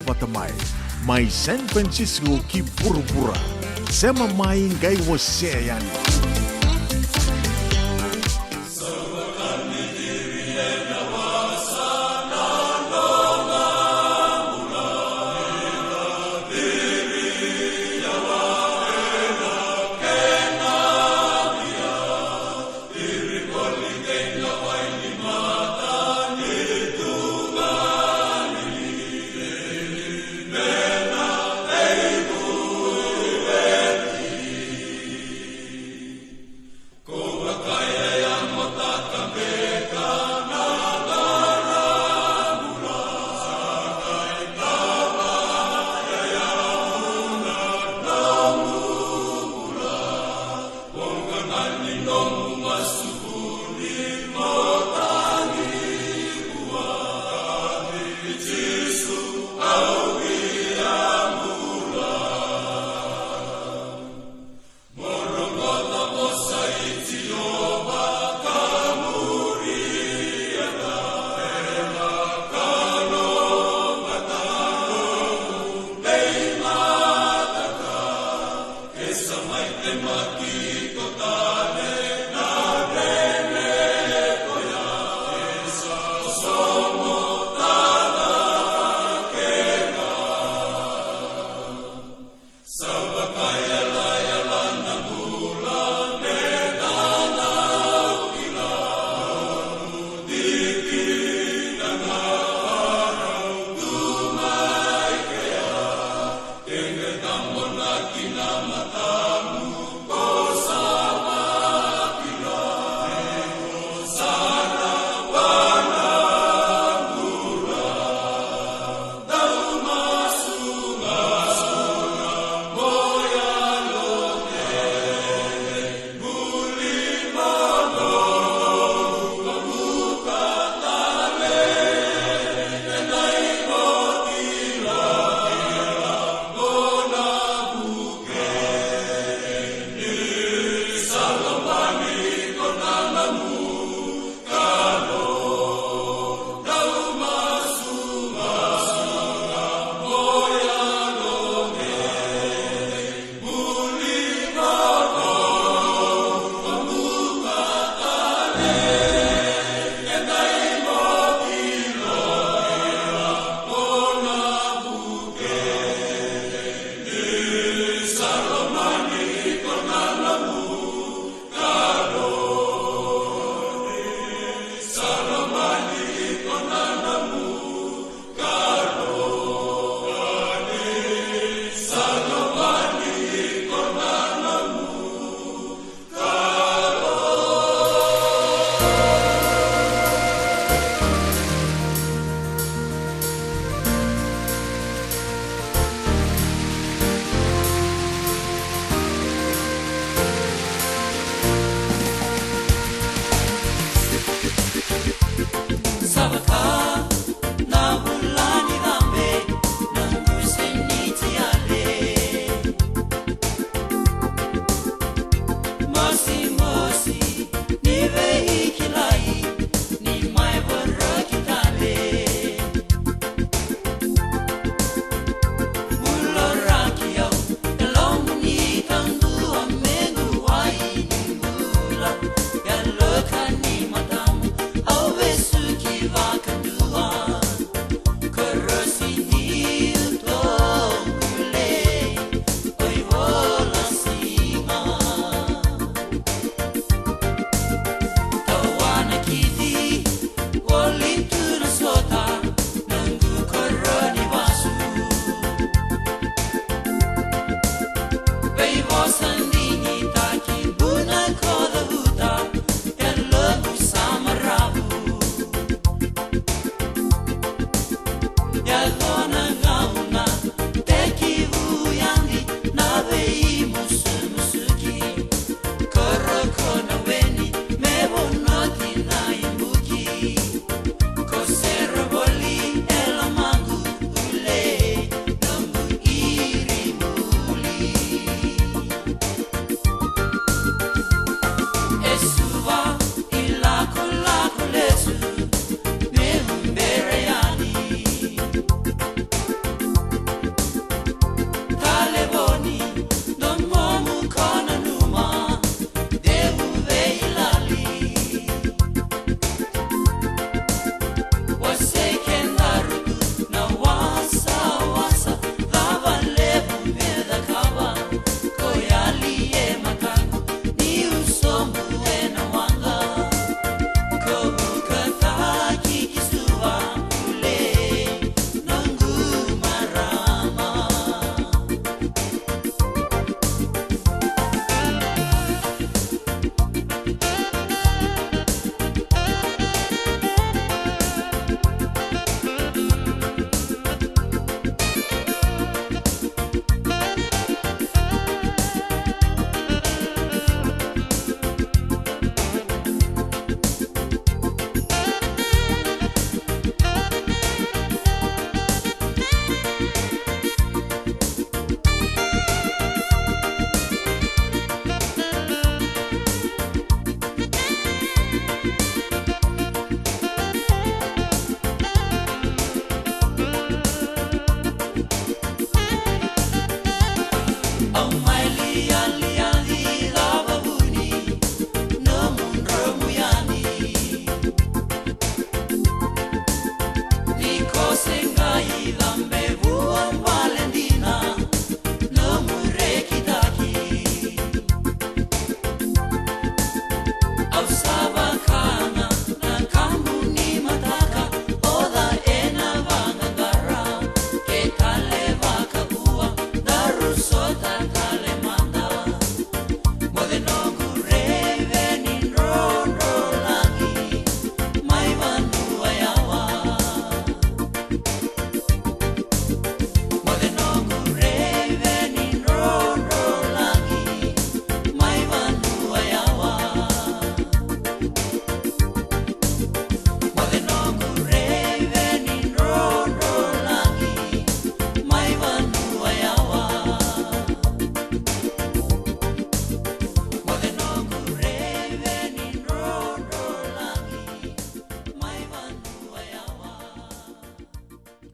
patamai, mai San Francisco ki pura-pura, sema mai gai waseayani.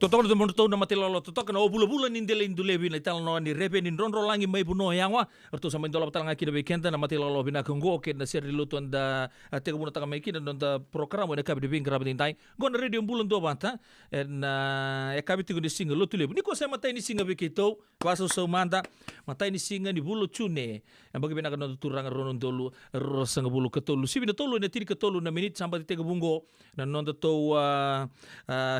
Totoo na mono na matilolo totoo na obula-bula nindele indulebi na ital no ni rebe ni ronro langi mai buno yangwa erto sa mendola talanga kina bekenta na matilolo bina kongo ke na seri luto anda tega buno tanga mai kina da programa na kabi bin grabe dintai gon radio bulan do banta en e kabi tigo ni singa luto lebu niko sa matai ni singa bekito waso so manda matai ni singa ni bulu chune en bagi bina kana turanga ronon dolu rosanga bulu ketolu sibi na tolu na tiri ketolu na minit sampai tega bungo na non to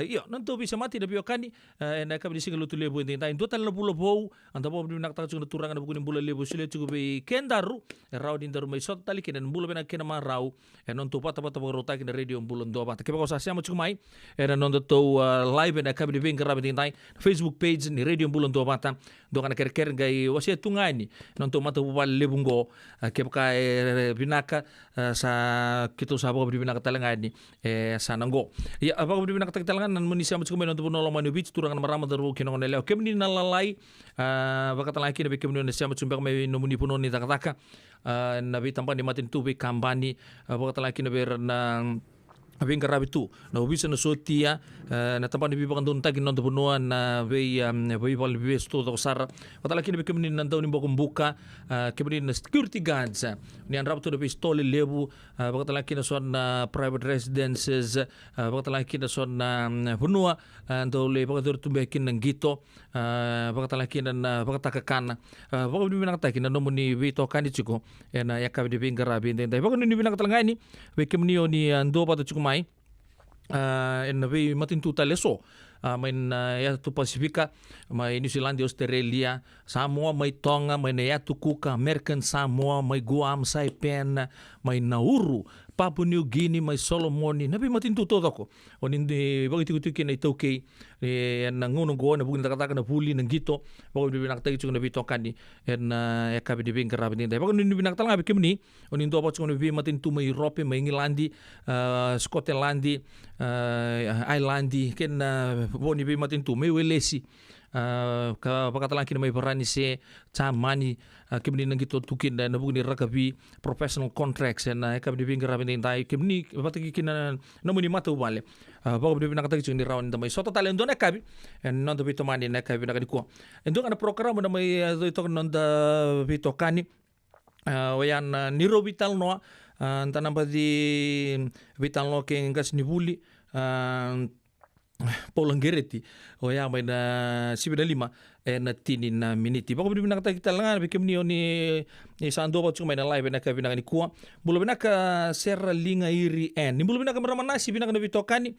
iyo non to bisa mati na biokani na kabi singa lutu lebu dintai do tal na bulu bou anda bo bina taka na turanga na buguni bulu lebu sile tugo be kendaru raw din daru mai sot tali kena bulu bina kena ma raw non to pata rota kina radio bulan do banta keba ko sa siamo chumai non to live na kabi bin grabe dintai Facebook page ni radio bulan do banta do kana ker gai wase tungani non to mata bubal lebungo keba binaka sa kito sa bo binaka talangani sa nango ya apa bo binaka talangan nan munisia mo chumai non to no manu beach turang marama daru kino nele kemni nalalai bakata laki na kemni na siamo chumba mai no muni puno ni takataka na bitampa ni matin tubi kambani bakata laki na ber na abing karabi tu na ubisa na sotia na tampa ni bibakan don tagi non bunuan na bei bal bibes to sara patala kini bekemni nan taw ni bokum buka kemni na security guards ni an rabto na pistol lebu bakatala kini son private residences bakatala kini son bunua ando le bakadur tumbe kin nang gito bakatala kini na bakataka kana bakam ni binang taki na nomuni vito kani chiko na yakabi di bing karabi ndai bakam ni binang talangani bekemni oni ando pato chiko mai na be matin tu taleso main ya tu Pasifika mai New Zealand Australia Samoa mai Tonga mai ya tu Cook American Samoa mai Guam Saipan mai Nauru Papua New Guinea mai Solomoni na be matin tu toko onin de bagi tu kina itoke na ngono go na bugin takataka na puli nang gito bagi binak tay chung na bitokani en ya kabi de bing karabi din bagi ni binak talanga be kemni onin do bot chung be matin tu mai Europe mai England Scotland Ireland ken boni be matin tu mai welesi ka pakatalan kina mai parani se chamani kemni nang gito tukin na bugni rakabi professional contracts na kabi de bing karabi din tay kemni bataki kina namuni mata ubale bago bi nakatagi chung ni rawan damay so total endo na kabi en non do bito mani na kabi nakadiko endo kana programa na may ito non da bito kani wayan niro vital no tanam di vital no ke ngas ni buli Polanggereti ya may na 7:05 na tini na miniti bago bi nakatagi talangan bikim ni sando ba chung may na live na kabi na kuwa bulo binaka serra linga iri en ni bulo binaka maramanasi binaka na bitokani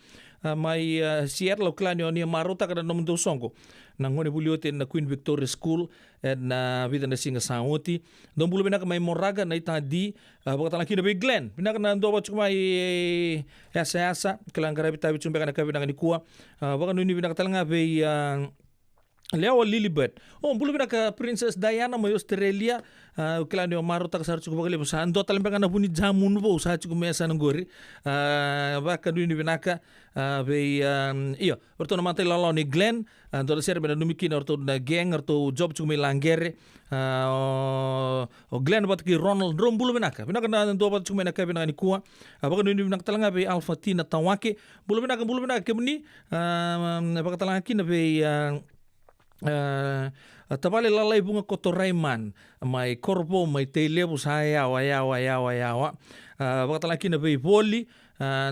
may sier lo klani oni marota kada nom do songo nangone buliote na Queen Victoria School na vida na singa saoti don bulo binaka may moraga na itadi bakata laki na be Glen binaka na ndo ba chung may yasa kelang karabi tabi chung beka na kabi na kuwa baka no ni binaka talanga be Leo Lilibet. Bulo binaka Princess Diana mo Australia. Kailan yung maro tak sa cukup bagay sa ando talang baka na bunyi jamun po sa cukup mesa ng gori. Baka doon ni binaka be iyo. Orto naman tayo lalaw ni Glenn. Ando na siya rin numikin orto na gang orto job cukup may langgere. Glenn ba't ki Ronald Rom bulo binaka. Binaka na ando ba't cukup may nakay binaka ni kuha. Baka doon ni binaka talanga be Alpha Tina Tawake. Bulo binaka kemni. Baka talanga kina be tabale lalai bunga kotoraiman mai korpo mai telebu saya wa bakata laki na bei boli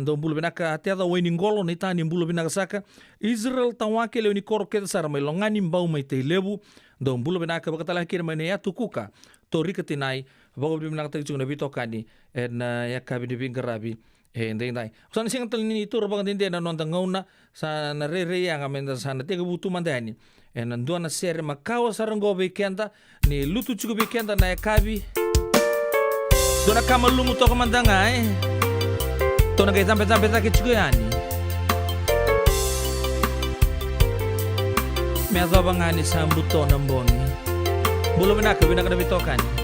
ndo bulu binaka tiada waining golo ni tani bulu binaka saka Israel tawake le ni kor ke sar mai longani mbau mai telebu ndo bulu binaka bakata laki na mai ya tukuka to rikatinai bago binaka tagi na bitokani en ya kabi di bingarabi ndai usan sing tel ni itu robang dinde na non tangauna sa na re yang amenda sa na tega butu mandani en andua na ser makawa sarango bekenda ni lutu chugo bekenda na kabi dona kama lumu to komandanga to na kay sampai ke chugo yani me azobangani sa buto namboni bulo binaka na bitokani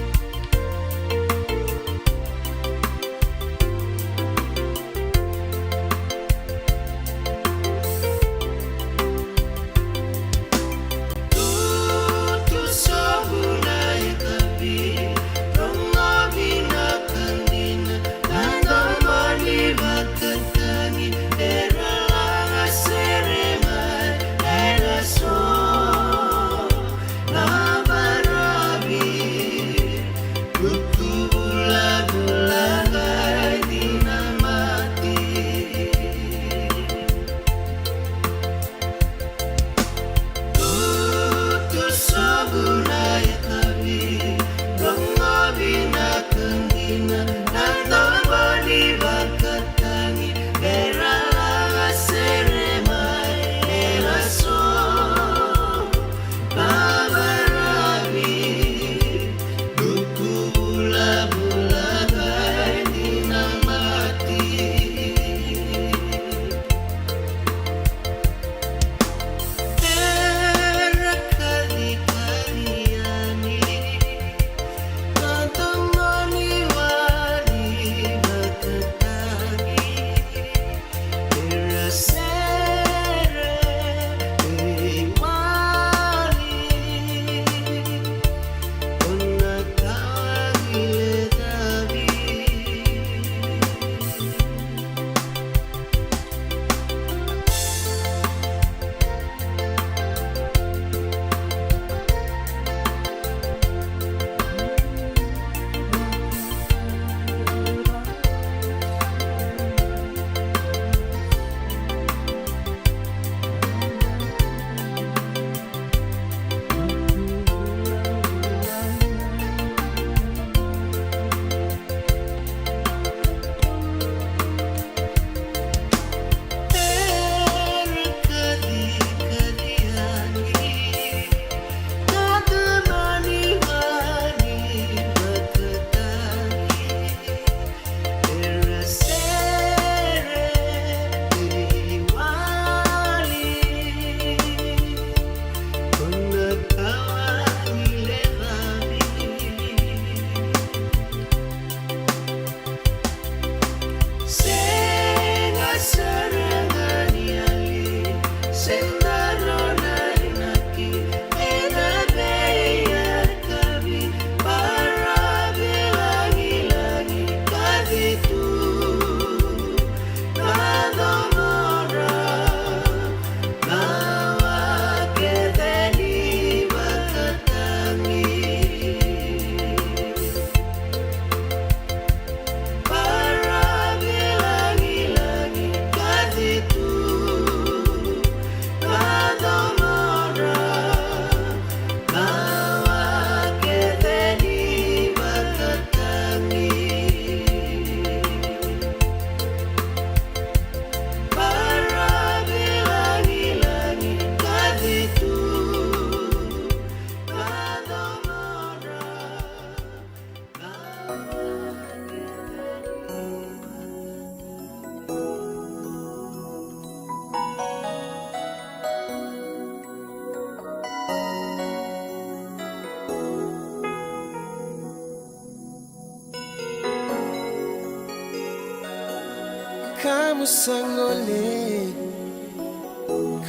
musangole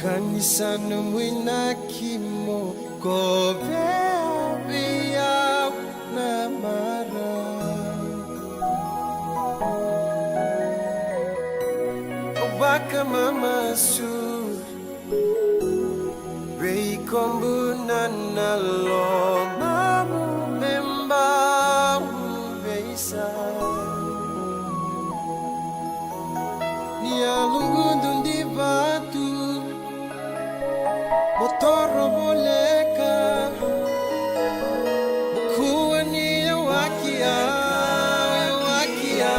kanisana mwinakimo kobebia namara obaka mama su rei kombuna nalo mamu memba beisa Nia lungundu di batu Motoro boleka Kuani wakia Wakia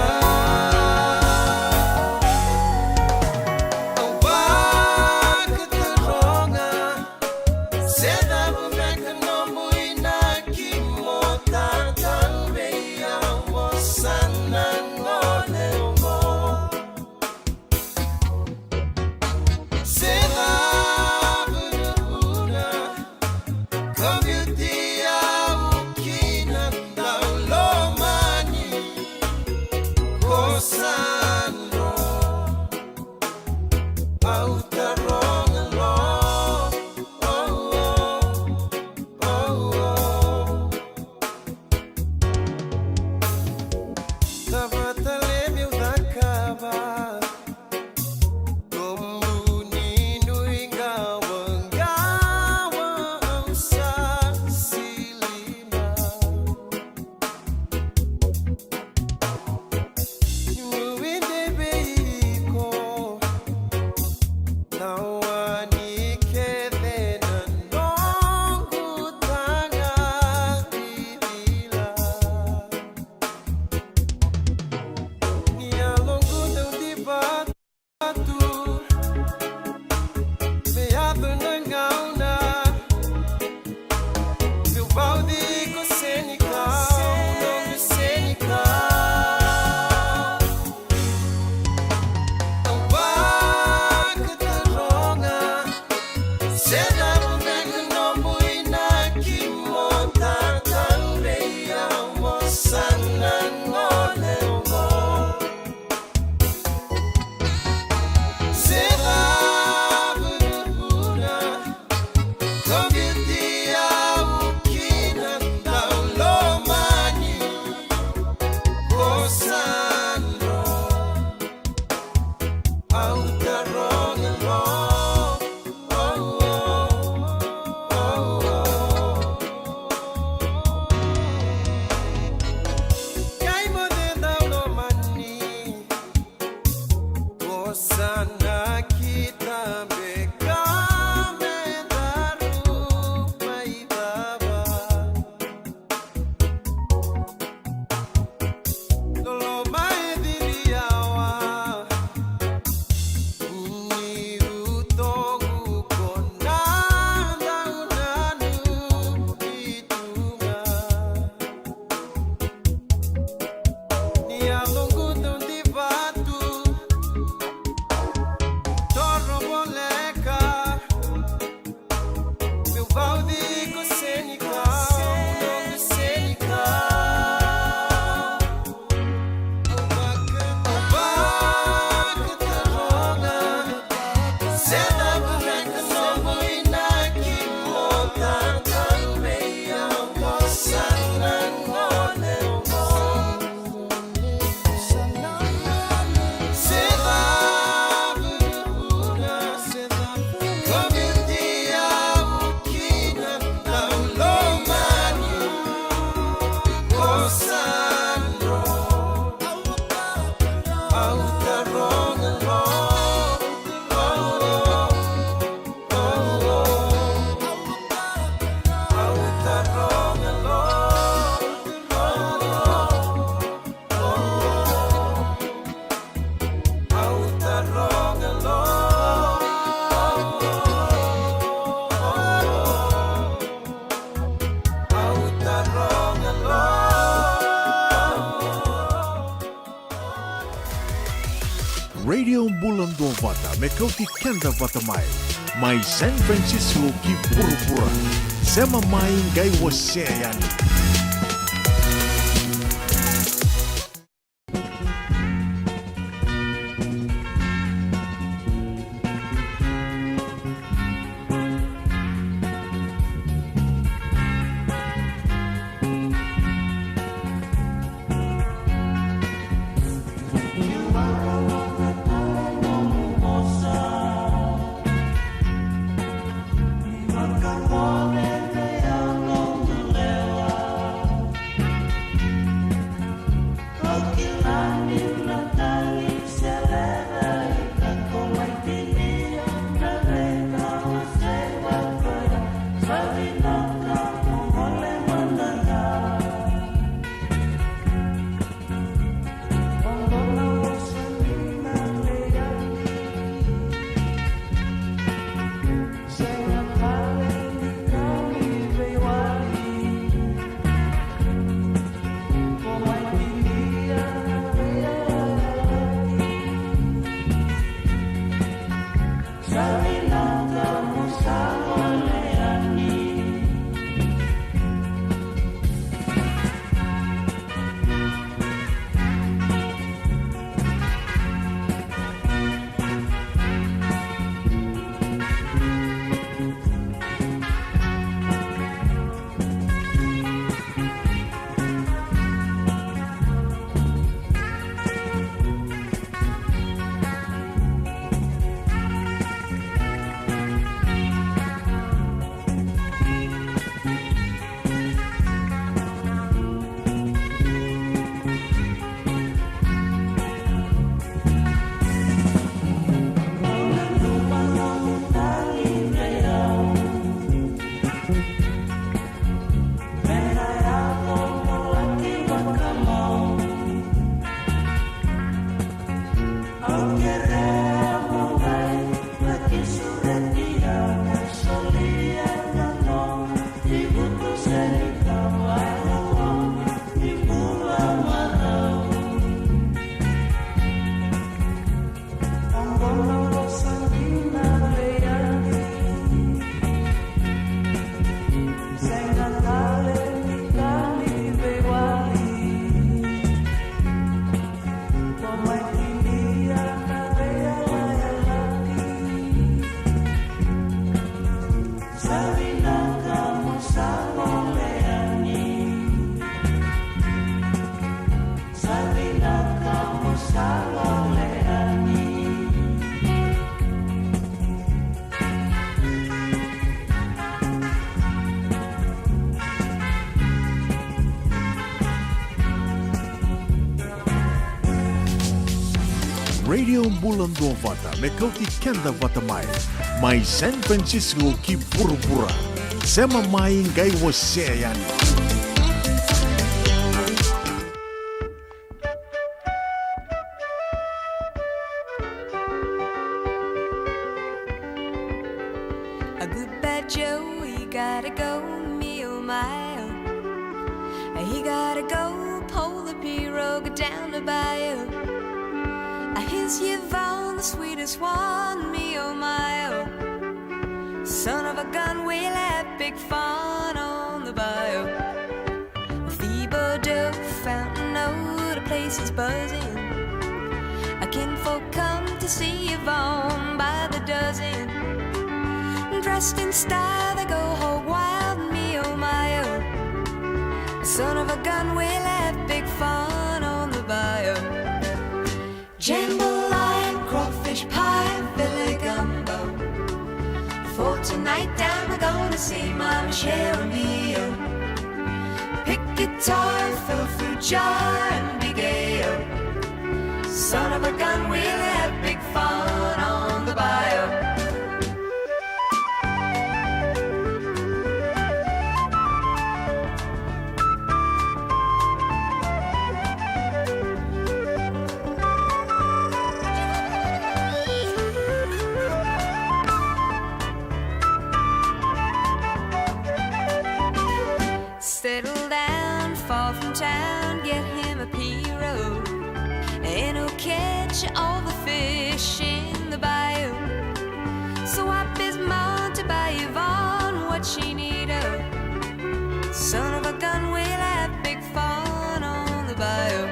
Awak teronga Seda bumeka nombu inaki Motatan beya Mosana ngole Radio Bulan Dovata Mekauti Kenda Vatamai Mai San Francisco Ki Pura-Pura Sema Mai Gai Waseyani Radio Bulan Dua Vata, Mekauki Kenda Vatamai, Mai San Francisco ki Pura-Pura, Sema Mai Gai Waseyani. A good bad Joe, he gotta go, me oh my oh. He gotta go, pull the pirogue down the bayou. Here's Yvonne, the sweetest one, me oh my oh. Son of a gun, we'll have big fun on the bayou. Thibodeau, Fountain O, the place is buzzing. A kinfolk come to see Yvonne by the dozen. Dressed in style, they go hog wild, me oh my oh. Son of a gun, we'll have big fun on the bayou. Jambalaya, crawfish pie, Billy gumbo. For tonight down we're gonna see Mama Cheramio. Pick guitar, fill fruit jar and be gay-o. Son of a gun, we'll have big fun on the bayou. Settle down, far from town, get him a pirogue, and he'll catch all the fish in the bayou. So up his mount to buy Yvonne what she need of. Son of a gun, we'll have big fun on the bayou.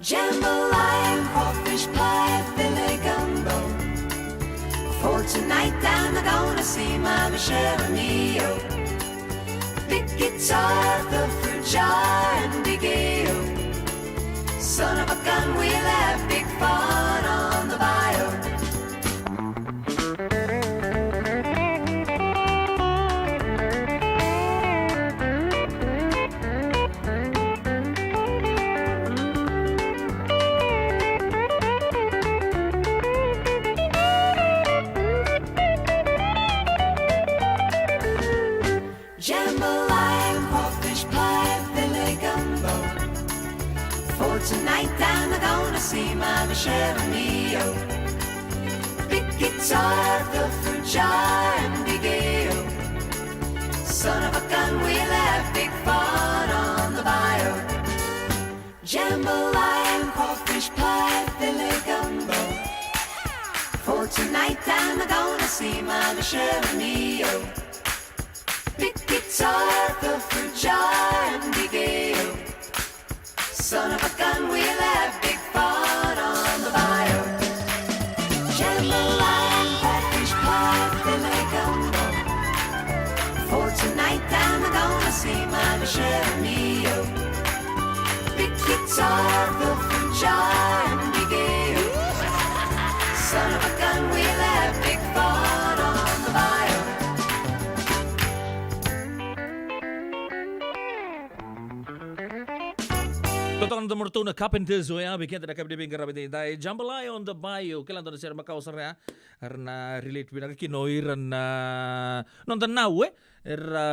Jambalaya, crawfish pie, Billy gumbo. For tonight down we're gonna see Mama Cheramio. Big guitar, the fruit jar, and big ale. Son of a gun, we'll have big fun on the bayou. Jambalaya and crawfish pie, filet gumbo. For tonight I'm gonna see my Michelle Mio. Big guitar, the fruit jar, and big ale. Son of a gun, we'll have big fun on the bayou. Jambalaya and crawfish pie, filet gumbo. For tonight I'm gonna see my Michelle Mio. Big guitar, the fruit jar, and big ale. Son of a gun, we'll have big fun on the bayou. Jambalaya and crawfish pie, filet gumbo. For tonight I'm gonna see my Michelle Mio. Big guitar, the fruit jar, and big ale. Son of a gun, we'll have big fun on the bayou. Totokan the Mortona Carpenters o ya bikin tidak kabin bingar rabin dai Jambalaya on the Bayou kailan to share makau sarya karena relate binag kinoir na nonton nawe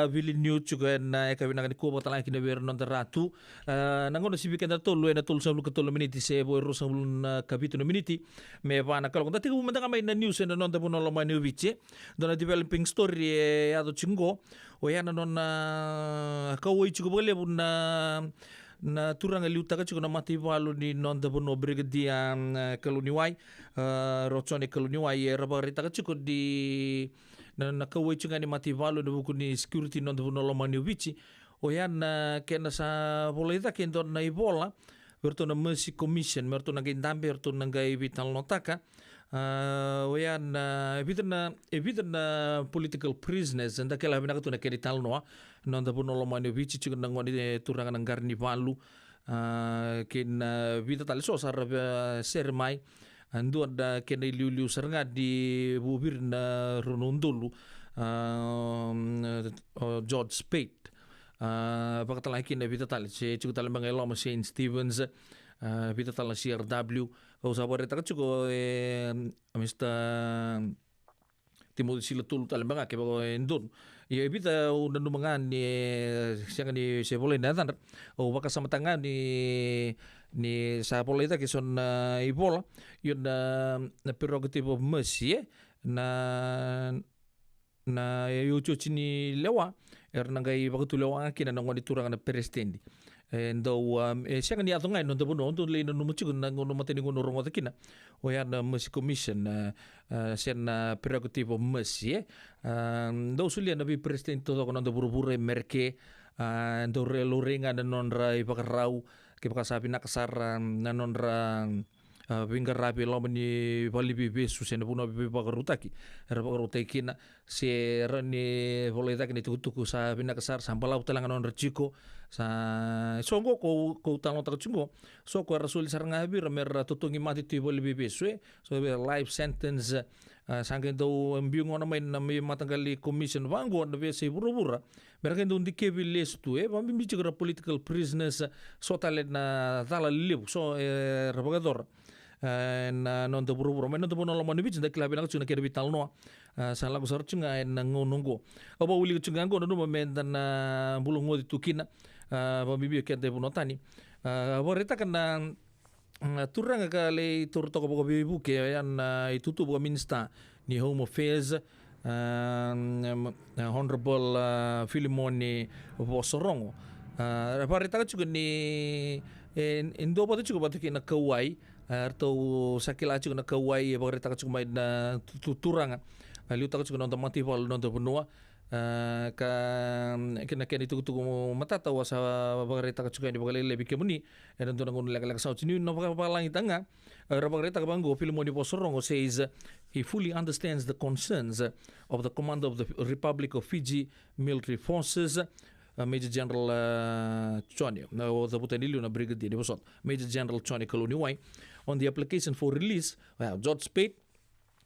vili new juga na kabin nagani ko batala kinawir nonton ratu nangono si bikin da tolu na tolu sablu ketolu miniti se boy rosablu kabitu na miniti me vana kalau konta tigu menda kamay na news na nonton puno lo manu vice dona developing story ato chingo o ya na non kawai chugo bole na turang liuta ka chuko na mati walu ni non da bono brigadia kaluniwai rochone kaluniwai rabarita ka chuko di na kawai chunga ni mati walu na buku ni security non da bono lo mani vici o yan kena sa bolita kendo na ibola verto na mercy commission verto na gindambe verto na gai vital notaka o yan evita na political prisoners and kela bina ka tu na kedital noa non da puno lo mani vici chuko na ngoni turang na garni valu kin vita tal so sar sermai andu ada ken liu seranga di bubir na runundulu George Spade pakatala kin vita tal se chuko tal mangelo ma Shane Stevens vita tal CRW o sabore ta chuko Mr. Timothy Silatul tal manga ke bago endun ya bita udah numangan ni siang ni seboleh natan o baka sama tangan ni sa boleh kita kison ibola yun na prerogative of mercy na yucu chini lewa nangai baku tu lewa kina nangoni turang na perestendi ndo siang ni atungai no tabuno untuk le no muchigo na ngono mateni ngono rongo takina o ya na mercy commission sen prerogative of mercy ndo sulia na bi president to ko ndo buru-buru merke ndo reloringa na nonra ipakarau ke pakasabi nakasar na nonra vinga rapi lo mani vali bibi susena puno bibi pakarutaki era pakarutaki na se rani voleta kini tuku sa bina kasar sampala utalangan on rechiko sa songo ko utalo ta chungo so ko rasul saranga bi ramer tutungi mati tu vali bibi sue so life sentence sangke do ambiung ona main na matanggali commission wango na be se burubura mereka ndo ndike viles tu bambi bicara political prisoners so tale na tala libu so rabagador na non to buru-buru men to bono lo manu bici ndakila bina chuna kere vital no sa lagu sar chunga na ngonongo oba uli chunga ngo no men dan bulu ngodi tukina ba bibi ke de bono tani boreta kana turanga kale turto ko bibi buke yan itutu bo minsta ni home affairs honorable Filimoni Vosorongo boreta chuga ni indo pa chuga ba tukina kawai atau sakila cukup nak kawai bagari tak cukup main tuturang liu tak cukup nonton mati wal nonton benua kena itu mata tahu asa bagari tak cukup di bagari lebih kemuni dan nonton ngon lag sau sini no palang tanga bagari tak banggo Filimoni Vosorongo says he fully understands the concerns of the commander of the Republic of Fiji military forces Major General Choni o the butanilio na brigadier bosot Major General Choni Kaluniwai on the application for release George Spade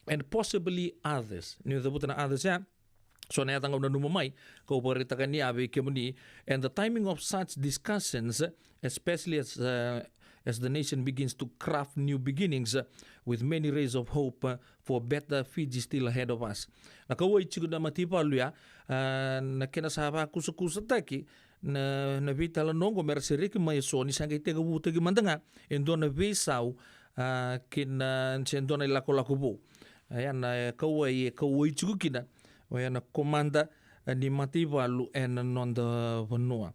and possibly others ni the butan others ya so na tanggaw na numamay ko paritakan ni abi kemuni and the timing of such discussions especially as as the nation begins to craft new beginnings with many rays of hope for better Fiji still ahead of us. Nakawa ichigo na matipalu ya na kena sahaba kusa taki na vitala nongo merseriki mayaso ni sanga itega wutagi mandanga endona vesau kina nsendona lako bo. Ayan kawa ichigo kina na komanda ni matipalu and nonda vanua.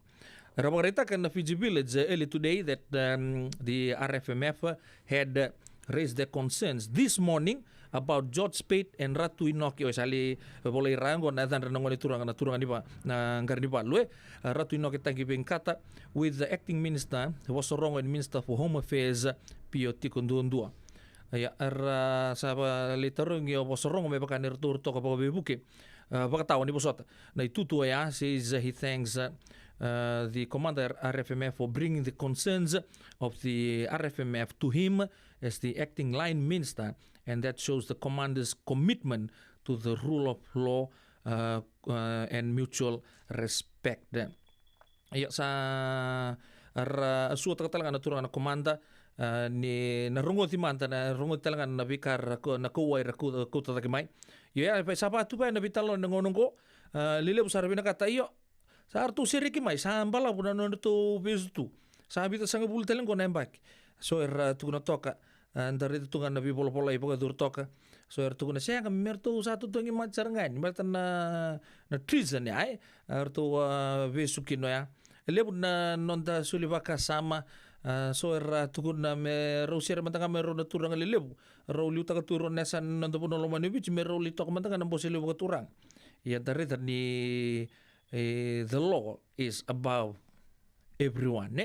Rabareta kan Fiji Village early today that the RFMF had raised their concerns this morning about George Speight and Ratu Inoki. Sali boleh rango na dan renangon turangan iba na ngarni balue Ratu Inoki tagi bengkata with the acting minister was wrong and minister for Home Affairs Pio Tikundundua. Ya saba litarung yo was wrong me bakan retur to ka buke bakatawan ni bosota na itutu ya says he thanks the commander RFMF for bringing the concerns of the RFMF to him as the acting line minister, and that shows the commander's commitment to the rule of law and mutual respect. Ya sa suatu katalangan natural na komanda ni narungo timanta na rungo talangan na bikar na kuwai raku tatakimai. Ya sapa tu pa na bitalo ngonongo lile busar bina kata iyo sa artu siriki mai sambala puna no to bestu sabi ta sanga bultelen ko nembak so tu na toka ndare tu na bi polo polo ipo dur toka so tu na siya merto satu tu ngi macar ngai merta na treason ya artu besuki no ya lebu na nonda sulibaka sama so tu na me rosir mantanga me ro na turang lebu ro liu ta turun nesan nonda puno lo mani bich me ro li tok mantanga na bosele ko turang ya dare ni the law is above everyone,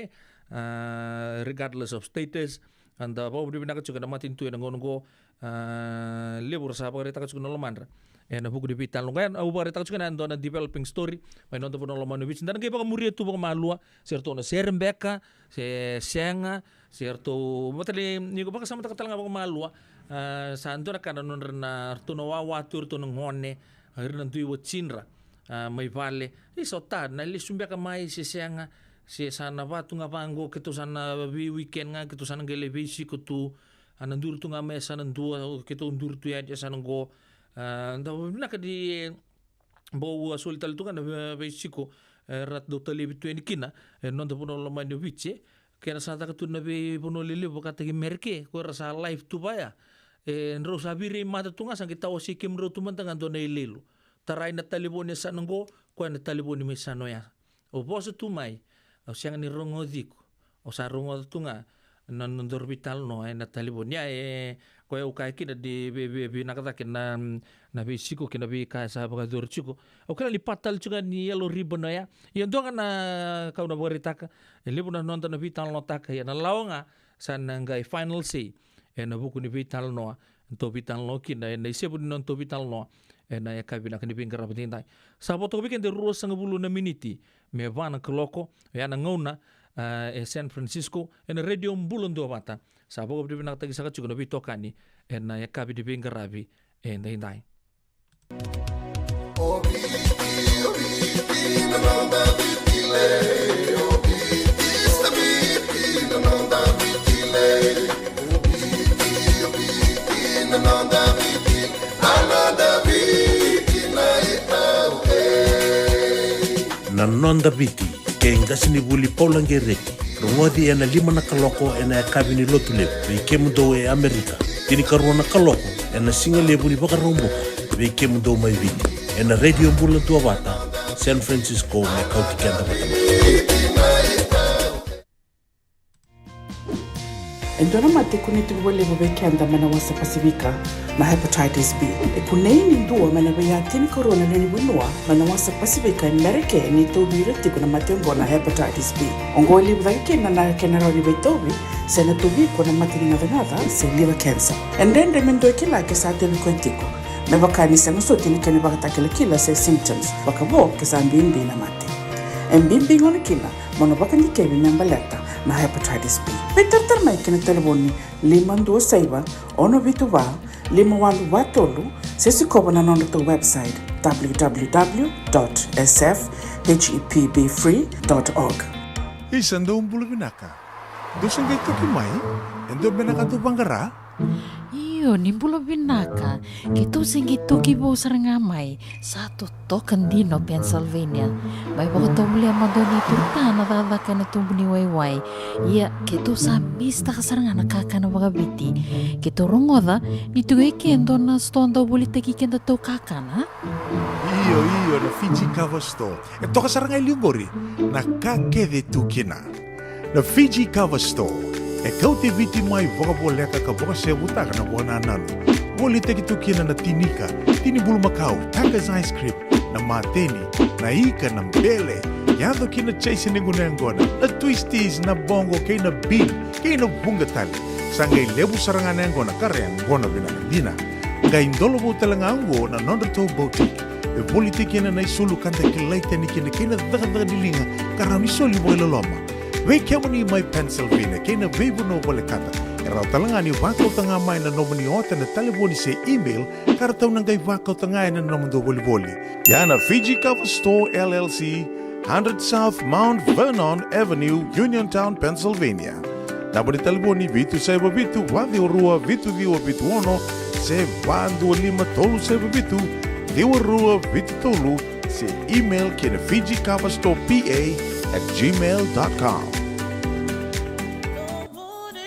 regardless of status. And bawa beri bina kacukan nama tintu yang ngongo lebur sahabat kereta kacukan noloman. And buku di pital longan, abu kereta kacukan ando na developing story. Main nonton pun noloman ni bich. Dan kaya baka murid tu baka malua, serto na serembeka, se senga, serto matali ni ko baka sama tak talanga baka malua. Santo na kanan na tu na wawatur tu ngone, hirin tu iwo cinra. May vale isota na lisumbe ka mai sisianga si sana watu nga pango ketu sana weekend nga ketu sana gelevisi ketu anandur tu nga mesa nandu ketu undur tu ya sana go ndaw na kadi bo sultal tu nga besiko rat do tali bitu ni kina non do puno lomai no vice kena sata ketu na be puno lili bokata ki merke ko rasa live tu baya nro sabiri mata tu nga sang kita osikim ro tu mantangan do na ilelo taray na talibon niya sa nanggo, kuya na talibon ni may sano ya. O bosa tumay, o siyang ni rongodik, o sa rongod tu nga, nanondorbital no, ay na talibon niya, kuya ukay kina di nakatakin na bisiko, kinabi kaya sa bagador chiko. O kaya lipatal chuka ni yellow ribbon na ya. Yan doon ka na kau na baritaka, libo na nonton na vital no taka, yan nalaw nga, sa nanggay final say, yan nabuko ni vital no, to vital no kina, yan naisipo din non to vital no, na kabi na kanipin karapatin tayo. Sa po bikin de ruas ng bulu na miniti, may vana kaloko, yan ang nguna, San Francisco, and radio bulon do bata. Sa po kapit na tagi sa kachugo na bito kani, na kabi di bin karabi, and the hinday. Na nonda biti ke ngasi ni buli paulange reki rongodi ena 5 na kaloko ena kabini lotule be kemudo e Amerika tini karona kaloko ena singale buli baka rombo be kemudo mai biti ena radio bula tua bata San Francisco me kauti kenda bata. Endona mate kuniti wole bobe kenda mana wasa Pasifika na hepatitis B. Kuneini ndua mana beya tini corona nini bunua mana wasa Pasifika Amerike ni tobi reti kuna matengo na hepatitis B. Ongoli bwaike na kenara ni betobi sena tobi kuna matini ngadangada se liver cancer. Endende mendo kila kesate bikontiko. Mebakani sanga soti ni kene bakatakila kila se symptoms. Bakabo kesambi na mate. Mbimbi ngona kila mono bakandi kebi membaleta na hepatitis B. Peter mai kena telefoni 527 ono vituva 51watolu sesi koba na nono to website www.sfhepbfree.org. Isang daong bulabinaka. Dosen kay tuki mai, endo benakatu bangara. Iyo, nimbula binaka. Kito singi tuki bo sarangamay. Satu token dino Pennsylvania. May pagkatong madoni turta na tatakan na tumbo ni Wayway. Iya, kito sa mista kasaranga nakaka na wakabiti. Kito rongoda, nito kendo na stonda ulit kenda to kakana. Iyo, na Fiji Cover Store. Ito kasaranga iliyugori, nakakede tukina. Na Fiji Cover Store. Kau te viti mai wakaboleka ka waka sebutaka na waka nananu. Woli te kitukina na tinika, tini bulu makau, Taka's Ice Cream, na mateni, na ika, na mbele. Yado kina chase ningunengona, na twisties, na bongo, kay na bean, kay na bungatali. Sangay lebu sarangan ngona karen ngona binakadina. Ngay indolo bo talangango na nondato boutique. E woli te kina na isulu kanta kilaita ni kina daga dilinga, karami soli mo ilaloma. Wei kiamani mai Pennsylvania, kena veibu no wale kata. Erau talangani wakau tanga mai na nomani ota na telefoni se email, karatau nangai wakau tanga na nomando wali. Yana Fiji Cover Store LLC, 100 South Mount Vernon Avenue, Uniontown, Pennsylvania. Nabani telefoni vitu seba vitu, wadi orua vitu diwa vitu ono, se wandu lima tolu seba vitu, diwa rua vitu tolu, se email kena Fiji Cover Store PA@gmail.com.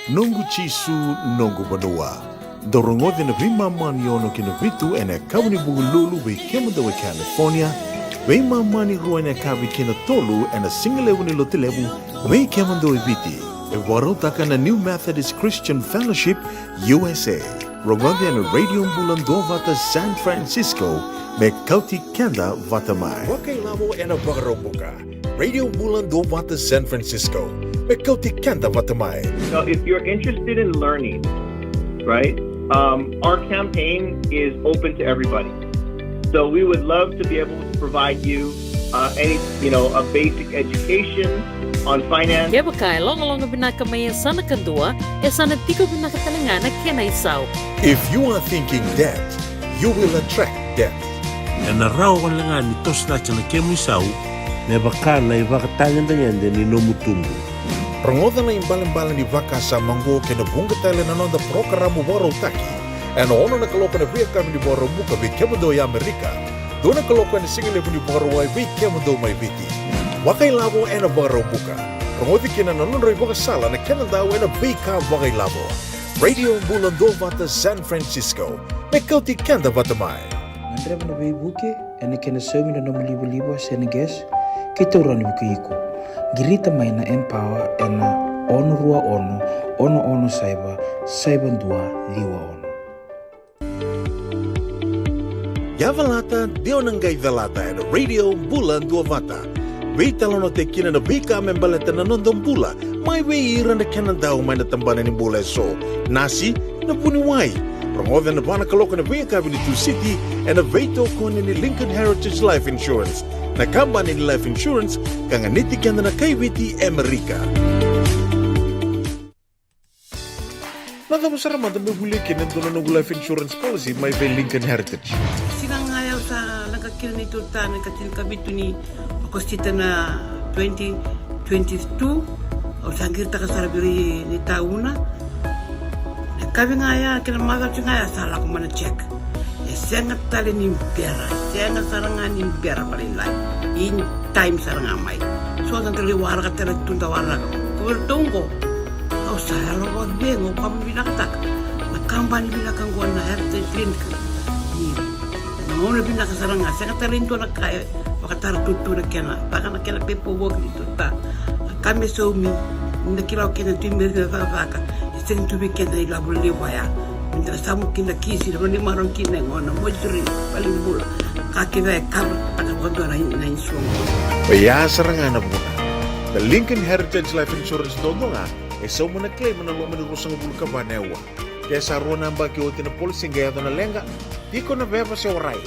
Nungu chisu nungu banua. Dorongode na vima mani ono kina vitu ene kawani bugululu we kemada we California. Vima mani rua ene kawi kina tolu ene singalewu ni lotilewu we kemando we viti. E warotaka na New Methodist Christian Fellowship USA. Rongode ene radio mbulan dovata San Francisco me kauti kenda vatamai. Wakailamo ene bagarobuka. Radio Bulan Dovata San Francisco. Mekauti Kanda Vatamai. So if you're interested in learning, right, our campaign is open to everybody. So we would love to be able to provide you a basic education on finance. Kaya bakay, long binaka may sana kadua, sana tiko binaka talangana kena isaw. If you are thinking debt, you will attract debt. Na rao ka lang nga nitos na siya na kemisau, na baka na ibakatangan na yan din ni Nomutumbu. Rongoda na imbalan-balan ni Vaka sa Mango kena bunga tala na nonda programa waro taki. Ano ono na kaloko na via kami ni waro muka vi kemado ya Amerika. Doon na kaloko na singile ni waro wai vi kemado may viti. Wakay labo ena waro muka. Rongodi kena nanonroy baka sala na kena daw ena vika wakay labo. Radio Bulan Dovata San Francisco. Mekauti kenda vatamay. Andre na vei buke ene kena semi na libo seneges. Kita urani bukiiko. Girita mai na empower ena ono rua ono saiba ndua liwa ono. Yavalata deo nangai velata ena Radio Bulan Dovata. Wei talono te kina na vika membaleta na nondong bula. Mai wei ira na kena daw mai na tambana ni bula so. Nasi na puni wai. Rongoda na bana kaloko na vei kabini tu city ena veito kone ni Lincoln Heritage Life Insurance. Na company ni life insurance kanga nitikan na kaiwiti Amerika. Nada masarap man dami huli kinento na life insurance policy may by Lincoln Heritage. Silang ayaw sa nagkakil nito ta nagkatil kabito ni Agostita na 2022 o sangkir ta kasarabiri ni tauna. Nagkabi nga ya kinamagal siya nga ya sala ko man check. Sangat tali ni pera, sangat sarangan ni pera paling lain. In time sarangan mai. So ang kaliwara ka tala tunda wara ka. Kuwertongko. Kau saya lo buat bengo kamu bilang tak. Nakambani bilang kang gua na herte clinic. Ni. Namono bilang sarangan sangat tali itu nak kaya. Pakatar tutu nak kena. Pakan nak kena pepo work itu ta. Kami somi. Nakilaw kena timir na vaka. Iseng tubi kena ilabul liwaya. Minta samu kina kisi na ni marong kina ngona mojuri paling bula kakina kar pada kondo na insuang. Baya sarangan na muna. The Lincoln Heritage Life Insurance dodonga so muna claim na lomani rusang bulka banewa. Kaya sa rona ba kiyote na policy gaya na lenga di ko na beba sa oray.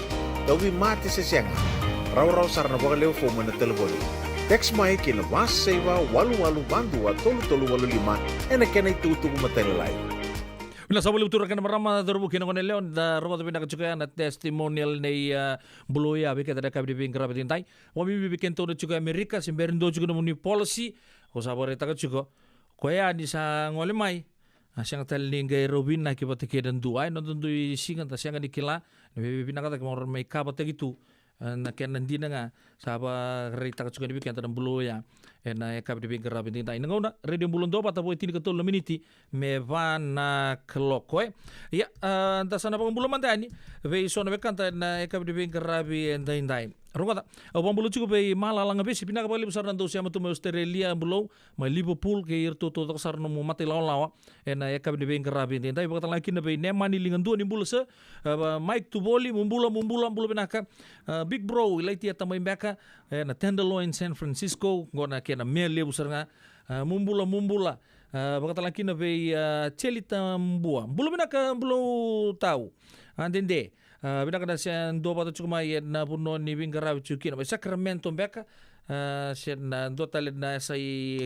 Dawi mati sa siyanga. Raw sarana baka leo fo na telefoni. Text mai kina was seva walu bandua tolu 85 ena kena itutu matalilay. Bila sa wali uturakan na marama darubu kinangon ni Leon da roda pinakachukayan na testimonial ni Buloya abi kada kabi di pingkara betintay. Wami bibikin to na chuka Amerika simberindo chuka na muni policy ko sa boreta ka chuka Koya di sa ngole mai. Siang talinga Robin na kipa tekedan dua no tundu singa ta siang dikila binaka ta kemor mai kapa te gitu na kenan dina nga saba rita ka cuka dibikin ta bulo ya na kap dibing kerabin tinta ina ngona radio bulon do pata boy tin ketul miniti me vana kloko ya ta sana pang bulo mandani ve so na bekanta na kap dibing kerabi endai Rungata, abang bulu cukup be malalang be sipina kapali besar nanti usia matu Australia bulo, mai Liverpool ke irtu tu kasar nomu mati lawa ena ya kabi be kerabi ini. Tapi bakal lagi nabe nemani lingan dua ni bulu se, Mike Tuboli mumbula bulu benaka, Big Bro ilaiti atau main beka, ena Tenderloin San Francisco, gona kena mele besar nga, mumbula. Bakal lagi nabe celita bulu benaka bulu tahu, andende. Bina kada siya dua patu cuma ya na puno ni bingkarabi cuki na Sacramento beka siya na dua talit na sa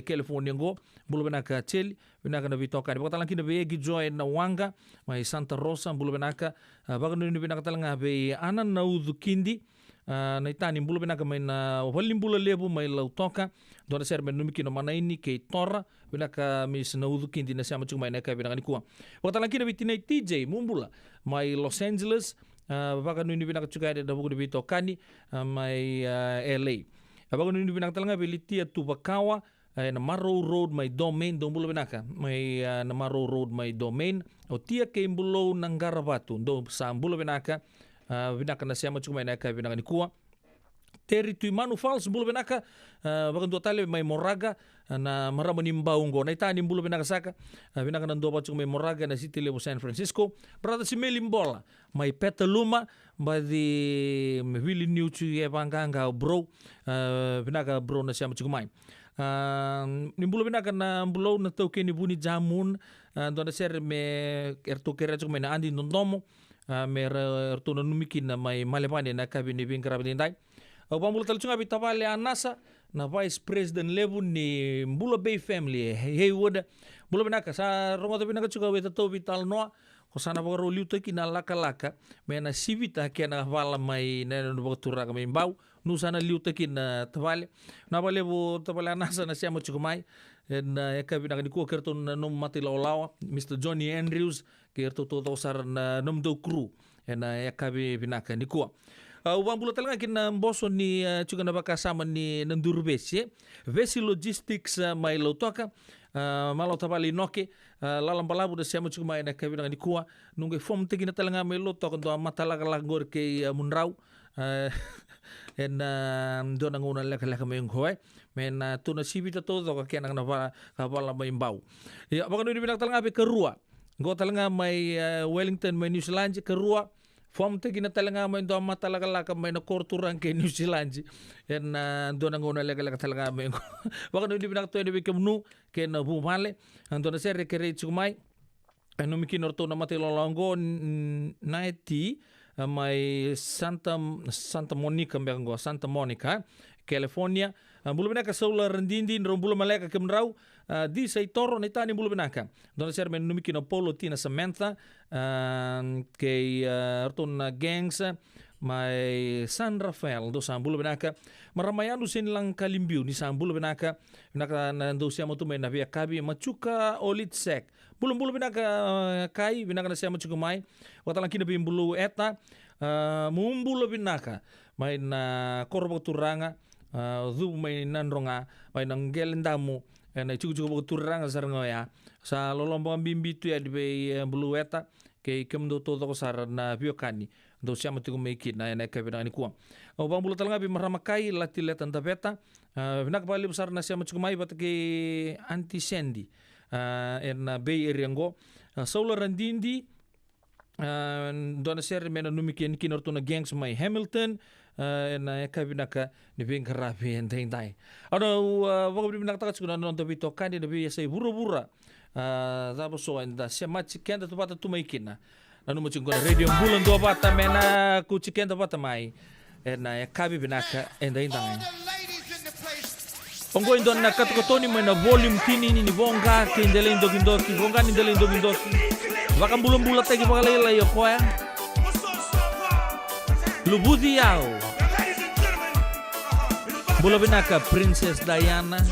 California go bulu bina ka Chile bina ka na bitoka di bakal lagi na be join na Wanga may Santa Rosa bulu bina ka bakal ni bina ka talanga be anan na udukindi na itani bulu bina ka may na walim bulu lebu may lautoka doon na siya may numiki no mana ini kay Tora bina ka mis na udukindi na siya macuma na ka bina ka ni kuwa bakal lagi na bitinay TJ mumbula may Los Angeles Bagan ini binak cukai ada buku di Tokani mai LA. Bagan ini binak talanga belitia Tubakawa na Marrow Road mai domain dong bulu binaka mai na Marrow Road mai domain o tia ke imbulo nang Garabatu do sa bulu binaka binaka na siya macumay na ka binaka ni kuwa. Teritu Manu Falls bulu benaka bagan dua tali mai Moraga na maramanimbau go na itani bulu benaka saka benaka nan dua pacung mai Moraga na City Level San Francisco berada si Melimbola mai Petaluma badi Willy New chu ye banganga bro benaka bro na siya macung mai ni bulu benaka na bulu na tau ke ni buni jamun do na ser me erto kera chung mai na andi nondomo me erto na numikin na mai malepane na kabini bingkarabindai Abang bulu talcunga bitawale anasa na Vice President lebu ni Mbula Bay family Haywood bulu benaka sa rongo to benaka cuka weta to vital noa ko sana baro liuta kina laka mena sivita kena vala mai na no botura ka mbau nu sana liuta kina tawale na bale bu tawale anasa na siamo cuka mai na eka binaka di ko kerto na nom mati lawa Mr. Johnny Andrews kerto to sar na nom do crew na eka binaka di ko Ubang bulu talaga kina boso ni juga nabaka sama ni nandurbesi Vesi Logistics mai lautoka malau tabali noke lalam balabu da siamo juga mai na kabina ni kuwa nungge form tegi na talaga mai lautoka ndo matalaga langor ke munrau en do na nguna leka mai nghoy men tuna sibita to ka kena na bala mai mbau ya baka ni binak talaga be kerua go talaga mai Wellington mai New Zealand kerua Fom te gina talanga mo ndo mata laka may na korturan kay New Zealand en do na ngona lega talanga mo waka no di binak to di bikem kay na bumale ando na ser rekere chumay ano mi kinorto na mati lolongo naiti may Santa Monica mbeango Santa Monica California bulu binaka solar rendindi ron bulu maleka kemrau di say toro na itani bulu binaka don ser men numiki no Polo Tina Samantha kay arton na gangs may San Rafael do sa bulu binaka maramayano sin lang kalimbiu ni sa bulu binaka nando siya mo tumay na via kabi machuka olitsek bulu binaka kai binaka na siya machuka mai watalang kinabi bulu eta mumbulu binaka may na korbo turanga du may nanronga may nang gelendamu na cukup turanga sarngoya sa lolombang bimbitu ya di bulu eta kay kemdo todo ko sar na biokani do siya matigo maiki na kabina ni kuwa o bang bulu talanga bi maramakai latiletan tabeta binak bali besar na siya matigo mai bat ke anti sendi en Bay Area ngo solar randindi dona ser mena numikin kinorto na gangs mai Hamilton na kabina ka ni bing karabi entay ano wag binak takat kuna non to bito kandi na bi say bura zabo so enda siya match kenda to pata tumaikin na ano mo chingona radio bulan do bata mena ku chikenda bata mai na kabi binaka entay Ongo indo na katukotoni mo na volume tini ni bonga kindele indogindoki bonga indele indogindoki baka bulan-bulat lagi baka layla yo ko ya Lubudi yao Bula binaka Princess Diana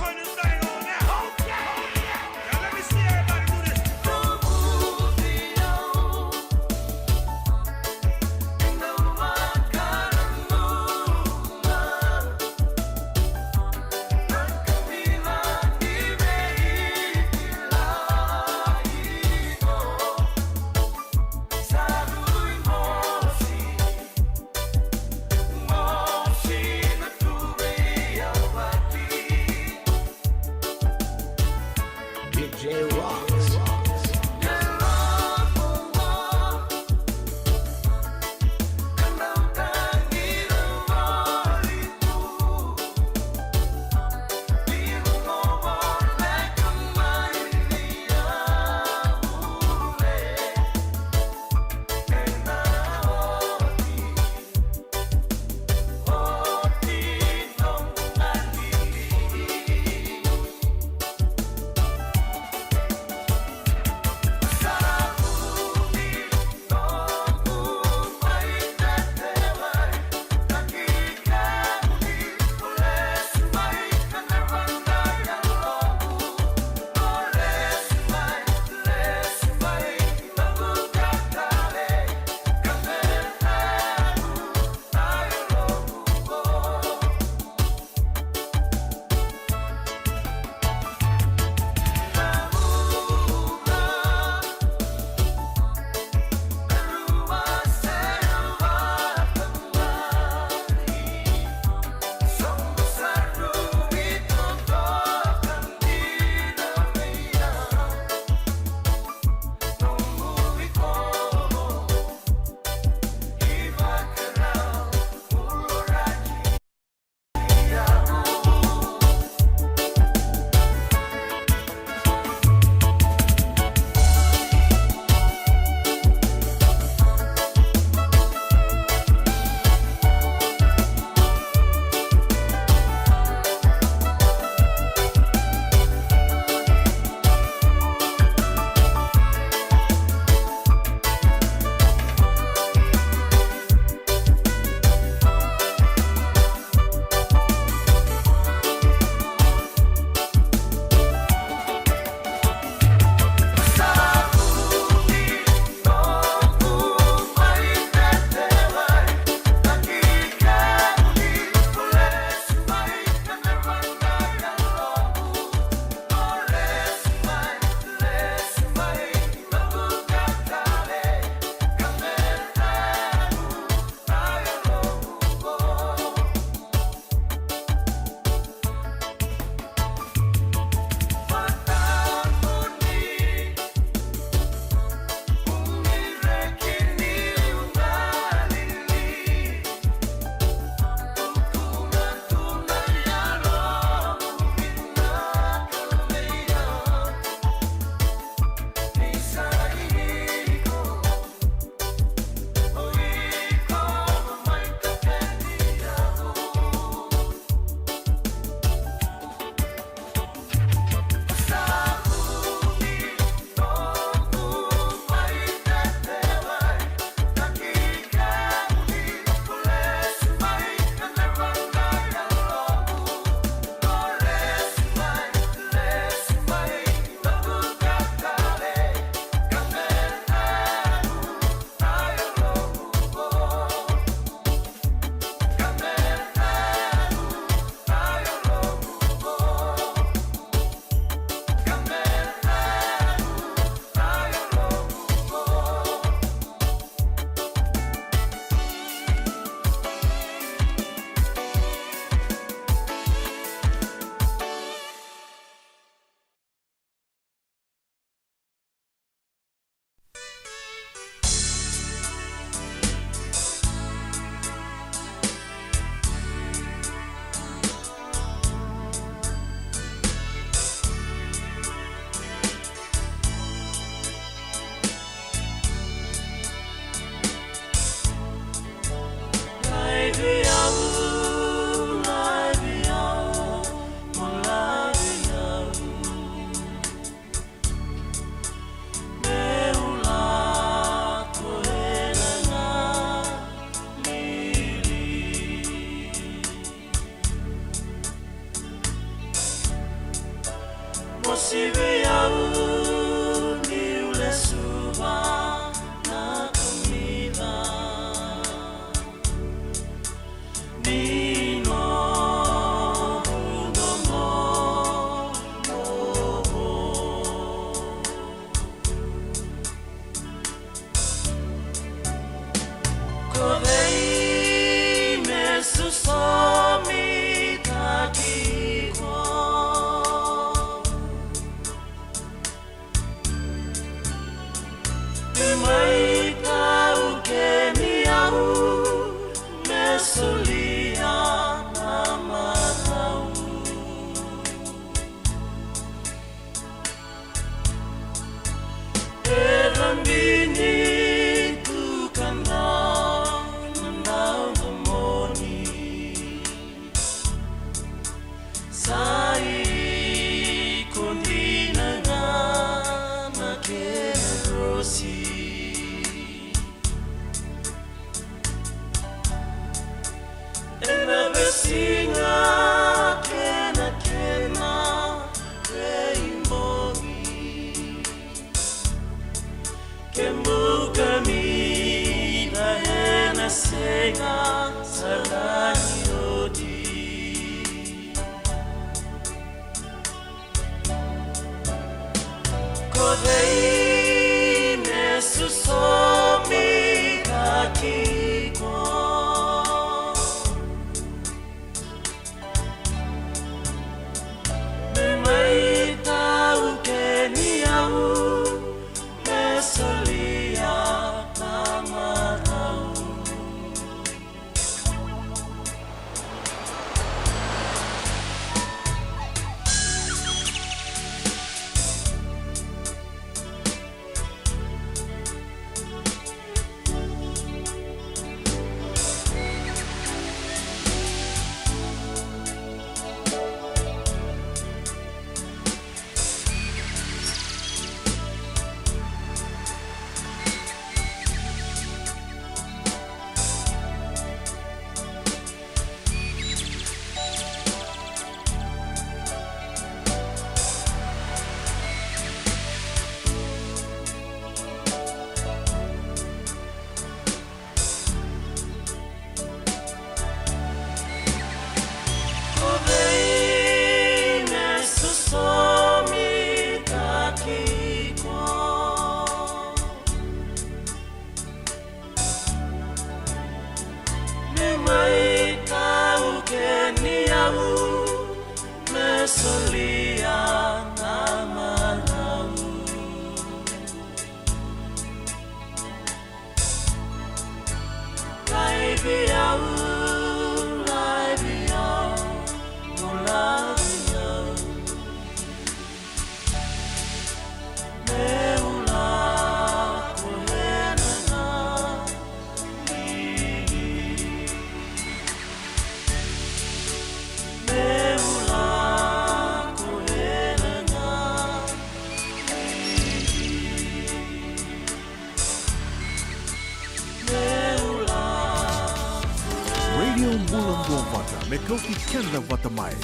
Ki kenda watamai,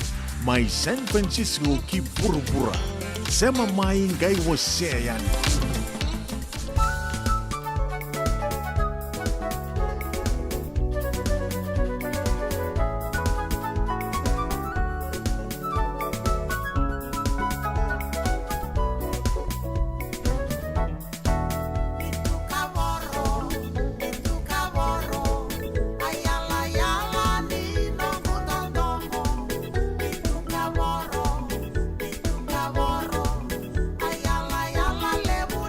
mai San Francisco ki pura-pura. Sema mai ngai wose yani. Ayala, ayala, lebu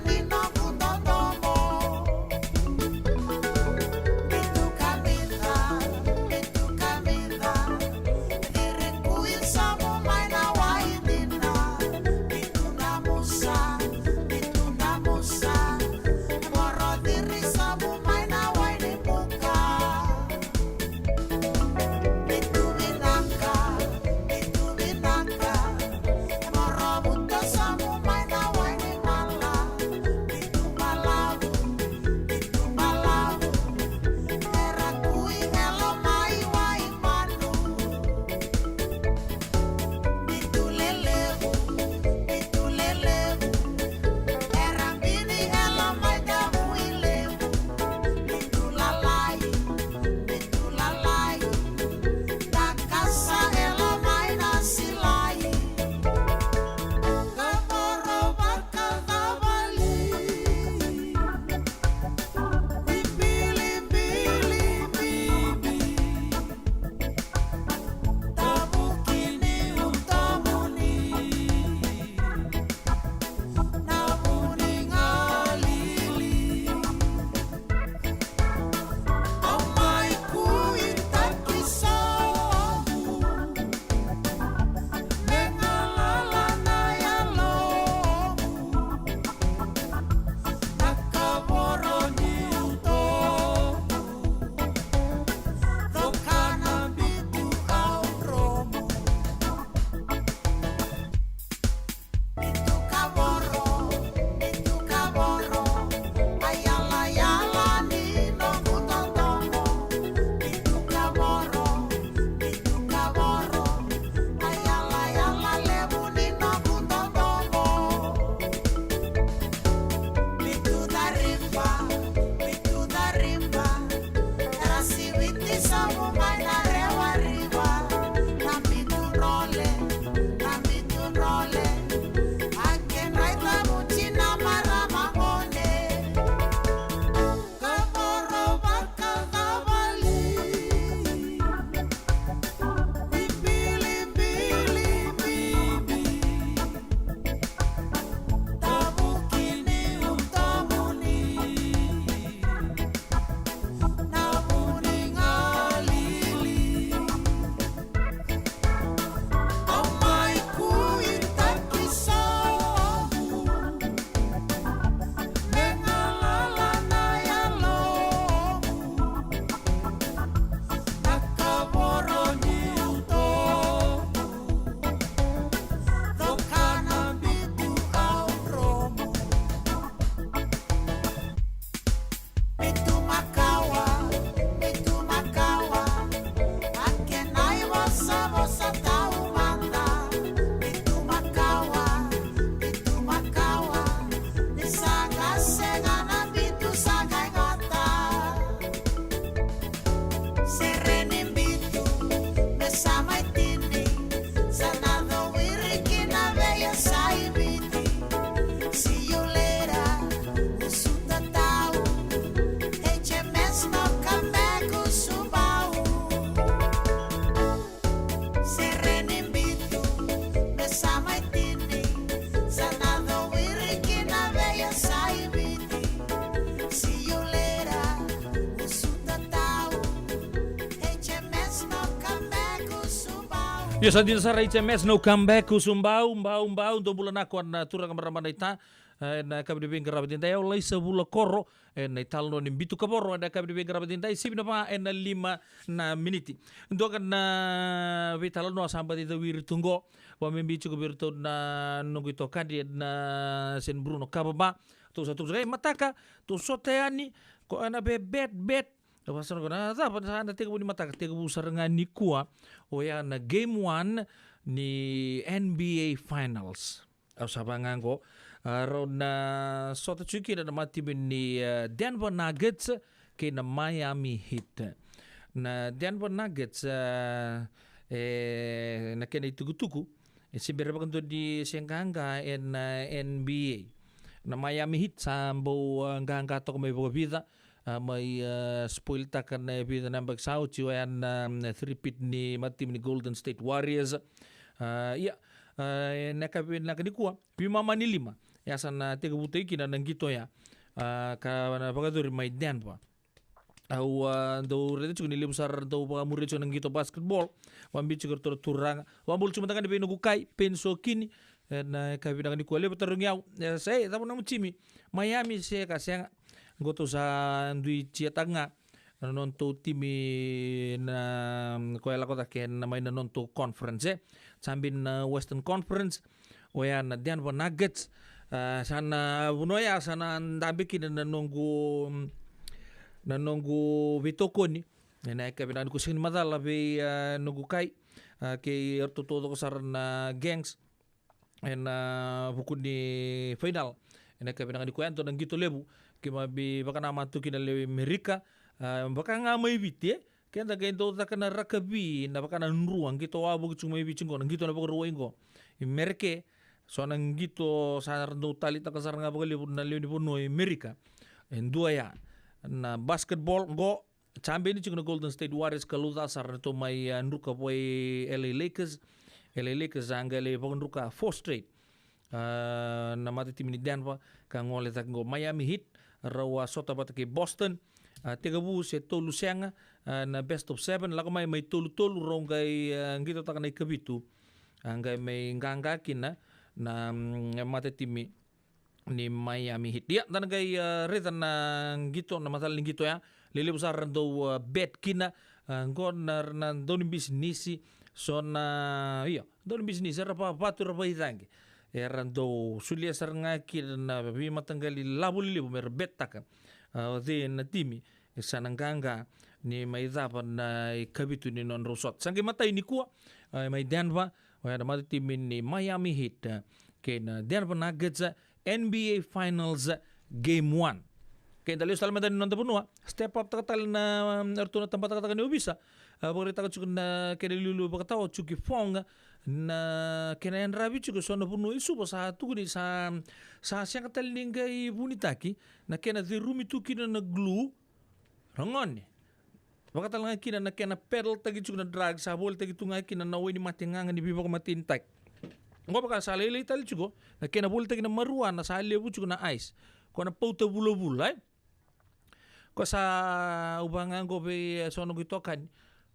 Yo sa din sa HMS no comeback kusumbau mbau do bulan aku na turang maramana ita na kabi de garabatin tayo lay sa bula koro na italno ni bitu kaboro na kabi de garabatin tayo sibna pa na 5 na miniti ndo kan na vitalo no samba dito wir tunggo wa membicu ko birto na nungu ito kadi na sen Bruno kababa to sa tuzo mataka to soteani ko ana be bet Pasal ko na dapat sana tiga ni mata tiga sarangan ni kuah na game 1 ni NBA Finals. Sabangan ko aron na sota chuki na mati ni Denver Nuggets kina Miami Heat. Na Denver Nuggets na kena itugu-tugu sibere pa kanto di siyangkanga NBA. Na Miami Heat sambo hanggang to may bida may spoil takan na bida ng bagsao chiwayan three-peat ni matim ni Golden State Warriors. Nakabin na kanikuha pimama ni 5 yasan na tiga butay kina nang gito ya ka na pagadur may Denver au do rede chuk ni libsar do ba muricho nang gito basketball wambi chuk turang wambul cuma tangan di nugukai penso kini na kabin na kanikuha le betarung yaw say tamo na chimi Miami se kasya goto sa ndui chiatanga nonto timi na kuala kota ken na may nonto conference sambin Western Conference oya na Denver Nuggets sana bunoya sana ndabiki na nongo vitoko ni na kabinan ko sin madala be nongo kai ke todo ko sarna gangs na bukun ni final na kabinan ko anto nang gito lebu kimabi baka na matukin na lewe Amerika baka nga may biti kaya tagay ito taka na rakabi na baka na nruang gito wabo kitsong may biting ko nang gito na baka ruwain ko Amerike so nang gito sa rando talit na kasar nga baka na lewe ni Puno Amerika endua ya na basketball go champion ni na Golden State Warriors kaluta sa rito may nruka po LA Lakers ang gali baka nruka 4 straight na matitim ni Denver kang ngole tak ngo Miami Heat rawa sota bata kay Boston tiga bu se tolu sianga na best of 7 lako may tolu ronggay ngito tak na ikabitu angay may nganga kina na matitim ni Miami Heat dia tanagay retan na ngito na masaling ngito ya lilibusaran do bet kina ngon na don business so na don business rapa patur rapa itangi erando sulia saranga na bi matanggali labuli mer betakan de na timi sananganga ni may dapan na kabitu ni non rosot sangi matay ni kuwa may Denver na matitimin ni Miami Heat kay Denver Nuggets NBA Finals Game 1 kaya dali sa alaman non tapuno step up takatal na arto na tempat takatal ni ubisa pagri takat chuk na kaya lulu bakataw chuki fong na kinayan rabi chuk so na puno isu sa tuguni sa siyang katal ningay bunitaki na kaya di rumi tuki na glue rangon bakatal nga kina na kaya na pedal tagi chuk na drag sa bol tagi tunga kina naway ni matingangan ni bibak matintak ngo baka sa lele tali chuko na kaya na bol tagi na maruan na sa lebu chuk na ice ko na pauta bulo-bulo ko sa ubangan ko be sono gitokan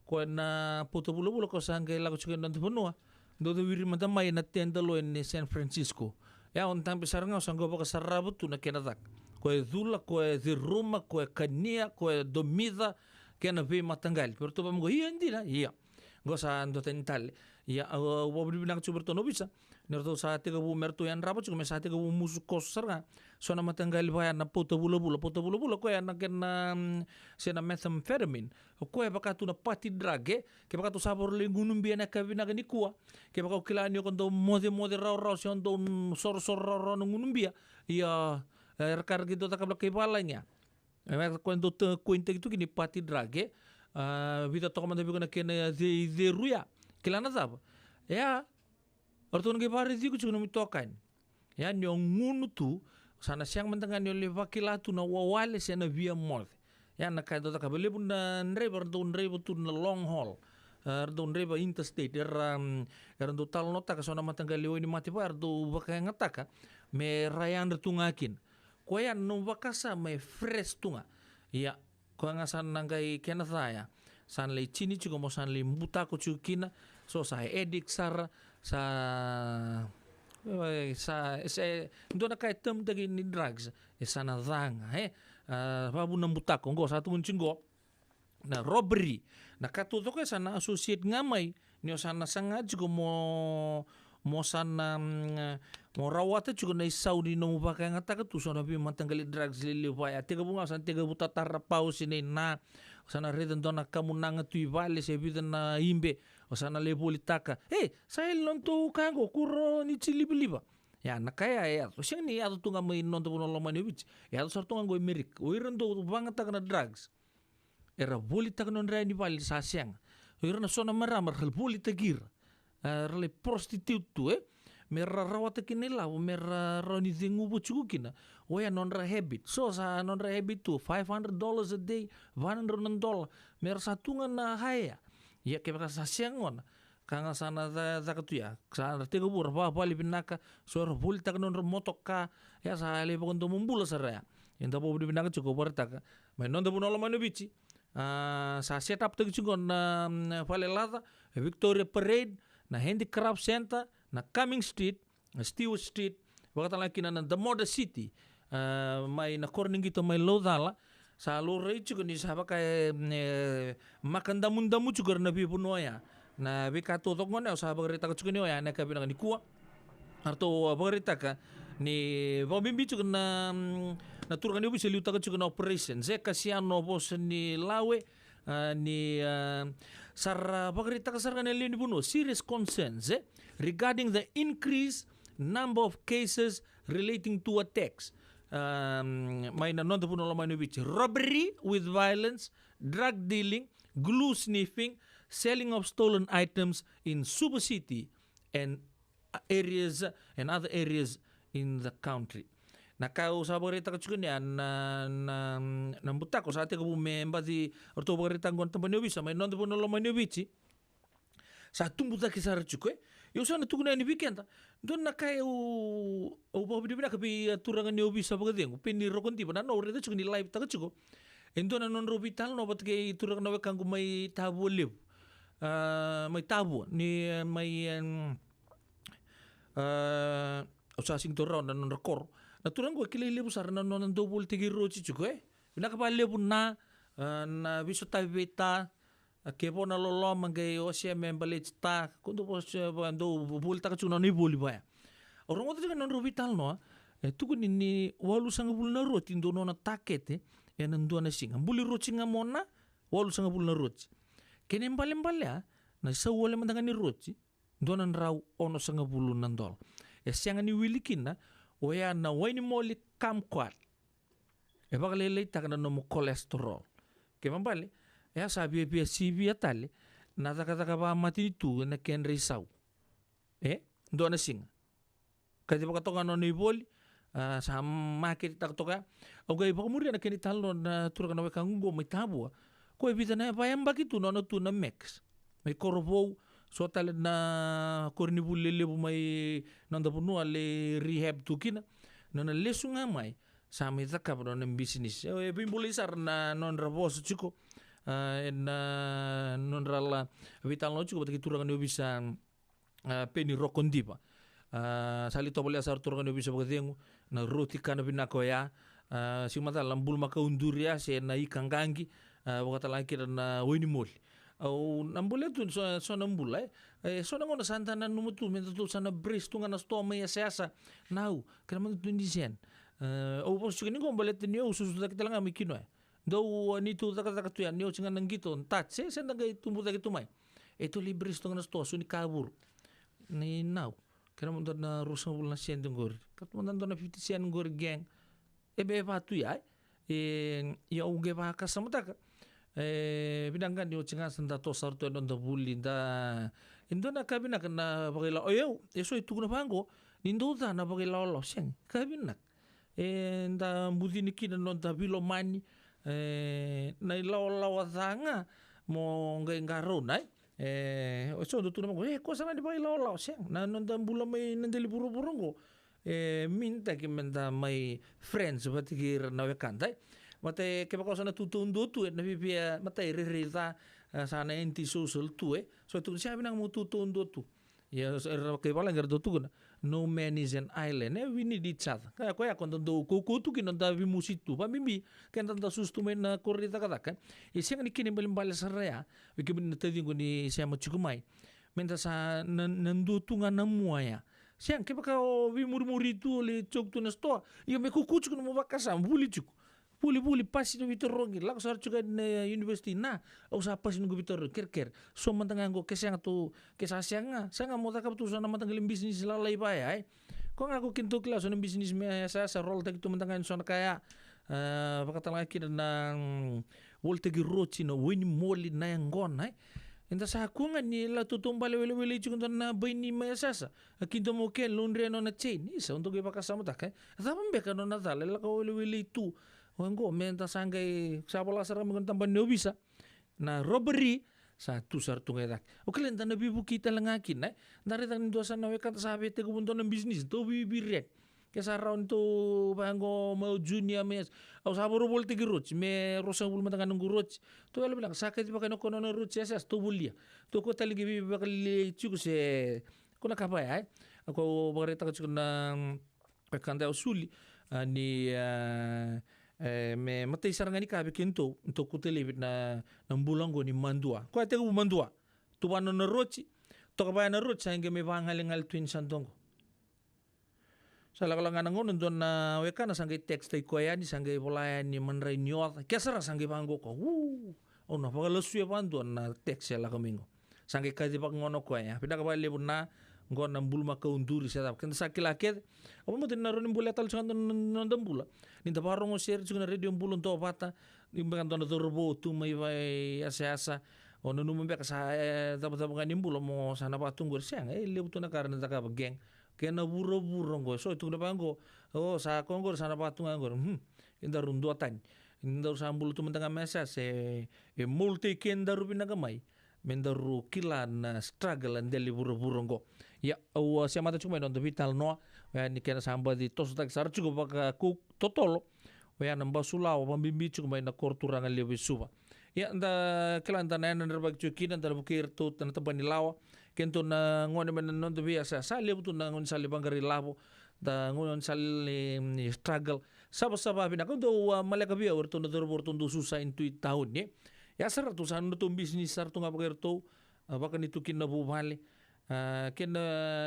ko na puto bulo-bulo ko sa angay lago chukin nanti punua do wiri matamay na tendalo ni San Francisco ya on tampi saranga sango baka sarabut na kenatak ko dula ko diruma ko kania ko domida kena be matanggal pero to bamgo hindi na go sa ando tental wabri bilang chuberto no bisa nerto sa tiga bu merto yan rapo chuko sa tiga bu musukos sarga so na matanggal ba na puto bulo-bulo ko yan na sina methamphetamine ko baka tu na pati drage ke baka tu sabor lingunum biya na kabina ni kuwa ke baka kilani ko do mode raw son do sor raw ngunum biya rekar gitu takabla kay balanya kwento kwento gitu kini pati drage vida toko man ko na kena de ruya kilana zaba ya orton ge pare di ko chuno mitokan ya nyong ngunu tu sana siang mentangan yo le vakilatu na wawale sena via mall ya na kai dota kabele bun na nreber tu na long haul do nreba interstate do tal nota ka sona matanggal liwo ni mati par do baka ngataka me rayan tungakin ko ya no bakasa me fresh tunga ya ko nga san nangai kenataya san le chini chuko mo san le mbuta ko chukina So sa edik sa ndona kay tem dagi ni drugs sana dhanga babu na butak ngo sa tungun cinggo na robbery na katuto ko sana associate ngamay niyo sana sanga juga mo sana mo rawata juga na isaw di no mupaka nga taka tu sana pi matanggali drugs lili waya tega bunga san tega buta tarapau sini na sana reden dona kamu nanga tu vale se vida na imbe o sana le politaka saya non tu kango kuro ni chilibiliba ya nakaya ya so sing ni atu tunga mai non tu no lomani wich ya so tunga go merik o irendo banga taka na drugs era bolita non rai ni vale sa siang o irna sona maramar hal bolita gir rale prostitute tu mera rawata kinila o mera roni zingubu chukina o ya non habit so sa non habit tu $500 a day $100 mera satunga na haya ya ke sa siangon kanga sana za katu ya sa tega bur ba bali binaka so bolita non motoka ya sa le bondo mumbula sara ya nda bo binaka chuko borta mai non da bunolo manu bichi sa set up tegi chingon na Valelada Victoria Parade na Handicraft Center na Cumming Street na Stewart Street wakata laki na the Moda City may na korning gito may lodala sa lorei chuko ni saba kay makandamundamu chuko na bipunoya na bikato tok ngone sa bagrita ka chuko ni oya na kabina ni kuwa arto bagrita ka ni bobimbi chuko na turkan ubi seliuta ka chuko na operation ze kasiano bos ni lawe ni sarra bagrita ka sarga ni buno serious concerns regarding the increased number of cases relating to attacks may non puno lamay ni robbery with violence, drug dealing, glue sniffing, selling of stolen items in Suba City and areas and other areas in the country. Nakau sa bagrita ka chuko niya na buta ko sa ate ko bumemba di orto bagrita ngon tampa niyo bisa may non puno lamay niyo bichi sa tumbuta kisara chuko yo sana tukuna ni weekend don nakai o babi bina kapi turangan niyo bisa bagadeng pini rokon tiba na no reda chuko ni live taka chuko endo na non robital no bat kay turangan nawe kang may tabo live may tabo ni may sa sing toraw na non rekor na turang ko kililibu sar na non double tigiro chuko bina kapalebu na biso tabeta kepo na lolo mangay o siya membalit ta kundo po siya bando bulta ka chuna ni buli ba orang oto kan non robital no tukun ni walu sanga bul na rot indo no na takete ya nando na singa buli rot singa mona walu sanga bul na rot kene mbale na sa wala mandanga ni rot do na raw ono sanga bulu nandol siya ni wilikin na o ya na wani moli kamkwat bagalele ta kana no mo cholesterol ke mambale ya sabi pia CV atale na taka ba mati tu na ken risau do na sing kadi baka tonga no ni boli sa market tak toka okay baka muri na ken talo na turka na kango may tabo ko ebita na bayam bakitu no tu na mex may korbo so tale na kornibul lele may nanda puno ale rehab tu kina no na lesunga mai sa may zakap no na business bimbulisar na non rabos chiko non rala vital no chuko batki turangan yo bisa peni rokon dipa sali to boleh asar turangan yo bisa bagdengu na roti kana binako ya simata lambul maka unduria se na ikangangi wakata laki na weni mol au nambule tu so nambula so ngona santana numutu mentu sana bris tunga na stoma ya seasa nau kana tu ndisen au pos chukini ngombale tenio susu kita lang amikino do ni tu taka tu yan nyo chinga nang gito tat se nagay tumbu taki tumay ito libres tong nasto so ni kabur ni now kaya mo na rusang bulan siyang gor kat mo na 50 siyang gor gang be pa tu ya ya uge pa kasama taka binanggan nyo chinga sanda to sarto non da buli da indo na kabina kana bagila oyo eso itu na pango nindo da na bagila lo siyang kabina nda mudi nikina non da bilo mani na ilaw zanga mo ngay ngaro nai so do tunamo ko sa ni ba ilaw siyang na nandang bula may nandali buro-burong ko minta ki menda may friends batigir na wekantay mate ke bako sa natutundo tu na bibia matay ririta sana anti-social tu so itu siya binang mo tutundo tu. Ya, kaya pala nga tu na no man is an island. We need each other. Kaya kung tando kuku tu kinanta vimusit tu. Pamimbi kaya tanda sustu may na korita kataka. Siya nga ni kinimbalim sa raya. Wikibin na tayo ni siya machukumay. Menta sa nanduto nga namuaya. Siya kaya baka vimuri tu le chok tu na stoa. Iya may kukuchuk na mabakasa. Buli chuk. Puli pasi no Vitor Rongi lak sar juga na university na au sa pasi no Vitor ker so mantanga ngo kesang tu kesasianga sanga mo takap tu sana mantanga bisnis lalai pa ai ko nga ko kinto kelas no bisnis me sa role tak tu mantanga so kaya pakatala kid na wolte gi rochi no wini moli na ngon ai Inta sa kungan ni la tutumbale wele chukun na baini mayasasa. Kinto mo ken lundre no na chain. Isa untuk ipakasama tak. Tapang beka no natal la ka wele tu. Wango menta sangay sa pala sa ramon tamban no bisa. Na robbery sa tusar tungay dak. O kalen ta nabibu kita lang akin eh. Narita ni dosa na wekat sabi te kubunto ng business to bibiret. Kesa round to bango mau junior mes au saboro bol tigi roch me rosa bul matangan nunggu roch to ala bilang sakit pakai no kono roch ya to bulia to ko tali gibi bakal chuku se kuna kapa ya ako bareta ko na kanta usuli ni me matay sarangani kabe kento to ko telebit na bulango ni mandua ko ate ko mandua to bano na roch to ka na roch sa me bangalingal twin sandongo. Sa lakalangan ng doon na weka na sanggay text ay kuya ni sanggay polayan ni manray nyot kaya sara sanggay panggo ko o na pagkalasya pa doon na text siya lakamingo sanggay kadi pag ngono kuya pinakabalibon na ngon ng bulma kaunduri siya tap kaya sa kilakit o mo din naroon yung buletal sa ng bula ninda parang o share sa radio yung bulon to pata yung mga doon na turbo tu may asa o nanumimbe ka sa tapos-tapos ng bulo mo sana patunggur siya libo to na karan na takabageng kaya naburo-buro ngo. So ito na pa ngo. Oh, sa Congo sana patungan ngo. Inda runduatan. Inda sa ambulo tumantang mesa se multi kenda ru pinagamay. Mendaru kilan na struggle and deli buro-buro ngo. Ya, siya mata cuma non vital no. Ya ni kena samba di tos tak sar cukup baka ku totolo. Ya namba sulao pambimbi cuma na korturangan lewe suba. Ya nda kilan tanan na rebag cukin nda bukir tu tan taban lawa. Kento na ngone men non to biasa sa lebu na ngon sali bangari labo da ngon sali struggle saba pinakon do malaka biya orto na dorbo orto susah intu tahun ni ya sar to san to bisnis sar to ngapagir to baka ni tukin na bubali ken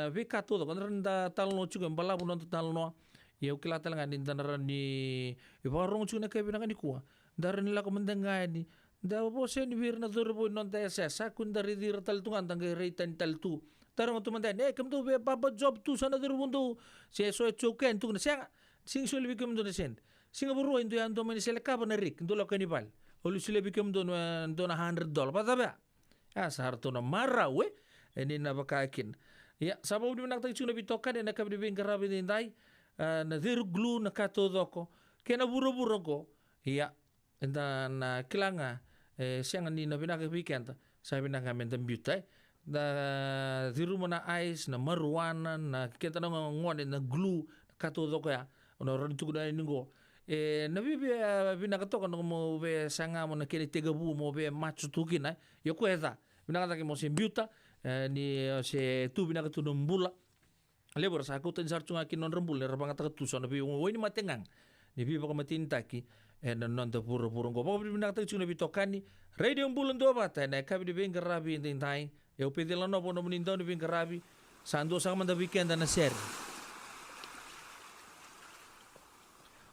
vikato to kan randa talno chuga balabo non talno ya ukilata lang din tanaran ni ibarong chuga na kay binakan ni kuha daran nila ko mandangani da po sen wir na dorbo non ta sa kundari dir taltungan tangay reitan taltu tarong tumandan kam to papa job tu sana dorbo to se so choken tu na siya sing sule bikem do na sen singapore into yan to man sila ka na rik do la kanibal olu sule bikem do na $100 pataba sa harto na marawe eni na bakakin ya sabaw di nak tagchuna bitokan na kabdi ben garabi din dai na dir glue na katodoko kena buro-buro ko ya dan kilanga siya nga ni na pinakapikan sabi na kami ng beauty da diru mo na ice na marijuana na kita na ngon na glue katudo kaya ono ron tugo na ningo na bibi pinakatokan mo be sanga mo na kini tegabu mo be machu tukin yo kweza pinakataki mo si beauty ni si tu pinakatudong bula lebor sa ako tan sarchunga kinon rembul ni rabang takatuso na bi ni matengang ni bi baka matintaki non to puro-puro ko pag binakatag chuna bitokani radio bulan do bata na kabi di ben garabi intai e o pedela no pono munindaw ni ben garabi sando sa man da weekend na ser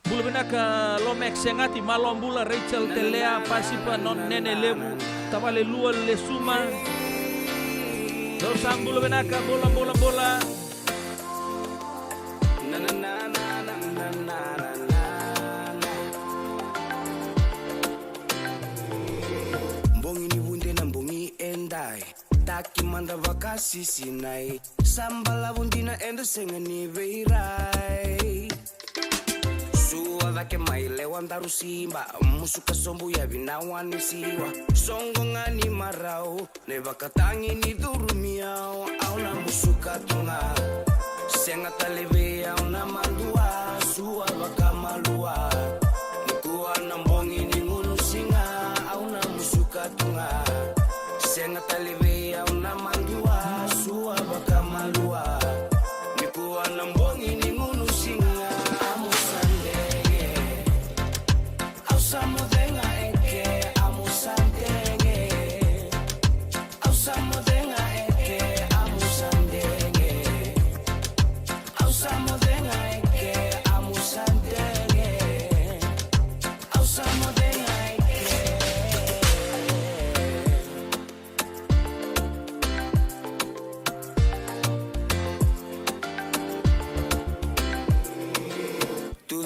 bula binaka lomex sengati malom bula Rachel Telea pasipa non nene lebu tabale lual le suma do sang bula binaka bola na na na na na na taki manda vakasi sinai sambala bundina endo sengani veirai suwa vake mailewa ndaru simba musuka sombu ya vinawani siwa songongani marau ne vakatangi ni durumiao auna musuka tunga senga taleve auna mandua suwa vakamalua nikuwa nambongi ni ngunu singa auna musuka tunga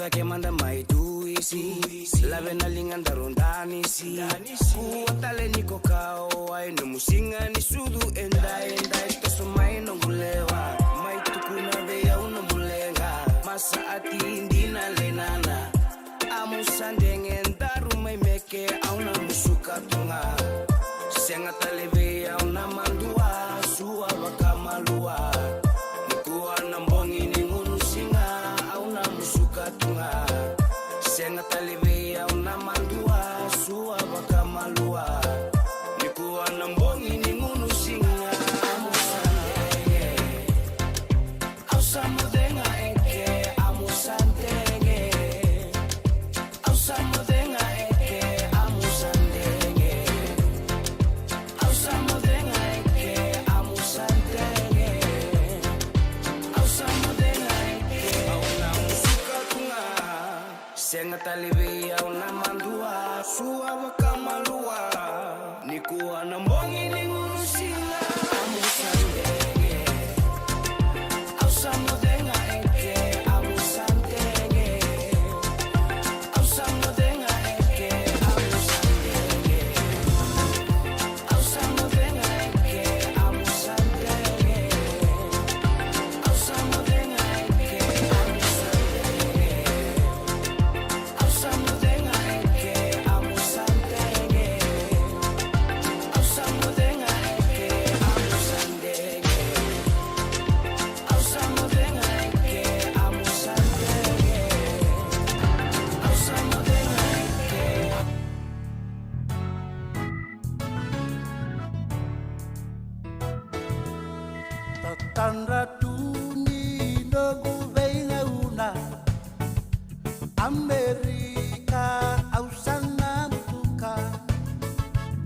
ke manda mai tuisi lave na lingan darondani si kuatale niko kao ai no musinga ni sudu endai to mai no bulewa mai tukuna veia no bulenga masa ati indina lenana amusandengen daru mai meke auna musuka tunga senga taleve auna mandua sua bakamalua nikuwa nambongi ni ngunusinga auna musuka tunga senga taleve auna mandua sua bakamalua nikuwa nambongi ni ngunusinga amusandenge ausamudenga enke amusandenge ausamudenga enke amusandenge ausamudenga enke amusandenge ausamudenga enke auna musuka tunga senga taleve auna mandua sua bakamalua nikuwa nambongi ni ngunusinga amusandenge ausamudenga enke amusandenge ausamudenga enke amusandenge ausamudenga enke amusandenge ausamudenga enke amusandenge ausamudenga enke amusandenge ausamudenga enke amusandenge ausamudenga enke amusandenge ausamudenga Tatandra tuni nogu venga una Amerika ausana mutuka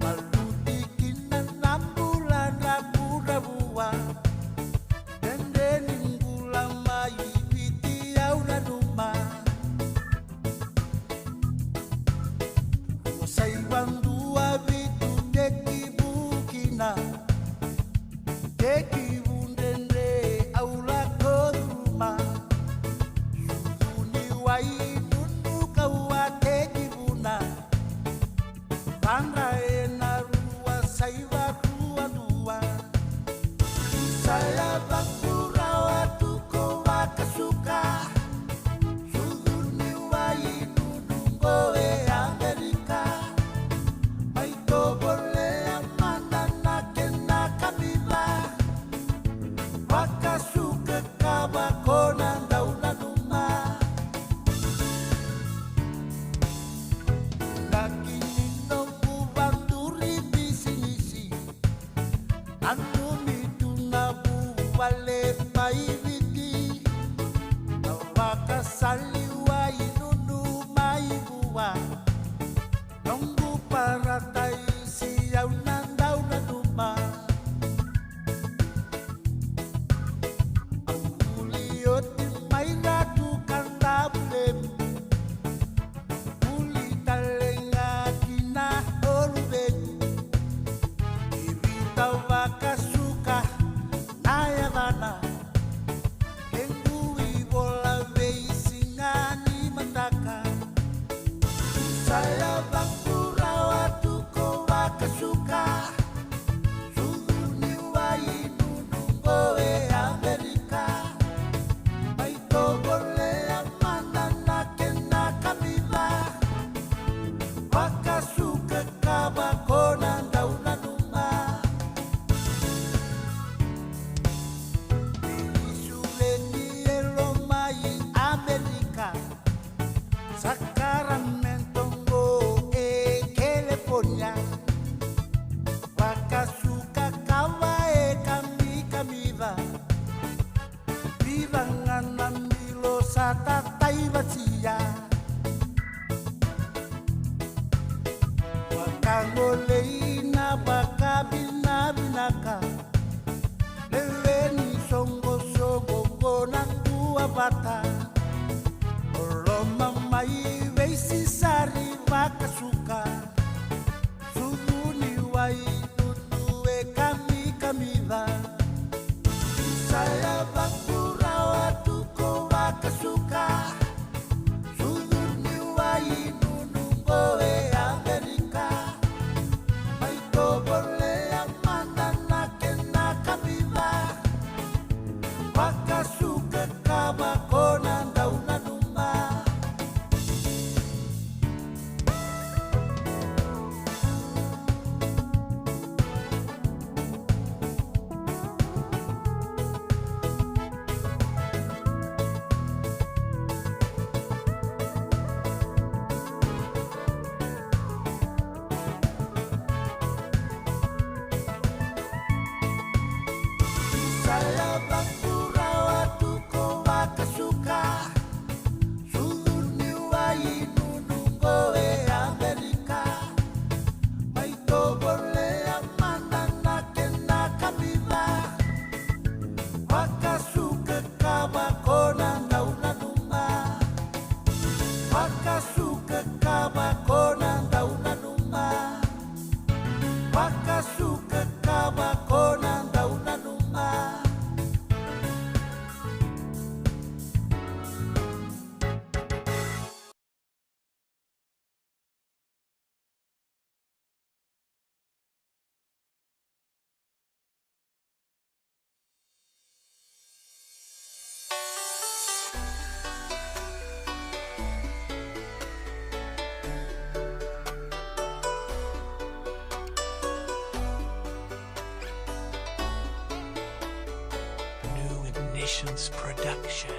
Maludi kina nambulan rabura bua Dende ninggula mai piti auna numa Wasai wandua bitu deki bukina Deki bundende aula koduma Suduni wai nunu kawa deki buna Banda ena rua saiva rua dua Saya bakura watu kowa kasuka Suduni wai nunu ngoe Amerika Maito bole amanda na kena kabiba Wakasuka kaba kona ndauna numa Lakini no kubanduri bisinisi Anu mituna buwale paiviti Wakasali wa inunu maibuwa Nongu paratai siyaw nandauna numa Ulioti may ratukan tabulem Uli talenga kina olubem Ibita wakasuka nayavana Kendui bola veisingani mataka Saya bakura watu ko wakasuka Suduni wai nunungoe Amerika Maito bole amanda na kena kabiba Wakasuka kaba kona ndauna numa Suleni elo mai Amerika Sacramento e California Wakasuka kawa e kami-kamiva Bibangana milo sa tatay batsiya Wakangolei na baka binabinaka Leleni songo-songo konang tua bata Oloma mai veisi sari wakasuka Suduni wai nunu e kami-kamiva Saya bakura watu ko wakasuka Creations production.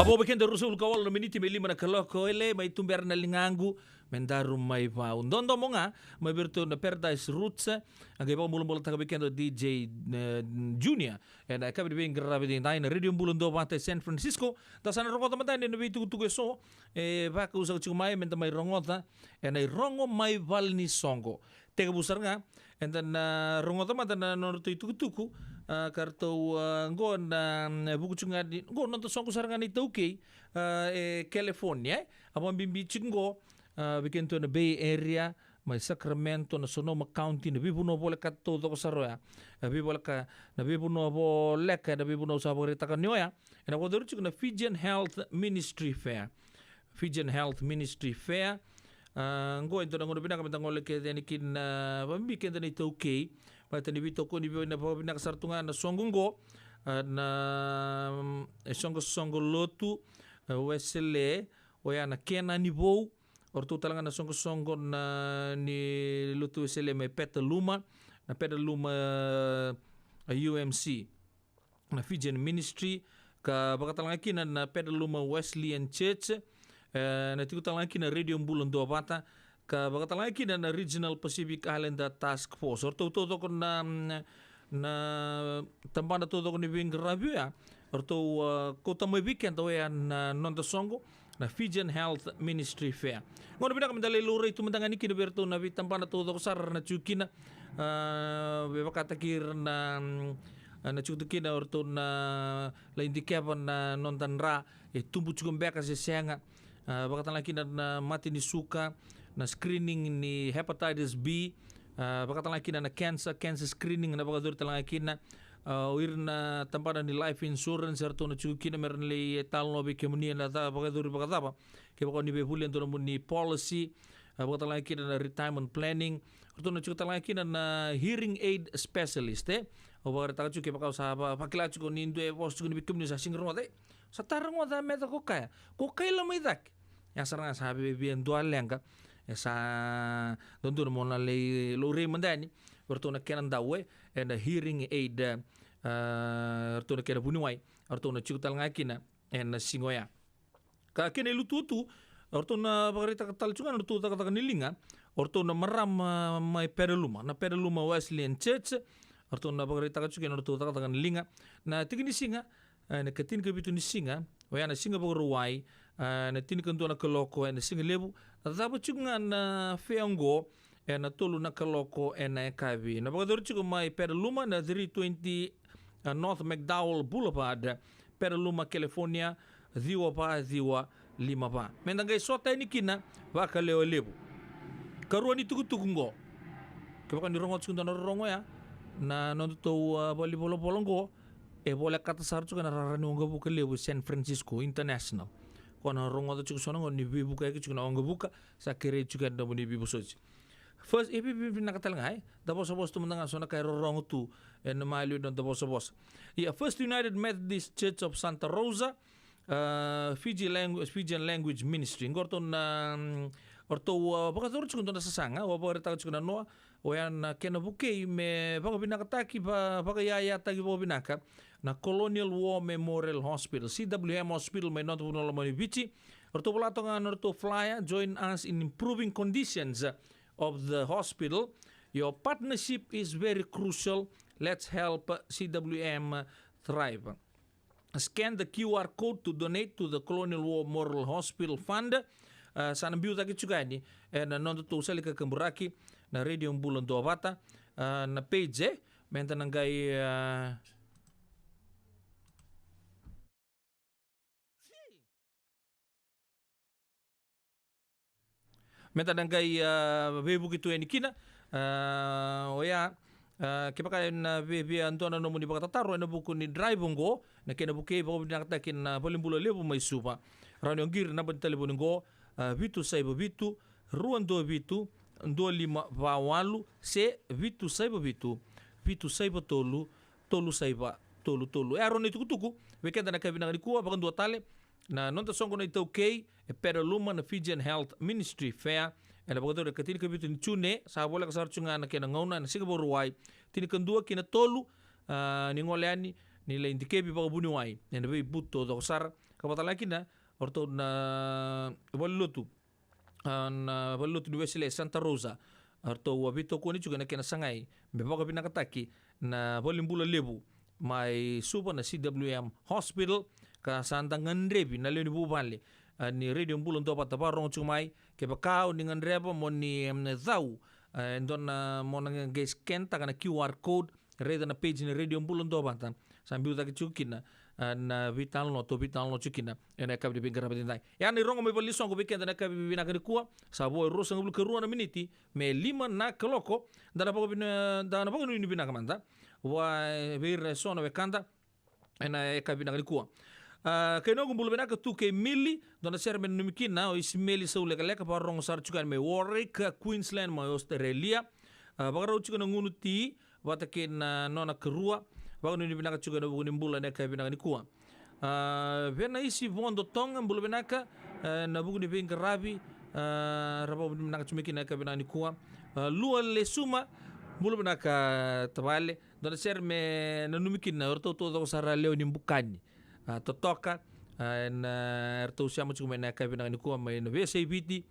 Abo bekenda rusul kawal na miniti may lima na kaloko ele may tumber na lingangu mendarum may pau. Dondo mo nga may birto na Paradise Roots ang iba mulong taga bekendo DJ Junior and kabi bing grabe din tayo na radio mulong do bante San Francisco ta sana rongo tamatay ni nabi tugu so baka usag chumay menta may rongota and ay rongo may valni songo tega busar nga and then rongo tamatay na norto tugu karto go na buku chunga di go nonto songo sarangan ito okay California abang bimbi chungo bikin to na Bay Area may Sacramento na Sonoma County na bibuno boleh kat todo ko saroya na bibuno boleh ka na bibuno sa borita kanyoya na ko duru na Fijian Health Ministry Fair ngo ito na ngono binaka mitangole ke denikin pambikin na ito okay pati ni bito ko ni na pinakasartungan na songgungo na songo lotu wesele oya na kena nibo ortu talaga na songo na ni lotu wesele may Petaluma UMC na Fijian Ministry ka baka talaga kina na Petaluma Wesleyan Church na tiku talaga kina Radio Mbulon do bata ka baka talaga kina na Regional Pacific Islander Task Force ortu todo ko na tambanda todo ko ni bing rabio ya ortu ko tamoy weekend to ya na nonto songo na Fijian Health Ministry Fair ngono bina kamdale lure itu mendangani kino berto na tambanda todo ko sar na chukina baka takir na chukina ortu na la indikapan na nontanra tumbu chugum beka se senga baka talaki na mati ni suka na screening ni hepatitis B baka talaki na cancer screening na baka dur talaki na ir na tampada ni life insurance erto na chukina meron le talno be kemuni na ta baka dur baka tapa ke baka ni be hulian to ni policy baka talaki na retirement planning erto na chukita talaki na hearing aid specialist o baka taka chuke baka sa pakila chuko ni ndo e post chuko ni bikum ni sa singrote sa tarang wada meta ko kaya lamay dak yang sarang sabi biyan dual lenga sa dondur mo na le lore mandani orto na kenan dawe and a hearing aid orto na kena bunuai orto na chutal ngakina and singoya ka kene lututu orto na bagarita katal chungan orto ta kata nilinga orto na maram may Petaluma Wesleyan Church orto na bagarita kachuken orto ta kata nilinga na tigini singa na katin kabitu ni singa waya na singa bagruwai na tinikanto na kaloko na singa lebu na dapat chunga na feango na tolu na kaloko na kabi na bagador chugo may Petaluma na 320 North McDowell Boulevard Petaluma California diwa 5 pa mendangay sota ni kina baka lebu karuan itu tugungo kabakan ni rongot sunda na rongo ya na nonto bali bolongo boleh kata sar juga nararani onga buka lebu San Francisco International kono rongo to chuko songo ni buka ke chuko onga buka sakere juga da ni bibu soji first nakatal ngai da boss tu mendanga sona kay rongo tu en malu don da boss First United Methodist Church of Santa Rosa Fijian Language Ministry ngorto na orto baka tur chuko na sasanga wa baka ta chuko na no oyan kena buke me baka binakataki baka yaya tagi baka binaka na Colonial War Memorial Hospital CWM Hospital may not puno lamani bichi orto pulato nga orto flyer join us in improving conditions of the hospital. Your partnership is very crucial. Let's help CWM thrive. Scan the QR code to donate to the Colonial War Memorial Hospital Fund. Sana biu taki juga ni na nondo tu usali ka kamburaki na Radio Mbulon do Bata na page menta nangai menta nangai bebu gitu ni kina oya kipaka na bebi antona no muni bakata taro na buku ni drive ngo na kena buke bo binakatakin na polimbulo lebu may supa rano ngir na bantalibo ngo vitu saiba vitu ruando vitu ndo lima vawalu se vitu saiba vitu saiba tolu saiba tolu aron itu tuku wekenda na kabina kuwa bakan dua tale na nonta songo na ito kay Petaluma na Fijian Health Ministry Fair na bakan dua katini kabitu ni chune sa bola kasar chunga na kena ngauna na sigabo ruwai tini kendua kina tolu ni ngoleani nila indikebi baka buniwai nena be buto do sar kapatalakina orto na wallotu na wallotu di Wesley Santa Rosa orto wabito ko ni juga na kena sangai be baka pinakataki na bolimbula lebu mai supa na CWM Hospital ka santangan rebi na leoni bubale ni radio mbulon to pata parong chumai ke bakao ni nganreba mo ni zau ndon mo nang ges kenta kana QR code reda na page ni radio mbulon to pata sambil tak chukina na vital no chukina ena kabi bingara badindai ya ni rongo me balisong ko weekend na kabi bina ka kuwa sabo rosa ngul ke ruana miniti me lima na koloko dana poko ni bina kamanda wa vir sono bekanda ena kabi na kuwa keno gumbulu bena ka tuke mili dona ser men numikina o ismeli saule ka leka parong sar chukan me Warwick Queensland mo Australia bagaro chukan ngunuti watakin nona kerua bagano ni bena ka chukan bugun mbula ne ka bena ni kuwa bena isi vondo tonga mbulu bena ka na bugun ni rabi rabo bena ka chumikina ka bena ni kuwa lua le suma mbulu bena ka tabale dona ser me numikina orto to sara leo ni mbukani totoka na erto siamo chume na ka bina ni ko mai na VCBT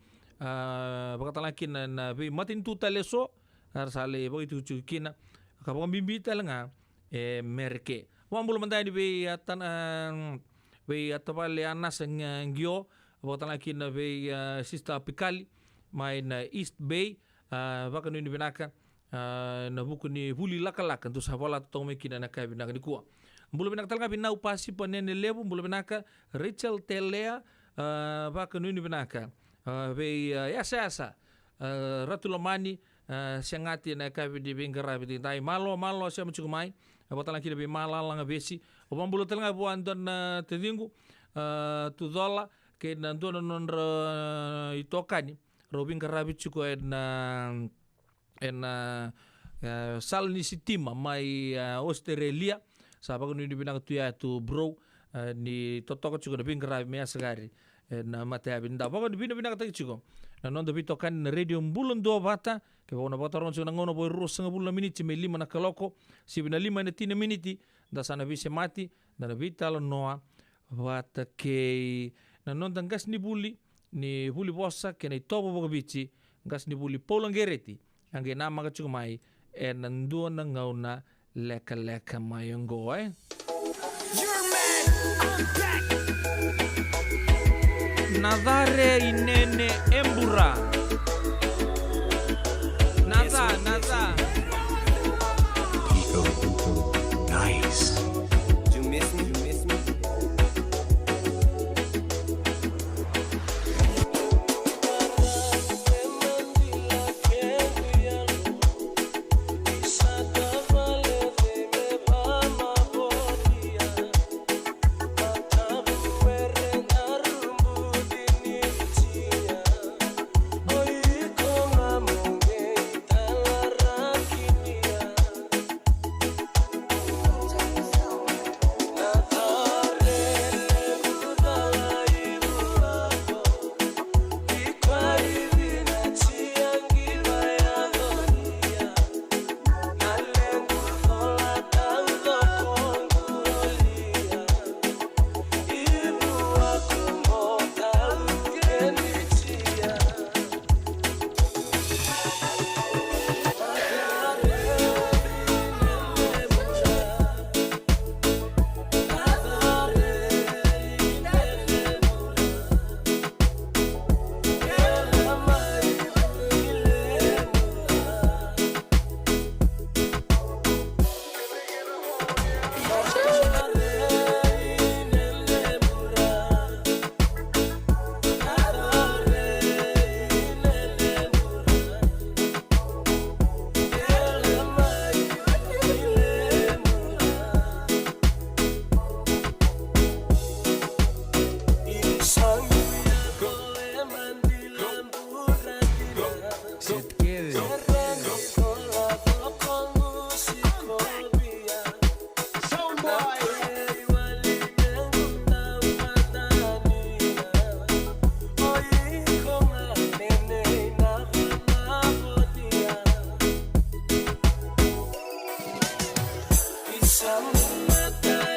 bakatalakin na be matin tu taleso arsale boy tu chukina ka bang bimbita nga merke wambul mandai ni be atan be atavale anas ngio bakatalakin na be sista pikali mai na East Bay bakanu ni binaka na buku ni huli lakalak tu savala tome kina na ka bina ni ko mbulu binaka talga binau pasi panene lebu mbulu binaka Rachel Telea baka nuni binaka be yasa ratulomani sengati na kabi di bingara bi dai malo sia mucumai abotala kira be malala besi obambulu talga bu andon tedingu tu dola ke nandon non itokani robin karabi chuko en salni sitima mai Australia sabaga ni binang tuya tu bro ni totoko chuko na bingara me asagari na mate abinda baga ni binang ta chuko na non do bitokan na radio mbulon do bata ke bona bata ron chuko ngono boy ros nga bulan miniti me lima na kaloko si bina lima na tina miniti da sana bise mati na vital noa bata ke na non dan gas ni buli bossa ke nei tobo boga bici gas ni buli polangereti ange na maga chuko mai nando na ngauna leka mayongo Nazare inene embura Naza Pico nice You miss me Sama mata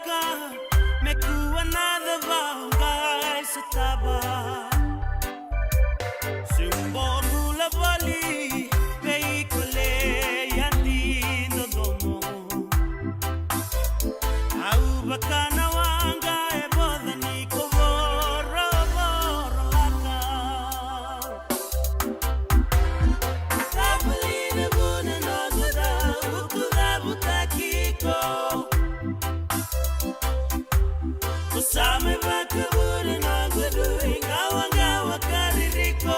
ka me kuana the vangai sataba Simbor hula bali veicole yandi no domo Au bakana wanga e bodani ko boro laka Sabali de buna no guda ukuda butakiko Usame bakabuna no gudu ingawa kaririko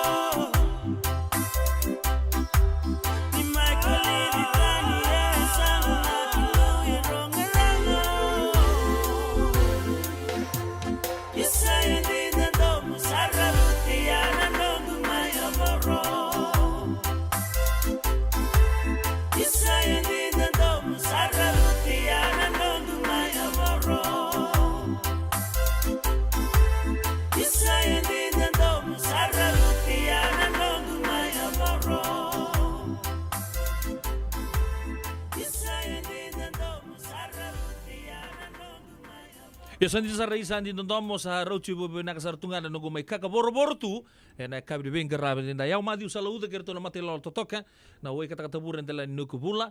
Ya sandi sa raisa andi nondomo sa rochu bobe na kasartunga na nugo mai kaka boro tu na kabri ben garabe na yau madi usala uda kerto na mate lol totoka na woi kata kata buren dela nuku bula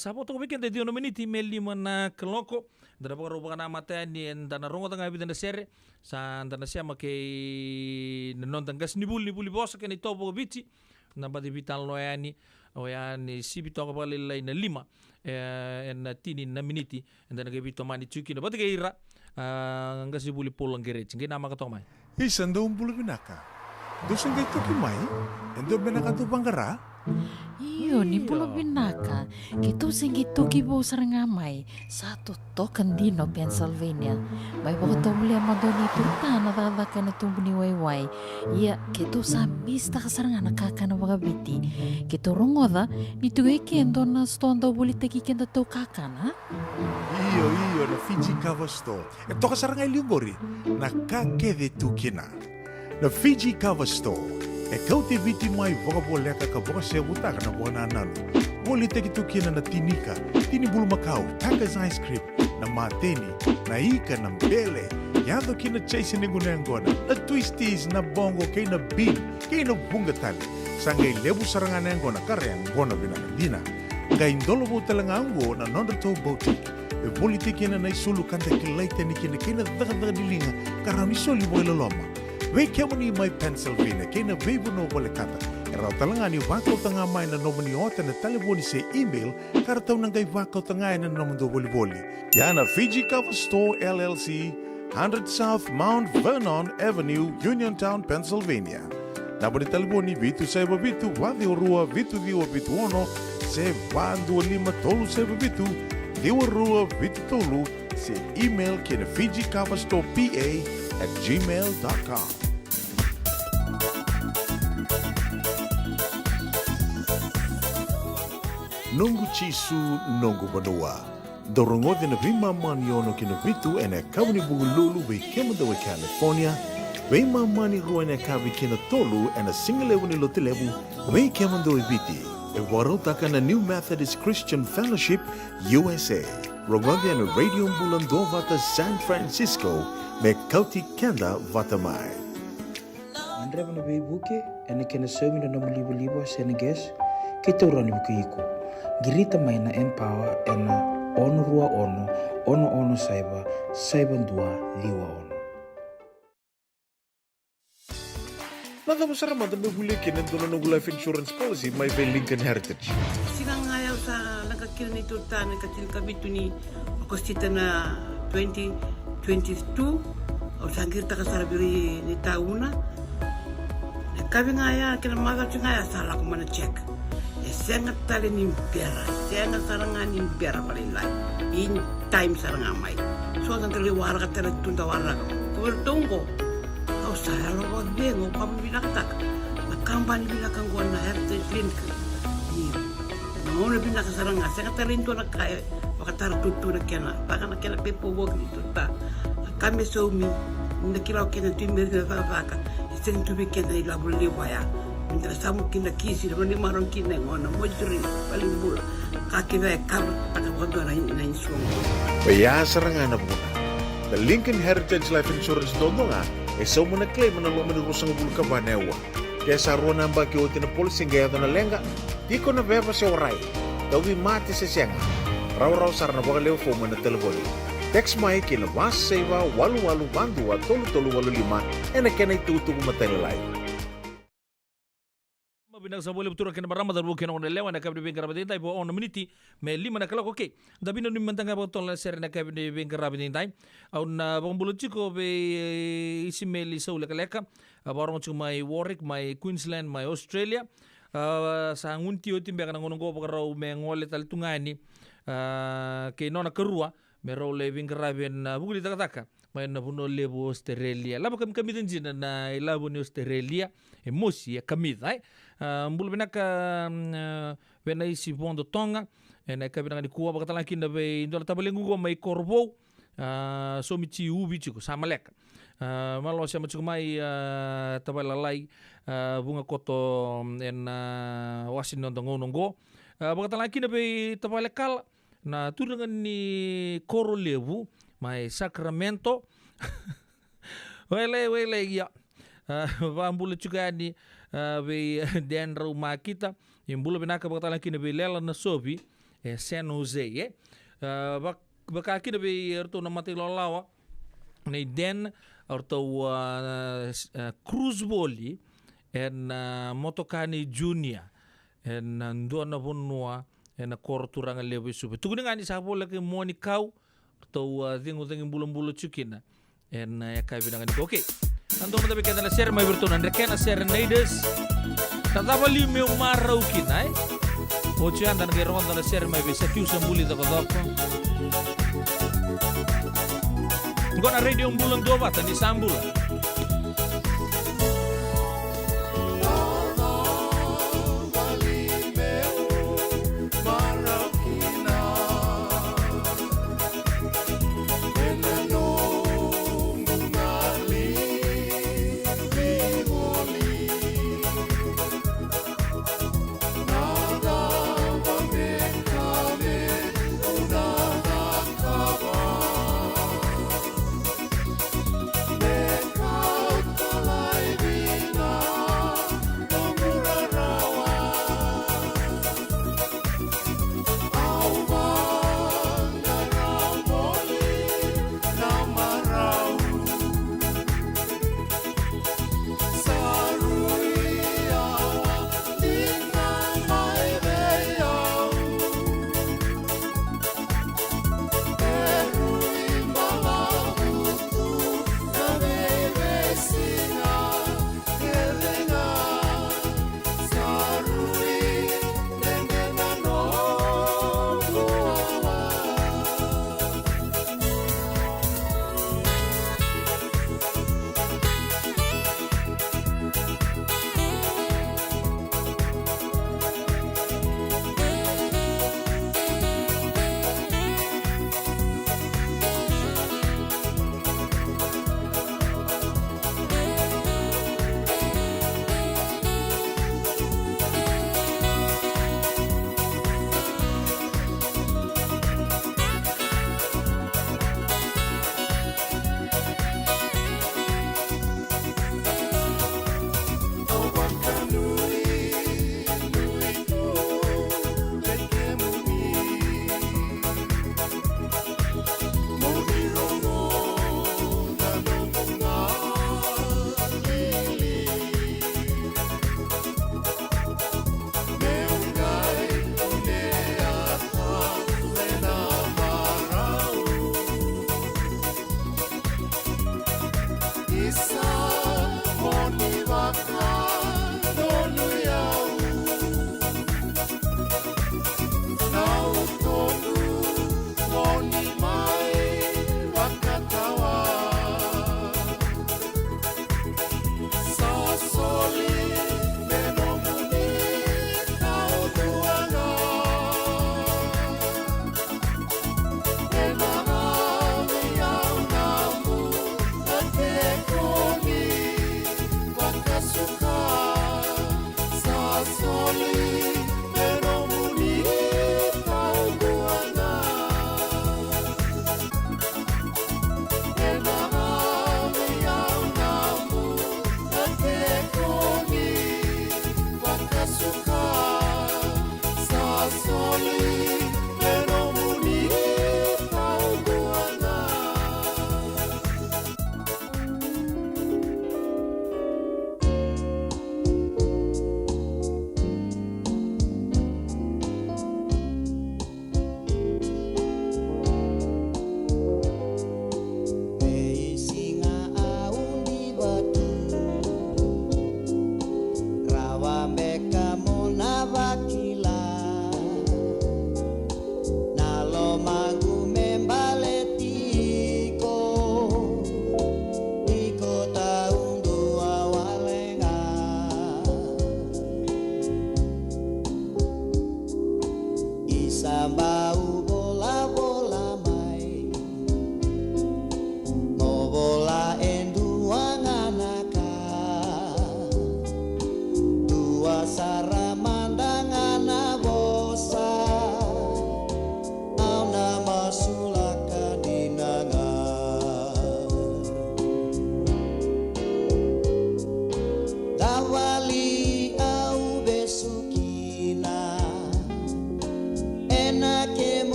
sapo to weekend de dio no miniti meli mana keloko dana boro bana mate ni dana rongo tanga bi dana sere sa dana sia make non tanga snibuli bosa ke ni tobo biti na badi vital no yani o yani sibito ko bale na lima en tini na miniti dana ke bito mani chuki na badi ke ira nga si buli pulang gereja, nggak nama ketong mai. Isan daw bulu binaka. Doon ngay toki mai, endo binaka to banggara. Iyo, ni pulo binaka. Kito singgi toki bo sarangamay. Satu token dino Pennsylvania. May baka muli ang madoni turta na dadaka na tumbuni wayway. Iya, kito sa mista kasaranga nakaka na wagabiti. Kito rongoda, nito kendo na stone daw buli teki kenda to kakana. Iyo, na Fiji Cover Store. Ito kasarangay lingori, nakakede tukina. Na Fiji Cover Store. E kau te viti mai wakaboleka ka boka se butaka na bona nanu. Boli teki tukina na tinika, tini bulu makau, Taka's ice cream, na mateni, na ika na mbele. Yado kina chase ni gunengona, na twisties na bongo kay na bean, kay na bungatali. Sangay lebu sarangan ngona kareang gona binakadina. Kay indolo bo talangango na Nondato Boutique. E boli teki na isulu kanta kilaita ni kina kina daga dilinga karami soli boy loloma. Wei kemani mai Pennsylvania kena beibu no boleh kata. Erau talangani wakau tanga mai na nomoni ota na telefoni se email karatau nangai wakau tanga na nomondo boli. Yana Fiji Cover Store LLC, 100 South Mount Vernon Avenue, Uniontown, Pennsylvania. Naboni telefoni vitu seba vitu wadi orua vitu diwa vitu ono se bandu lima tolu seba vitu diwa rua vitu tolu se email kena Fiji Cover Store PA@gmail.com. Nongu chisu nongu banua. Dorongo de na vima mani ono kina vitu ene kabuni bugululu we kemada we California. We mani rua ene kabi kina tolu ene singalewu ni lotilewu we kemada we viti. E warotaka na New Methodist Christian Fellowship USA. Rongonde ene radio bulan do vata San Francisco me kauti kenda vata mai. Andre na buke ene kena semi na libo Senegas kita urani buku iku. Girita mai na Empower ena ono rua ono saiba dua liwa ono. Nada masara mata bebule kena dono no life insurance policy mai be Lincoln Heritage. Sinang ayaw sa nagkakil ni Turta nagkatil kabitu ni akostita na 2022 o sangirta kasarabiri ni tauna. Nagkabi nga ya kinamagat nga ya sala ko mana check. Sangat tali ni pera, sangat sarangan ni pera paling lain. In time sarangan mai. So tentang liwar kata tunda warna. Kau tunggu. Kau saya lawan bengo, kamu bilang tak. Nakambani bilang kau na heritage link. Ni, namun bilang sarangan. Sangat tali itu nak kaya. Bakatar tutu nak kena. Bahkan nak kena pepo work itu tak. Kami suami. Nak kira kena timber ke apa? Isteri tu bikin dari labu liwaya. Minta samu kina kisi, naman ni marong kina ngona mo juri paling bula. Kaki ba kar taka waktu na insuang. Baya sarangana buna. The Lincoln Heritage Life Insurance dondonga so muna claim na lo manurusang bulka banewa. Kaya sa ruwa namba kiwati na policy gaya na lenga, di ko na beba siya waray. Dawi mati sa siyanga. Raw-raw sarana baka leo fo na telefoni. Text mai kina was seva walu-walu bandu wa tolu-tolu walu lima ena kena itutugu matelelai. Binang sa boleh betul kena barama daru kena ona lewa na kabde bengkara badin tai po on minute me lima na kalak okay dabi no nimantanga botol ser na kabde bengkara badin tai on bambulu chiko be isimeli sa ula kaleka barong chuma mai Warwick mai Queensland mai Australia sa ngunti otim be kana ngono go pakaraw me ngole tal tungani ke nona kerua me role bengkara ben buguli taka mai na puno lebo Australia laba kami dinjina na ilabo ni Australia emosi kamida mbulu benaka bena isi bondo tonga ena kabina ni kuwa bakata laki na be indola tabalengu go mai korbo so michi ubi chiko samalek malo sia machu mai tabalalai bunga koto en Washington ngongo bakata laki na be tabalekal na turangan ni koro lebu mai Sacramento wele ya vambulu juga ni be den rumah kita yang bulu benaka bakal lagi be lela na sobi San Jose baka kita be erto na mati lolawa ni den erto Cruz Boli en Motokani Junior en ndo na bonua en korturanga lebe sube tugu ngani sa bola ke moni kau erto dingo bulu chukina en kai binanga ni okay. Anto mo tabi kaya na share may virtunan reken na share neides. Tatapali mi umaraw kinay. Ocho yan dan gayron na share may bisa kiu sa muli da kodoko. Ngo na radio bulang do ba tani sambula.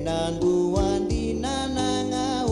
Nanduan di nananga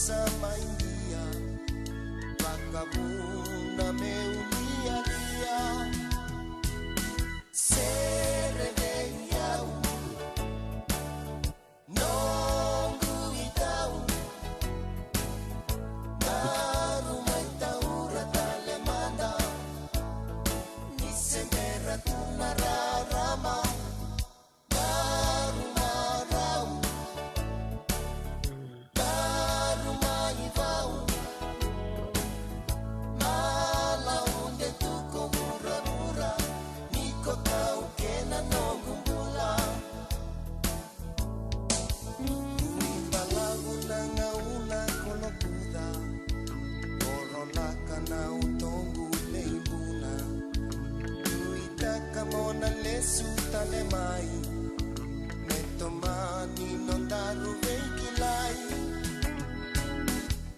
sama India, Bacabuna meumia dia, Serebenyau, Nongu itau, Narumai taura talemanda, Nisemera tunararama, Narumarau, Narumai vau, Malaunde tuko mura-mura, Niko tau kena nongumbula. Uimbalagu na ngauna kono kuda, Korolaka na utongu leibuna, Uitaka mona lesu talemai, Metomani nondaru veikilai,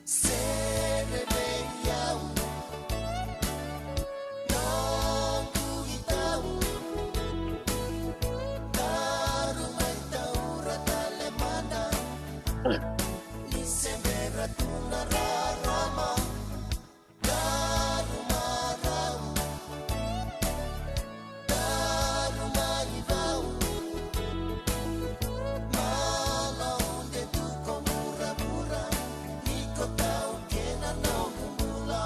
Serebeyau, Nongu itau, Darumai taura talemanda, Nisembera tunararama, Darumarau, Darumai vau, Malaunde tuko mura-mura, Niko tau kena nongumbula,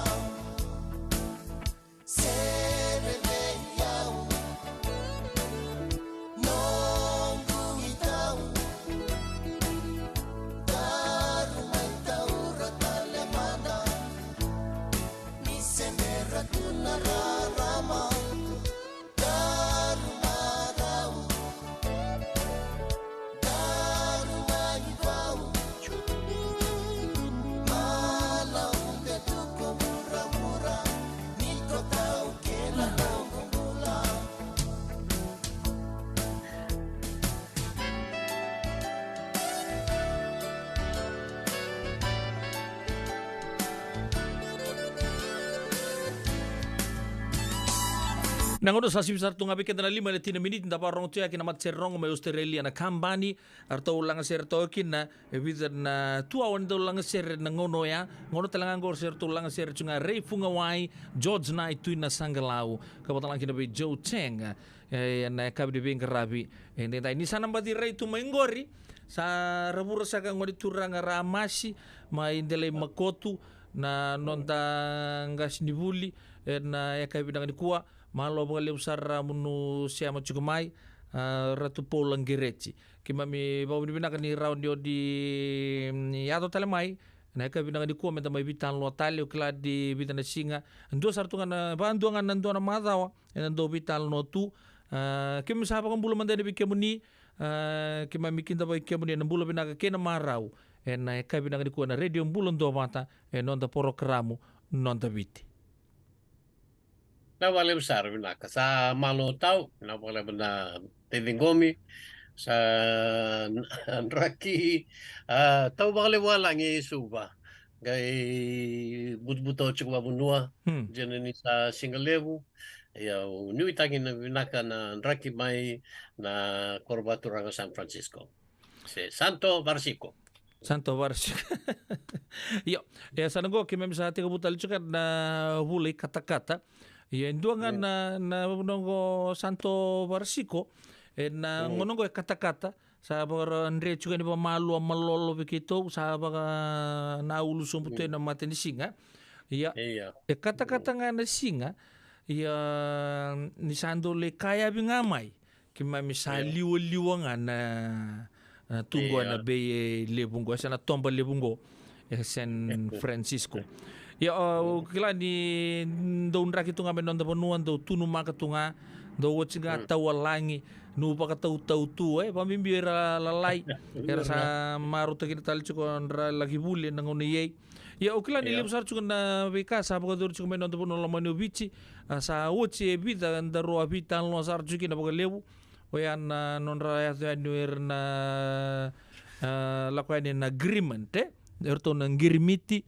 Serebeyau, Nongu itau, Darumai taura talemanda, Nisembera tunararama, Darumarau, Darumai vau, Malaunde tuko mura-mura, Niko tau kena nongumbula. Nangono sa sibisar tunga bikin na 5 na 10 minit na parang tuya kinamat serong may Australia na kambani arto ulang ser tokin na ebidan na tuawan daw lang ser na ngono ya ngono talangan gor ser tulang ser chunga Ray Fungawai George na itu na Sangalaw kapatalang kinabi Joe Cheng na kabdi bing karabi hindi tayo ni sana ba di Ray tumaingori sa rabura sa kang wadi turang ramasi maindele makotu na nonta ngas nibuli na yakabidang dikuwa malo mga usara munu siya machugumay ratu Paul Langgereci kimami bawa binaka ni round yo di yato talamay na ka binaka di ko meta may bitan lo talio kla di bitan na singa ndo sartungan na banduangan nando na madawa ndo bitan no tu kim sa pa kang bulo man dai bikemuni kimami kinta ba ikemuni na bulo binaka kena maraw na ka binaka di ko na radio bulon do mata nonda programo nonda biti na wale besar binaka sa malo tau na wale benda tevingomi sa raki tau wale wala ngi suba gai but-buto chukwa bunua jeneni sa singalevu ya nui tangi na binaka na raki mai na korbaturanga San Francisco se Santo Barsico yo ya sanago kimem sa tiga butal chukat na huli kata-kata ya induangan na nongo Santo Barsico na ngonongo kata-kata sa baga andre chuka ni pamalu malolo begitu sa baga naulu sumputu na mati ni singa ya kata-kata nga na singa ya ni sandole kaya bingamay kima misaliwa nga na tunggu na be lebungo sa na tomba lebungo San Francisco ya kila ni daun raki tunga menon da bonuan do tunu maka tunga do wotsinga tawalangi nu paka tau tu pambimbira lalai era sa maru ta kita tali chukon lagi bule nangoni ye ya kila ni lebsar chukon na beka sa paka dur chukon menon da bonuan lamani bichi sa wotsi bita ndaro abita lo sar chuki na paka lebu oyan non raya to anwer na lakwani na agreement erto na ngirmiti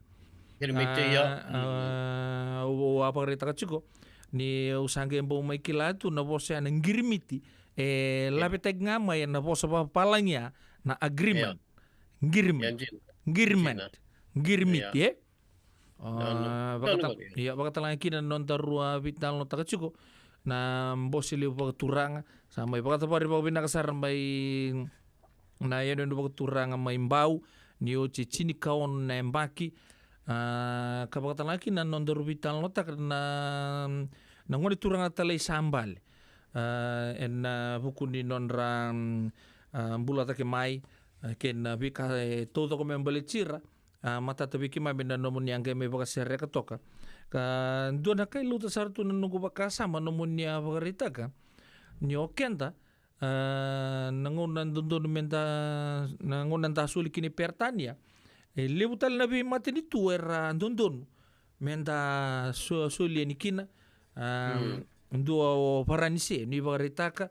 apa kereta kaciko ni usange mbo mai kilatu na bose na ngirmiti lapeteg nga may na bose pa palanya na agreement ngirment Girmit Iya. baka talanga kina non tarua vital no takachuko na bosi liu baka turanga sama baka tapari baka binakasar may na yan yung baka turanga may mbau niyo chichini kaon na embaki kabaka talanga kina non taru vital no tak na ngoni turanga talay sambal en hukuni non ram bulata ke mai ken bika todo ko membalicira mata tabi ki mabenda nomon yang game baka serre ka toka ka dona kai luta sartu nungu baka sama nomon ya baka rita ka nyo kenta nangunan dundun menta nangunan tasuli kini pertania lebutal nabi mati ni tu era dundun menta suli ni kina dua paranise ni baka rita ka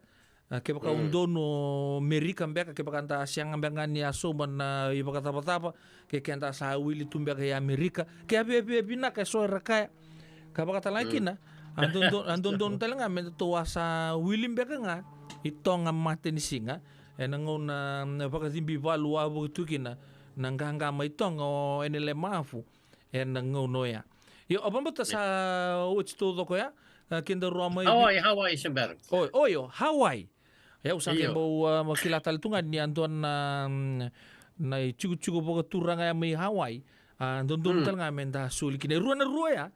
ke baka undono merika mbeka ke baka anta siang mbeka ni asoman na i baka tapa ke anta sa wili tumbeka ya Amerika ke abi bina ke so rakaya ka baka talakina andon talanga men to asa wili mbeka nga itonga mate ni singa enangona baka timbi valu abu tukina nanganga mai tongo enele mafu enangono ya yo abamba sa uchto doko ya kinda roma Hawaii sember oyo Hawaii ya usake bau makilatal tungan ni anton na cukup boga turang ya mai Hawaii andon tal ngamen da suli kine ruana ruaya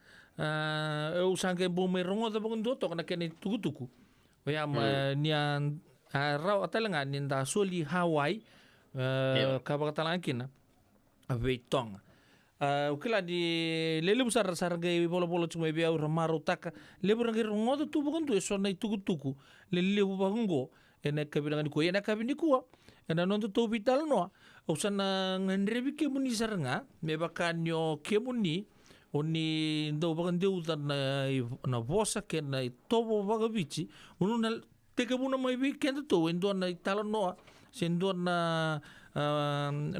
usake bau mai rongo da bogon doto kana kene tuku ya nian raw atalanga ni da suli Hawaii kabaka talangkina abeitong ukila di lele besar sargai bolo-bolo cuma biau ramaru taka lebu rangi rongo tu bogon tu esona tuku lele bubango ena kabinangan ko ena kabini ko ena non to vital no usana ngandrebi ke muni saranga me bakanyo ke muni oni do bakan deutan na vosa ke na tobo bagabici ununa teke buna mai bi kendo to endo na italo no sendo na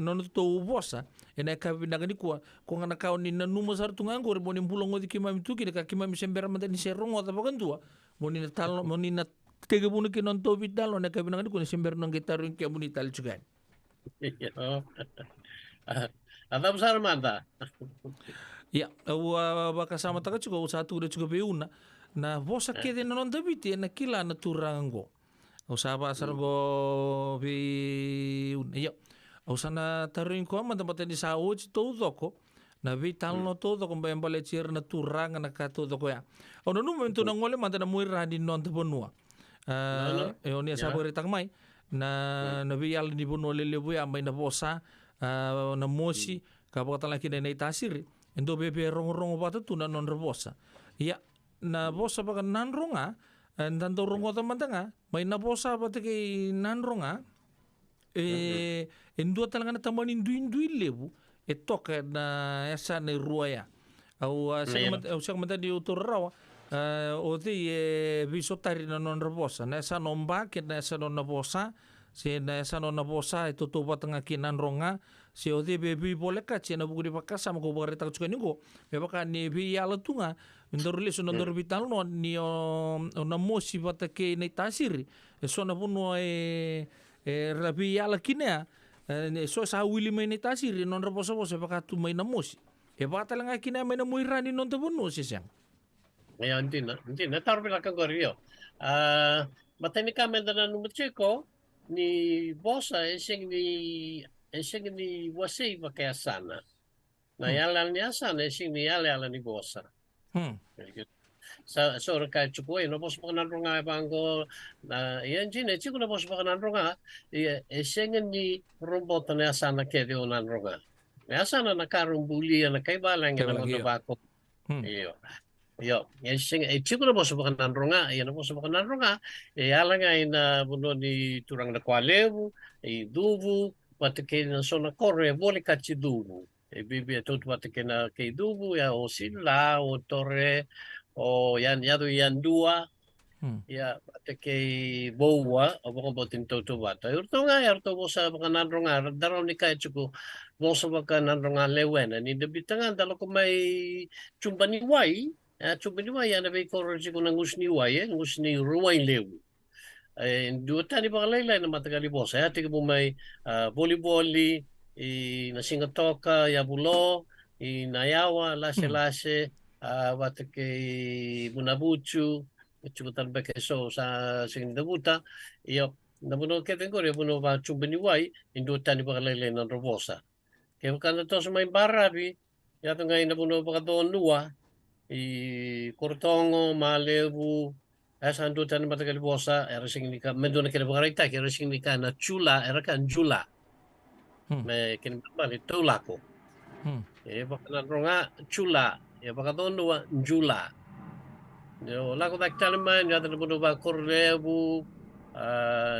non to vosa ena kabinangan ko ngana kaon ni numa sar tungang ko boni bulongo di kimami tuki ka kimami sembera mandani serongo ta bakan tua moni na talo moni na tega buna ke non to vital na kabinangan ko sember nang gitar ke muni tal juga ada besar manda ya baka sama taka juga satu udah juga beuna na vosa ke de non dabiti na kila na turango usaba sargo bi ya usana tarin ko man tempat di sauci to doko na vital no todo ko mbale chir na turanga na ka todo ko ya ono no momento na ngole man na muira di non te bonua oni sabori tak mai na vial ni bono lele bu ya mai na bosa na mosi ka bota laki na itasiri endo bebe rongo bata tu na non rebosa ya na bosa baka nan ronga tanto rongo tamantanga mai na bosa bata ke nan ronga endo talanga na tamani indui lebu toka na esa na ruaya au sa mata di utorrawa o ti visotari na non rebosa na esa nomba ke na esa non bosa si na esa non bosa itu tu batanga kinan ronga si o ti bebi boleh ka na buku di pakasa mo ko bare tak chuka ningo me baka ni bi ala tunga ndorle so ndor vital no ni na mosi batake na tasiri so na puno rabi ala kinea so sa wili mai na tasiri non rebosa bosa baka tu mai na mosi bata lang kina mai na muirani non te bono si siang ya antina taruh belakang gorio mateni kami dengan number ceko ni bosa eseng ni wasi pakai asana na yalan ni asana eseng ni yalan ni bosa sa ka cukup no bos pakanan ronga bangko na yan jine ciku no bos pakanan ronga eseng ni robot na asana ke de onan ronga na asana na karumbuli na kay balang na bako yo sing chico na boso bakanan ronga na boso bakanan ronga ala nga ina buno ni turang na kwalevu duvu patike na sona corre vole kachi duvu bibi tot patike na kay duvu ya o sila o torre o yan dua ya patike bowa o baka botin toto bata urto nga yarto bosa bakanan ronga daraw ni kay chico boso bakanan ronga lewen ni debitangan dalo ko may chumbani wai Cuba ni waya na bay kororsi ko ng ngusni ruway lewu. Dua tani ba kalay na matagali bosa. Ati ko may volleyball na singatoka ya bulo na yawa lase wata ke bunabuchu chukutan beke so sa sing dabuta iyo nabuno ke tengore buno ba chumbani wai indo tani ba lele na robosa ke kana to sa may barabi ya to ngai nabuno ba to nuwa kortongo malebu asa ando tani matagal bosa era significa medona ke ba raita ke era significa na chula era kan jula me ken mali tolako baka ronga chula baka to nuwa jula yo lako tak talman ya tan buno ba korlebu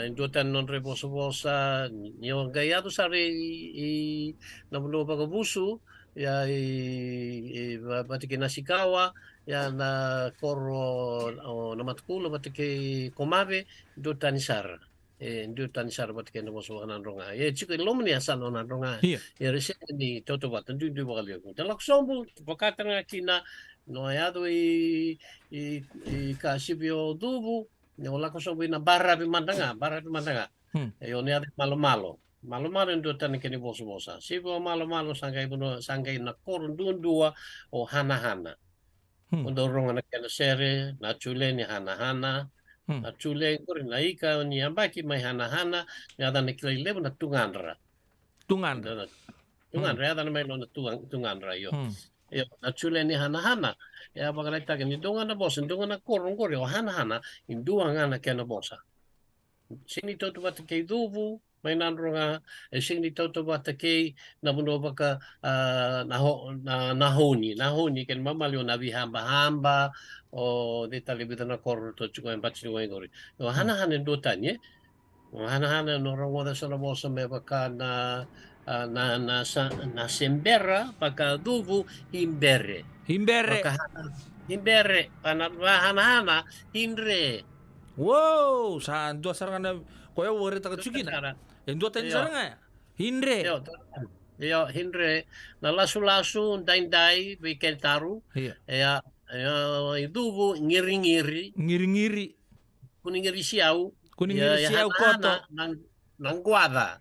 indutan non rebosa yo gaya to sari na buno ba busu ya batike nasikawa ya na koro na matkulo batike komave indutan sar indutan sar batike no boso nan ronga ye chiko lomni asan non ronga ya rese ni toto bat ndu ba kalio talak sombu pakatra kina no ayado kasibio dubu no la cosa buena barra di mandanga yo ne ade malo ndo tan keni bosa sibo malo sangai na korun dua o hana undo ronga na kena sere na chule ni hana na chule kori na ika ni ambaki mai hana ni ada ne kile lebu na tunganra ada na mai no na tunganra yo yo na chule ni hana ya bagalita ke ni donga na bosa donga na korong o hana indua ngana ke na bosa sini toto bata ke duvu mai nan ronga sini toto bata ke na buno baka na honi ken mamalio na hamba o de talibita na korro to chuko en batsi ngori o hana ndo tanye o hana no rongo da sana bosa me baka na sembera baka duvu himbere hana hindre wow sa dua sarangana koyo wore taka chukina dua tan saranga hindre yo hindre na lasu dai weekend taru ya duvu ngiri kuning ngiri siau koto nang guada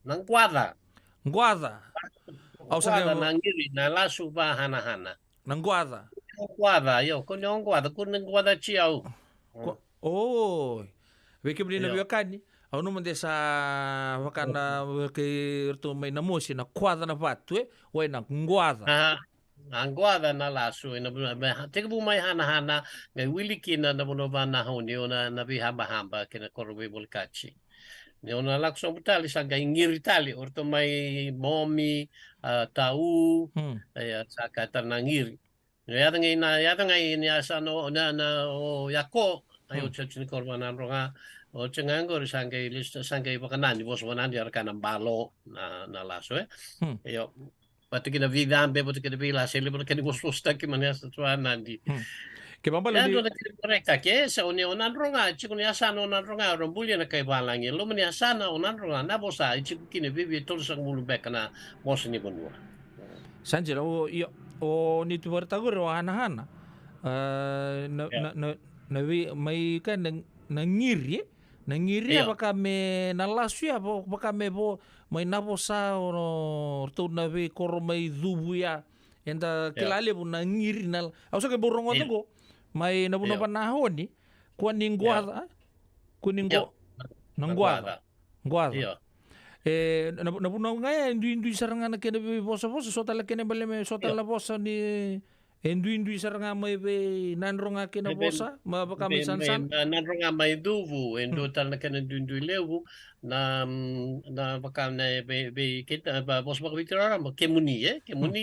nang guada au sa nangiri na lasu ba hana nang guada yo kuning guada ciao oh weke beli na biakani au no mande sa wakana ke to mai na mosi na guada na patu we na guada ang guada na lasu na teka bu mai hana ngai wilikina na bono ba na honi na bihamba kina korbe bolkachi Ona lakso butali sa ngiri tali orto mai momi tau ya saka tanangiri ya ngai ni asano na o yako ayo chachini korbanan ronga o chengangor sangai lista sangai pakanani bos wanandi arkana balo na laso yo patikina vidambe patikina bila sele patikina bos taki manesa tuanandi ke bambala ni correcta ke sa onan ronga chiku ni asana onan ronga rombulia na kay balangi lo ni asana onan ronga na bosa chiku kini bibi tol sang mulu bekana bos ni bonua sanjira o ni tu bertagur o hana na mai kan na ngiri baka me na lasu ya baka me bo mai na bosa o to na be koro mai dubu ya enda kilale bu na ngiri na ausa ke borongo to mai na buno panahon ni kuning guada nang guada na buno ngaya indu saranga na kene bosa sota la kene baleme sota la bosa ni indu saranga mai be nanronga kene bosa ma baka mi sansan nanronga mai duvu indu tal na kene indu lewu na baka na be kita bos baka bitara kemuni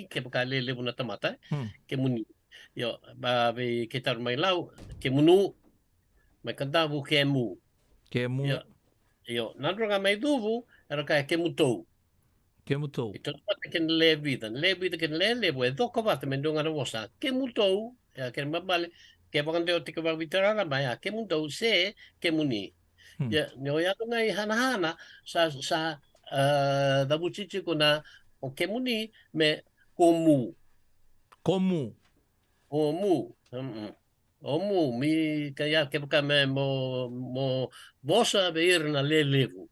ke baka lele buna tamata kemuni yo ba be kitar mai lau kemunu mai kanta bu kemu yo nandronga mai duvu era ka kemutou ito pa ken levi ken lele bu do ko ba mendonga no bosa kemutou ya ken mabale ke bakande o tikaba bitara na ba kemutou se kemuni ya no ya to ngai hana sa da buchichi kuna o kemuni me komu Omu mi kaya ke buka me mo bosa beir na lelevu.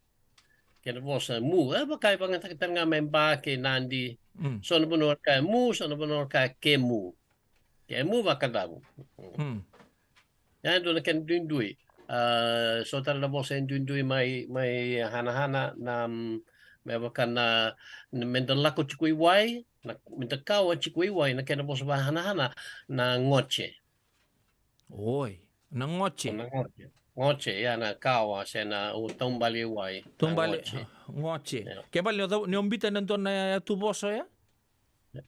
kena bosa mu bakai pangan tak tengah memba ke nandi so no bunor ka mu so no bunor ka kemu bakadamu ya do ken dundui so tar na bosa dundui mai hana na me bakan na mendalako chikui wai na mendakawa chikui wai na kena bosa hana na ngoche oi na ngoche ngoche ya na kawa sena utong bali wai ngoche ke bali ni ombita nanton na tu boso ya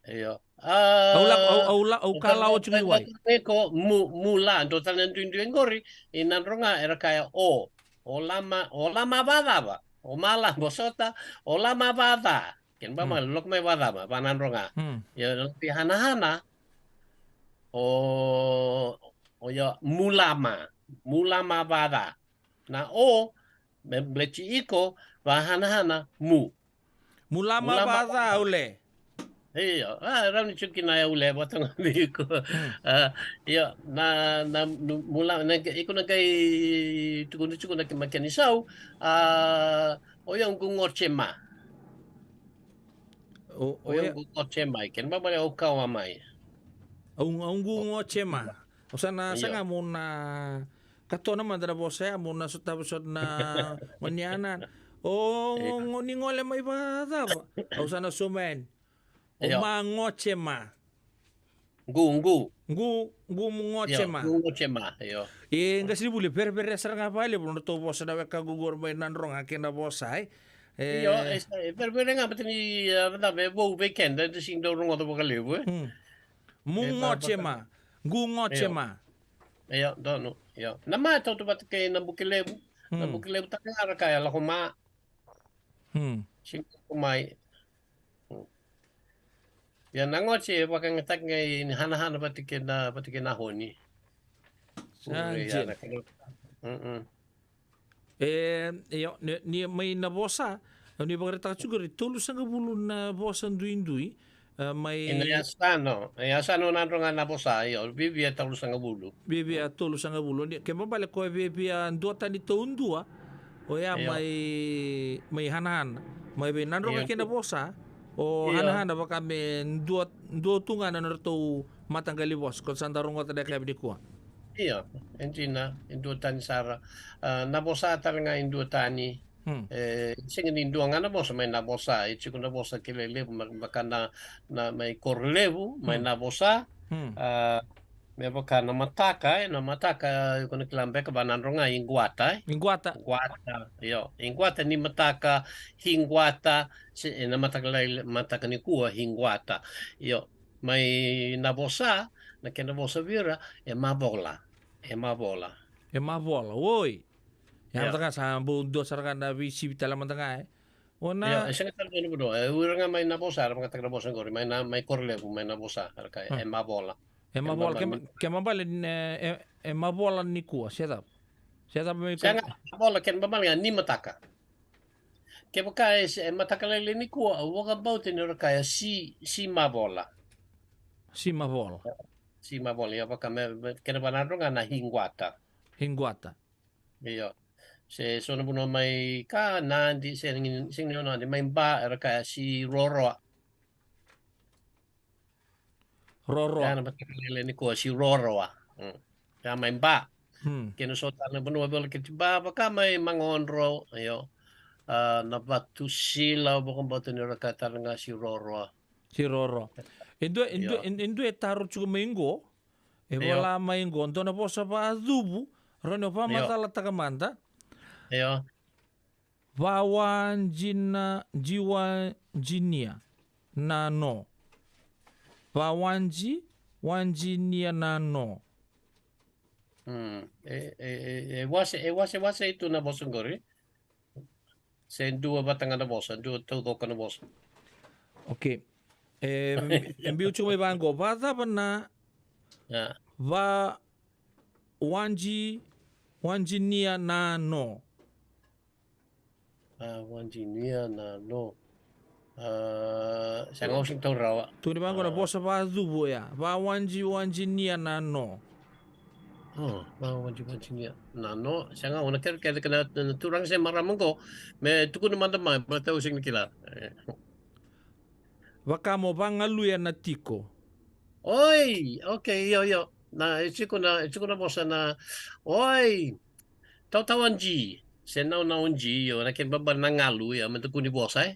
iyo au kala o chumi wai ko mula do tanan dundui ngori inandronga era kaya o lama badaba o mala bosota o lama bada ken ba malok mai badaba panandronga ya lebih hana o ya mulama bada na o memblechi iko hana mulama bada ule iya ram chukin na ule batang iko iya na mula na iko na kay tukun na makinisau o yung gungorchema o yung gungorchema ken ba bale o kawamai ang gungorchema o sana sanga muna kato naman dara bosa muna sutabusod na manyanan o ningole may bata o sana sumen o mangochema ngu ngochema yo ngasih boleh ber sarang apa le belum to bosa da ka gugor may nanrong akin na bosa yo ber nga batini da be bo weekend da sing do rongo to bakalebu ngochema yo dono yo nama to bat kay na bukilebu takara kaya la kuma sing kumai ya nangoche bakang tak ngay hana patikin na honi yo ni may nabosa ni bagreta chuguri tulus ang bulun na bosa ndui may inayasano nandro nga nabosa yo bibia tulus ang bulu ke mabale ko bibia ndota ni tundua o ya may hanan may nandro nga kinabosa o hana ba kami dua tunga na narto matanggali bos kung saan darong ko tada kaya kuha iya entina indutan sara nabosa nga indutani singin indua nga nabosa may nabosa ichiko nabosa kilele baka na may korlebu may nabosa may baka na mataka kung nakilambe ka ba nanro nga ingwata yo ingwata ni mataka hingwata na mataka ni kuha hingwata yo may nabosa na kinabosa vira mabola woi yang tengah sambu do sarkan na visi bitala tengah ona isa ka talo no ura nga may nabosa mga taga-nabosa ngori may korlebu may nabosa kay mabola Kemabal mabola ni kuha siapa may bola ken babal nga ni mataka ke baka mataka lele ni kuha waka baute ni kaya si mabola ya baka ken banadro nga na hingwata iyo se sono buno may ka nandi sing nandi may ba kaya si roroa Yan ang matakilala ni ko, si Roroa. Kaya may ba. Kinusota na bunuwa ba ba baka may mangonro. Ayo. Nabatu sila bukong bato ni Rakata nga si Roroa. Indo taruh cukup minggu. Wala minggu. Ito na po sa paadubu. Rano pa matala tagamanda. Ayo. Bawan jiwa jinia. Nano. Wanjinia nano. Wase itu na bosan gori. Sen dua batang na bosan, dua todo ka na bosan. Okay. Mbiu cuma bango bata bana. Va wanjinia nano. Wanjinia nano. Sa ngosing tong rawa. Tu ni bango na bosa ba dubo ya. Va wanjinia nano. Mau mancing-mancing ya. No, siya nga, una kaya kena turang saya maramang ko, may tukun naman naman, matao sing kila. Waka mo bangaluya na tiko. Oi, okay, yo. Ichiko na bosa na, oi, tau-tawan ji. Siya na unji, yo, na kinbaba na ngalu, ya, matukun ni bosa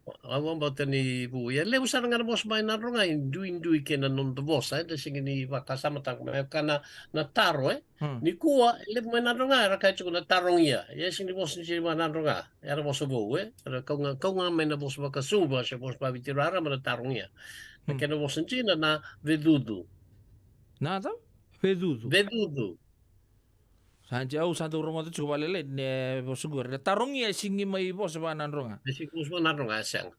Awang bautan ni bu ya le usar nga bos bay na ronga indui kena non de bos de sing ni wakasama tang me kana na taro ni kuwa le me na ronga ra ka chu na tarong ya sing ni bos ni na ronga ya bos bo ra kau nga me na bos baka suba se bos ba bitirara me na tarong ya kena bos ni na vedudu Nada? Vedudu. Sanja au santo ronga tu cuba lele ne bosugur. Tarong ya singi mai bos ba nan ronga. Sing bos ba nan ronga sang.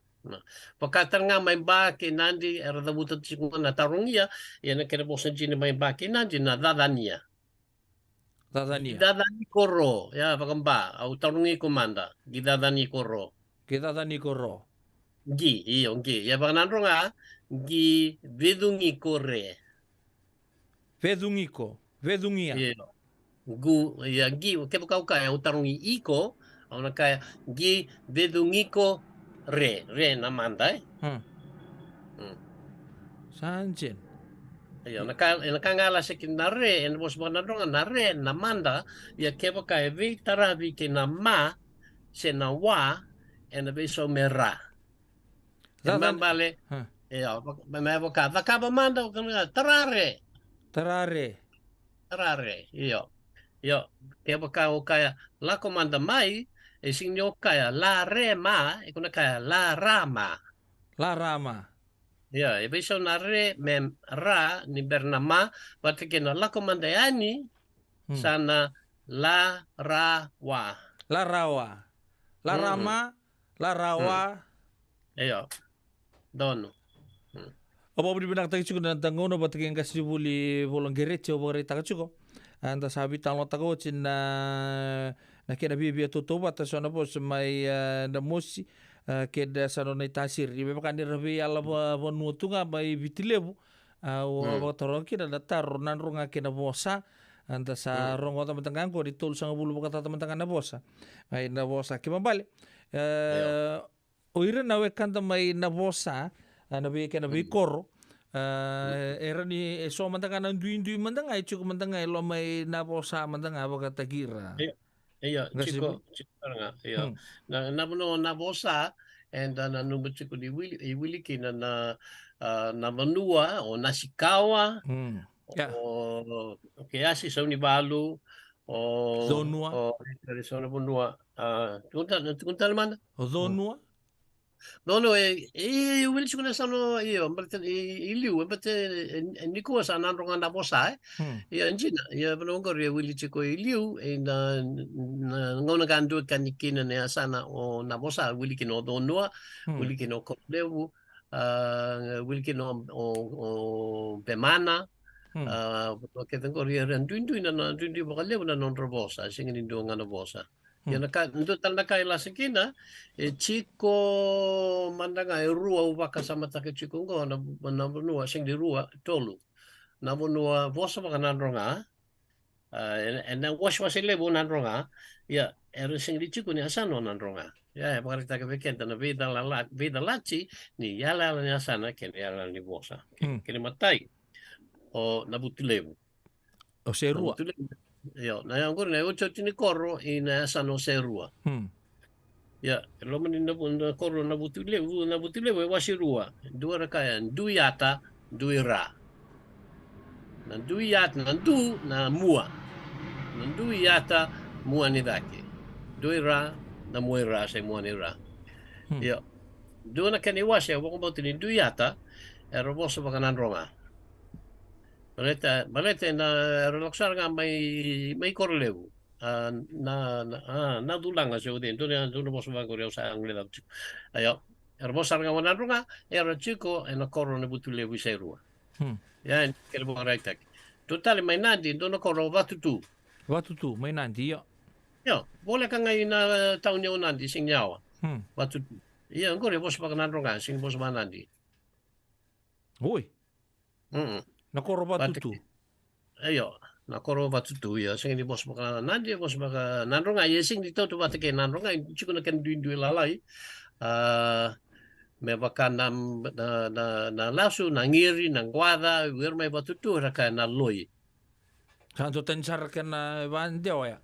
Pagkatar nga may baki nandi era da butat sing na tarong ya na kena bos ni may baki nandi na dadania. Gidadani koro ya pakamba au tarungi komanda gidadani koro. Gi ya bakanan ronga gi vedungi kore. Vedungia. Gi kepo kau kaya utarungi iko au na kaya gi vedungiko re namanda Sanjen. Nakangala sa kinare en bos banadong na re namanda ya kepo kaya vi tarabi kinama senawa en beso mera. Bale may boka vakaba manda tarare. Yo, kaya kaya la komanda mai, sinyo kaya la rema, ikuna kaya la rama. Ya, ibeso na re mem ra ni bernama, pati kena la komanda yani sana la rawa. La rama, la rawa. Yo, dono. Opo budi binak tagi cuko dan tangono bat keng kasi buli bolong gereche opo gere taga cuko. Anta sabi talo tago cin na kena bibi toto bata sona bos mai na mosi keda sanona tasir. Ibe makan di rabi ala bonu tunga mai bitilebu. Opo toro kina datar nan ronga kena bosa. Anta sa rongo teman-teman ko ditol sang bulu kata teman-teman na bosa. Mai na bosa kima balik. Oira nawe kanta mai na bosa. Nabi koro era ni so mantanga nang duin mantanga cukup mantanga lo mai na bosa mantanga baka tagira chico nga na bosa and na number chico di wili kina na manua o nasikawa o kiasi sa ni balu o zonua so na bunua kunta naman o zonua No, will you na sano but iliu but niko sa nanrongan na bosa ya njina ya belongo re will you ko iliu na ngona gandu kanikina na sana o na bosa will kino donua will kino kolewu will kino o pemana que tengo re rendu na bakalewu na non robosa singin ndo ngana bosa Ya nito tanda kay la sikina chiko mandanga rua ubaka sama take chiko ngo na bunua sing di rua tolu na bunua vosa baka nanronga and then wash ile bu nanronga ya sing di chiko ni asano nanronga ya baka kita kebekenta na vida lachi ni yala ni asana ken yala ni vosa kini matai o nabutilebu o serua Yo, na yang na ucho tini koro ina sano serua. Ya, lo menina pun koro na butile wasirua. Dua rakayan, duyata, duira. Na duyat na du na mua. Na duyata mua ni daki. Duira na muira sa mua ni ra. Yo. Dua na kani wasya wako bauti ni duyata roboso bakanan ronga. Baleta na relaxar nga may korlewu na dulang nga siya din doon bos ba ko sa ang ledaw ayo erbosar nga wanaro nga era chico na koro na butulewu sa rua yan kelbo right total may nandi doon koro watutu may nandi yo boleh ka ngayon na taon niya nandi sing nyawa watutu yan ko bos ba kanaro nga sing bos ba nandi Uy. Nakoro ba tutu? Ayo, na koro batutu ya sing di bos baka nandi bos baka nanronga ya sing di toto batake nanronga chiku na kan duin lalai. Me baka na lasu na ngiri na guada wir mai batutu raka na loi. Kanto tensar kana bandeo ya.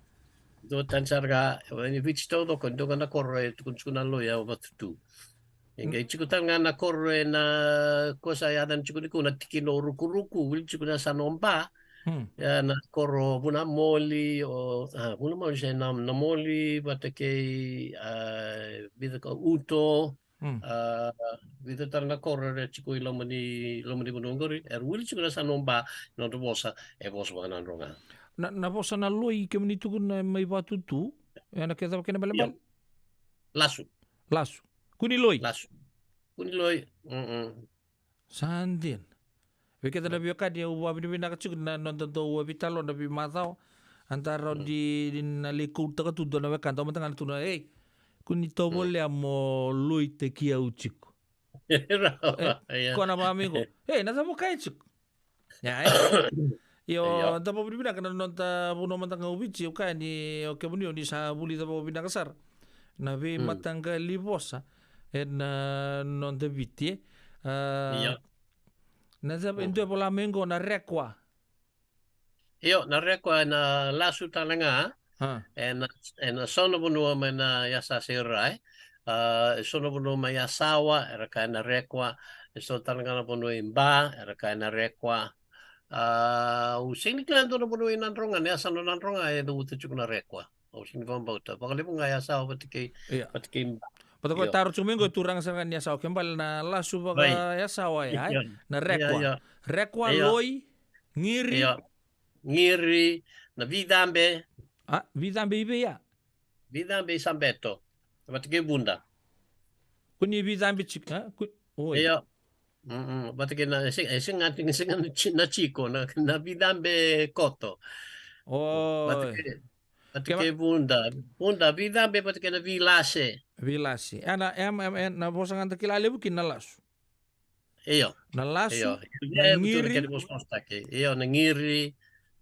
Do tensar ga ni vich todo con do na korre kun na loi ya batutu. Inga chiku tanga na korre na kosa ya dan chiku ni na tikino ruku wil chiku na sanomba. Ya na koro buna moli o buna moli siya na moli batake bida ka uto bida tar na koro re chiku ilomani bunongori wil chiku na sanomba no to bosa bosa ba na ronga na bosa na loi ke mni tukun mai batutu ya na kesa kena balembal lasu kuni loi sandin Kita na biyo dia uwa bini na kacuk na nonton to uwa bitalo na bimatao antara di na liku taka tudo na wekan to matang tu na kuni to boleh mo lui te kia ucik. Kau nama amigo. Nasa mo kaya cuk. Ya yo tapo bini na kana nonta puno matang ubici uka ni oke bunio ni sa buli tapo bini kasar. Na bi matang ka libosa na nonta biti. Nazab into Flamengo na rekwa. Iyo na rekwa na lasu talanga. En sono bunua na yasa sirai. Sono bunua ma yasawa era na rekwa. So talanga na bunua imba era na rekwa. Using klan to na bunua nanronga yasa no nanronga do utuchuk na rekwa. Using vambauta. Pakali bunga yasawa patike imba. Pada ko taruh cumingo turang sa kanya sa kembal na lasu baga ya sawa ya na rekwa loi ngiri na vidambe ibe ya vidambe sambeto batike bunda kuni vidambe chika batike na sing na chico na vidambe koto batike bunda vidambe batike na Vilasi. Ana na bosangan takilale bukin na lasu. Iyo. Na lasu. Na ngiri. Iyo na ngiri.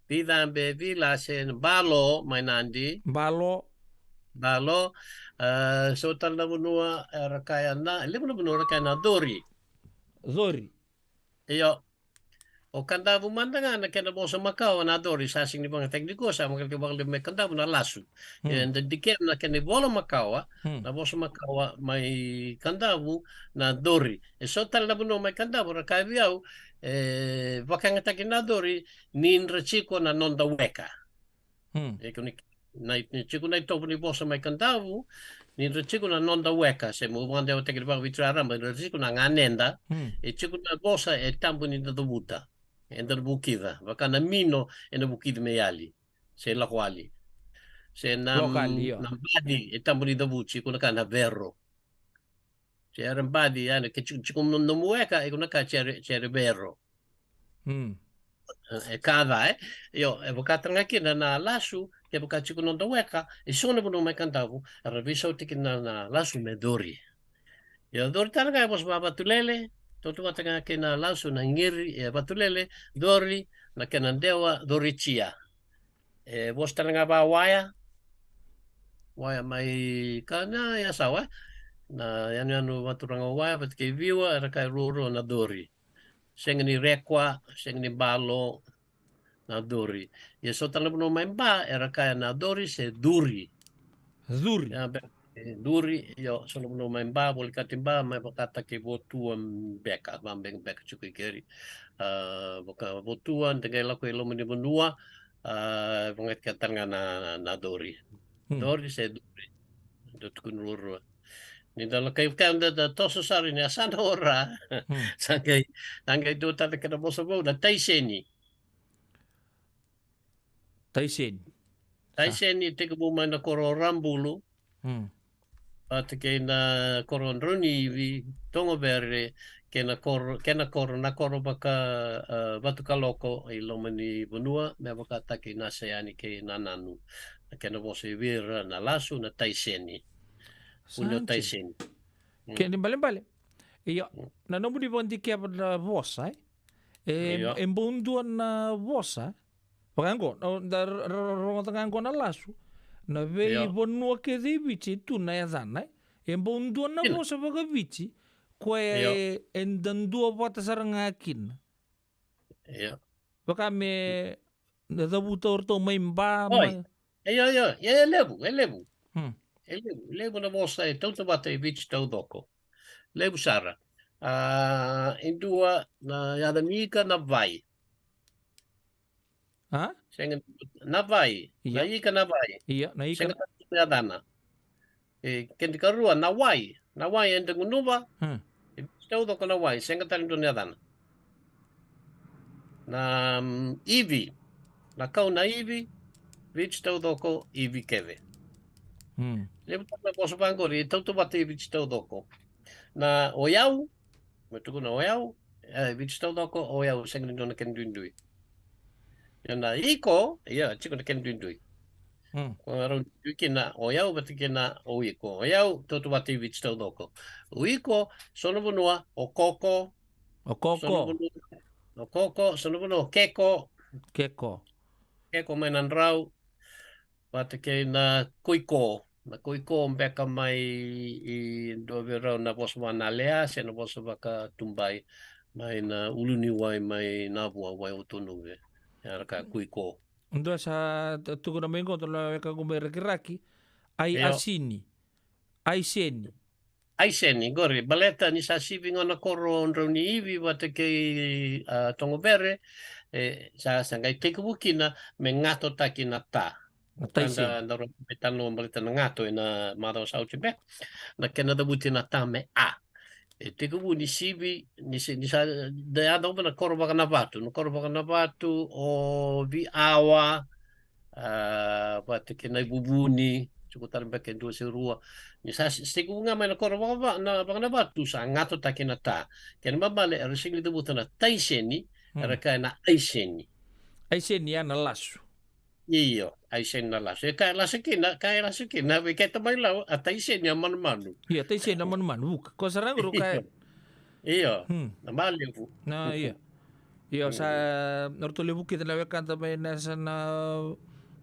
Vidambe, vilase, balo mainandi. Balo. So tal na munua rakaya na. Limo na munua rakaya na dori. Iyo. O kanda bumanda na kena bosa Macau na dori sasing ni bang tekniko sa mga kibang lime kanda na lasu. And the dikem na kena bola Macau na bosa Macau may kanda na dori. So tal na buno may kanda ra kabiyaw bakang takin na dori nin rachiko na nonda weka. Na chiko na ito ni bosa may kanda nin rachiko na nonda weka se mo manda o takin bang vitrara may rachiko na nganenda chiko na bosa tambo ni buta. Ender bukida, baka na mino na bukida mayali, se la kwali. Se nam badi itambo ni dabuchi kuna ka na vero. Se eran badi yani ke chikum no mueka e kuna ka chere vero. Kada yo e baka tanga kina na lasu ke baka chikum no daweka e sona buno mai kantavu raviso tikina na lasu medori. Yo dori tanga bos baba tulele Toto matanga kena lasu na ngiri batulele dori na kena dewa dori chia. Bos talanga ba waya mai kana ya sawa na yanu maturanga waya bat ke viwa era kai ruro na dori. Sengni rekwa, sengni balo na dori. Ya so talanga no mai ba era kai na dori se duri. Duri yo sono no mai ba bol katimba mai bakata ke botuan beka bambeng beka chukui keri boka botuan tegai la ko lo meni benua banget katan na dori se duri dot kunur ni dalla kai kan da toso sari ni asana ora sangai do ta ke na boso bo da taiseni te ke bu mai na koro rambulu Te na koron runi vi tongo bere kena koro na koro baka batu kaloko I lomani bunua me baka taki na sayani ke nananu kena bose vira na lasu na taiseni unyo taiseni kena bale iyo na nomu di bondi kia pada bosa embunduan na bosa Pakango, da rongo tangango na lasu. Na vei bonua ke di vici tu na yadana. E bondu na vosa vaga vici. Koe endandua vata sarangakin. Paka me na dabuta orto mai mba. Oi. Levu. Levu na vosa e tauta vata e vici tau doko. Levu sara. Indua na yadamika na vai. Ha? Na vai. Na ika na vai. Iya, na ika. Senga dana. Kendi karua na vai. Na vai enda ngunuva. Tau doko na vai. Senga tali dunia dana. Na ivi. Na kau na ivi. Vici tau doko ivi keve. Levu tau poso pangori. Tautu bate i vici tau doko. Na oyau. Metuku na oyau. Vici tau doko oyau. Senga duna kendundui. Na iko, chico na kendundui. Kung kina oyau bati kina oiko. Oyau totu bati vici tau doko. Oiko sono bunua okoko. Okoko sono bunua keko. Keko mai nan rau. Bati kina kuiko. Na kuiko mbeka mai I dove rau na bosa na lea se na bosa baka tumbai mai na uluni wai mai na bua wai utunu ve. Ya ka kuiko. Ndo sa tuku na mengo to la ka gumere kiraki. Ai asini. Ai seni gori baleta ni sa sivingo na koro ondro ni ivi wate ke tongobere sa sangai teku bukina me ngato takina ta. Tanda ndaro betano baleta na ngato na mado sa uchibe. Na kena da butina ta me a. Teku bu ni sivi ni sa de ado na koro baka na batu o vi awa wate ke na bubuni cukutar beke dua serua ni sa steku nga mai na koro baka na batu sa ngato takina ta. Kena mabale resingli de butana taiseni raka na aiseni. Aiseni ana lasu. Iyo, aiseni na lasu. Kaya lasakina, kaya tamay lao, at aiseni ang manu-manu. Iya, aiseni ang manu-manu. Kau sarang ru kaya. Iyo, namaliw. Na iya. Iyo, sa nortulibu kita lawekan tamay nasa na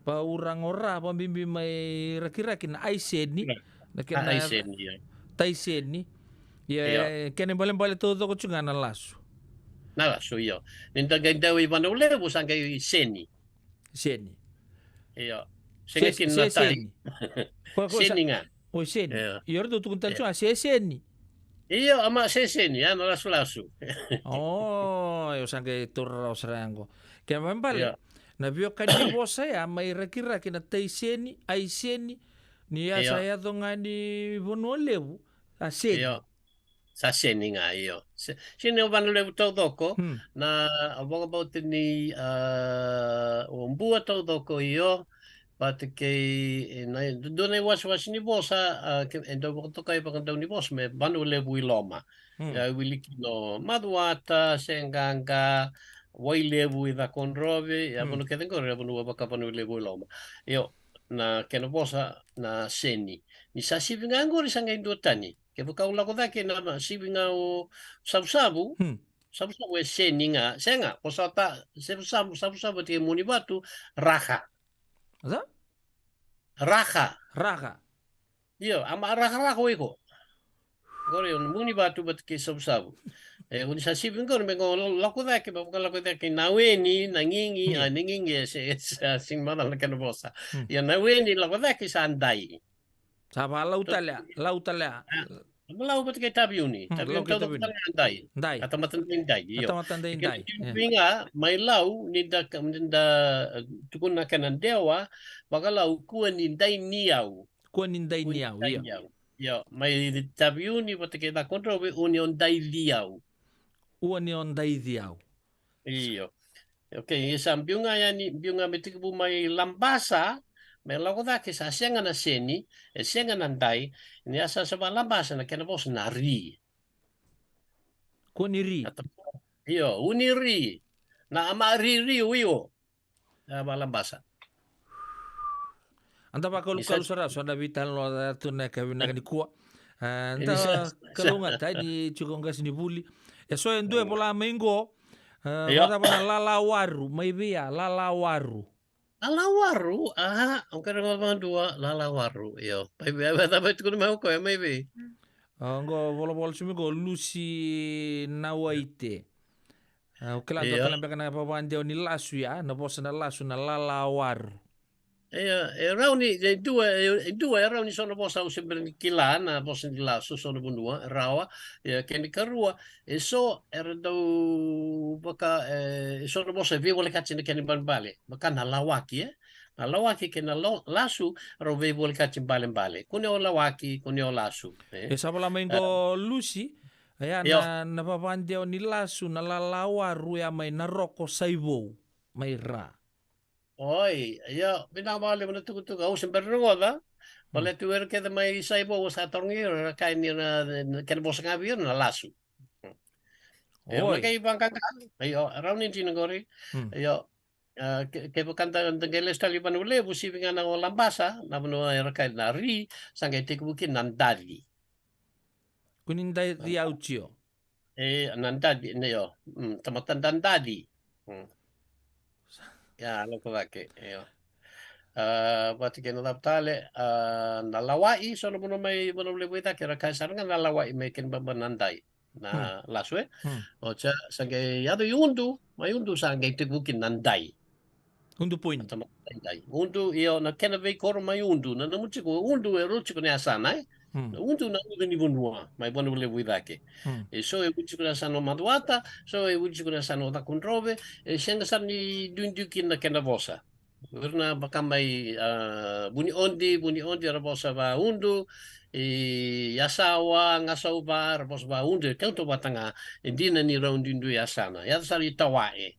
paurang ora, pambimbi may raki-raki na aiseni. Aiseni, iya. Taiseni. Iya, kaya balik todo ko tsunga na lasu. Na lasu, iyo. Nindagay daw iban ulebu sang kayo seni. Iyo. Sengakin na tayo. Seni nga. O seni. Iyo rin tutuntan siya, seni. Iyo, ama seni. Ano, lasu-lasu. Iyo sangkay turraw sarango. Kaya mambali, nabiyo kanina po saya, may raki-raki na tay seni, ay seni, niya saya to nga ni Bonolevu, seni. Iyo. Sa seni nga iyo. Sini o Bonolevu tau doko, na abang about ni umbua tau doko iyo, pati kay doon ay was ni bosa, endo ko to kay pagkandaw ni boss, may Bonolevu iloma. Wilikino madwata, senganga, wailevu ida konrove, abano keten ko abano baka Bonolevu iloma. Iyo, na kenobosa na seni. Ni sa sivingango ri sanga indotani. Kaya kaula ko dake na sivinga o sabu-sabu. Sabu-sabu e seni nga. Senga, posata sabu-sabu ti muni batu raha. Ada? Raha. Iyo, ama raha ko iko. Gore on muni batu bat ke sabu-sabu. Uni sa sivinga mengo lako dake ba lako dake naweni nangingi ningingi sing madal kenobosa. Ya naweni lako dake sa andai. Sama lautalea. Malau bat kay tabiuni. Tabiuni tau tau andai. Atau matandai dai. Pinga may lau ninda tukun na kanan dewa baka lau kuan nindai niyaw. Yo, may tabiuni bat kay na kontrobe union dai liyaw. Iyo. Okay, isang biunga yan biunga mitiku may lambasa. May lako dake sa sianga na seni, sianga nandai, ini asa sa lambasa na kenabos na ri. Kuniri. Iyo, uniri. Na ama ri uyo. Lambasa. Anda pa kalau sara so na vital lo tu na kawina ni kuwa. Anda kalunga tai di chukong gas ni buli. So en due pola mengo Iyo. Mata na lalawaru, may biya, lalawaru. Lalawaru, ang karang mga dua, lalawaru. Iyo. Dapat ko naman ko, maybe. Ngo volleyball sumigo Lucy Nawaite. Kailan to Iyo. kailan baka na papandiyaw ni lasu ya, na bosa na lasu na lalawaru. Rauni dua rauni sono posa sempre kilana posa di lasso sono bunua rawa che ni karua e so era do baka sono posa vivo le cacce che ni bale baka na lawaki na lawaki che na lasu ro vivo le cacce bale kuni o lawaki kuni o lasu Sabala maingo Lucy aya na papandiyaw ni lasu na lalawaru ya may naroko saibo may ra. Oi, ya, binabali mo na tukutuk ako sa bernoda. Wala tuwer kita may isa ibo sa torngir kain ni na kanbos nga biyo na lasu. Ayo, kay ibang kanta. Ayo, around ni tinagori. Ayo, kay kanta ng geles taliban ule busi nga na lambasa na buno era kay na ri sangay tikubukin nandadi. Kunin di audio. Nandadi niyo. Tamatan nandadi. Ya, alam ko bakit. Ayo. Pati kinalaptale, nalawai, so no may buita kira kaya sarang nalawai may kinbabananday na laswe. O siya, sangay yado yundu, may yundu sangay tibukin nanday. Undu point. Undu, iyo, na kenavay koro may undu, na namuchi ko, undu e ruchi ko niya sanay. Undu na undu ni bunua, may bonule buidake. E so e uchi ko na sano maduata, so e uchi ko na sano takunrobe, e siya nga ni dundukin na kenavosa. Karena baka may buni ondi rabosa ba undu yasawa ngasaw ba rabosa ba undu kanto batanga hindi na ni round dundu yasana ya sari tawae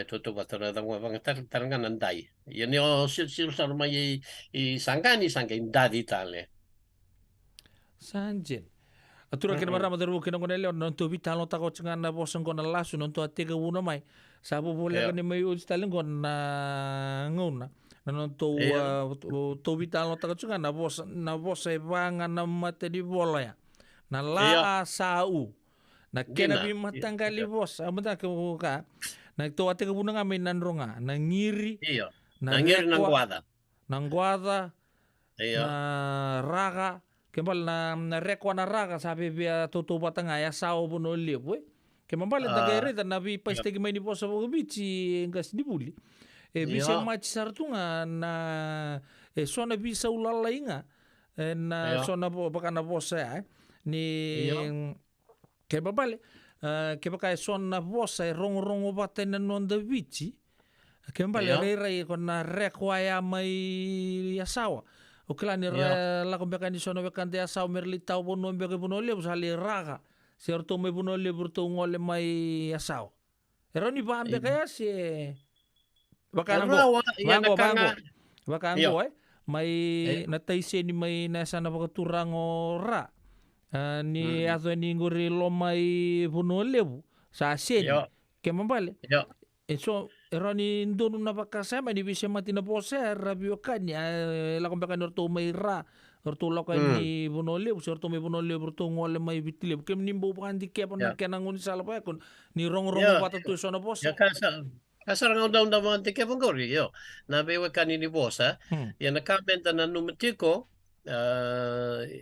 to batara da mga tarangan nanday yan yo sil sa may sangani dadi tale Sanjin. Atura kena marama daru kena kona leo nonto vitalo tako cengan na bosan kona lasu nonto atega wuna mai. Sabu boleh kena mai ustalin kona nguna. Nonto to vitalo tako cengan na bosa vanga na mate di bola ya. Na la sau. Na kena bimatang kali bos. Amata ke ka. Na to atega wuna ngamin nanronga. Na ngiri. Na ngiri nangguada. Nangguada. Na raga. Kembal na rekwa na raga sabi biya toto batanga ya sao bono liep kembal da gaire da nabi paiste mai ni posa bo bici ngas dibuli bisa mach sartunga na sona bisa ulala inga na sona bakana posa ni kembal kebaka sona posa rongo batena non da bici kembal rei kon na rekwa ya mai ya sawa o klani la kombeka ni sono bekante asau merlita o bono mbeke bono le busali raga serto me bono le burto ngole mai asau eroni bambe kaya si bakango mai nataise ni mai nasa na bakaturango ra ni ato ni ngori lo mai bono lebu sa sen ke mambale so eroni ndonu na bakasama ni bisa mati na pose rabio kanya la kombeka norto mai ra orto loka ni bonole orto mai bonole orto ngole mai bitile kem nimbo pandi ke pon kenangun sala pa kon ni rong pata tu sono pose kasar nga unda mante ke pongori yo na bewe kanini bosa ya na kamenta na numetiko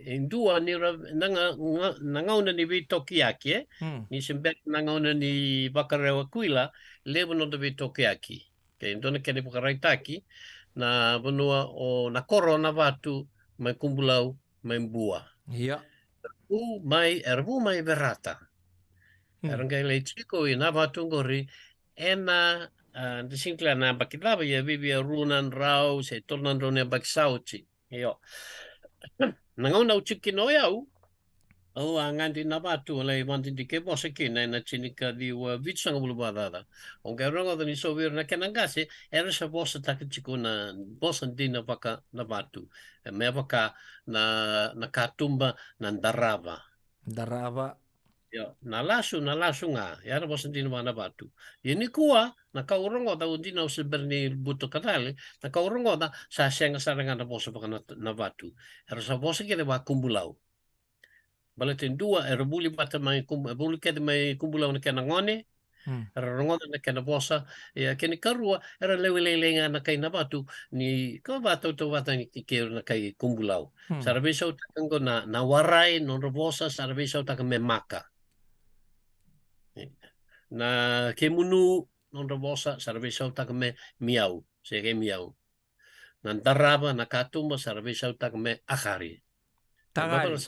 indua ni nangauna ni Vitokiaki ni simbek nangauna ni Bakarewa Kuila lebo no de Vitokiaki ke indona kene Bukaraitaki na bonua o na koro na batu mai kumbulau mai bua erbu mai berata erangay leitiko ina batu ngori ena de sincla na bakilaba ya bibia runan rau se tornan ronia baksauchi yo nangauna uchikin oyau angandi na batu lai wanti di ke bosekin na chinika di vitsang bulubada on garongo ni sovir na kenangase era sa bosa takchiko na bosa dina baka na batu me baka na katumba na darava yo na lasu nga yara bosa dina na batu yini kuwa na kaurongo da undina usiberni buto katale na kaurongo da sa senga saranga na bosa baka na batu era sa bosa kene ba kumbulau balatin dua erbuli bata mai buli kede mai kumbulau na kenangone Rongon na kena bosa ya kena karua era lewe na kai na batu ni ko batu to batu ni kikir na kai kumbulau. Sarabisa utakango na warai no bosa sarabisa utakame maka. Na kemunu no bosa sarabisa utakame miau, sege miau. Nan taraba na katuma sarabisa utakame akari. Tagari.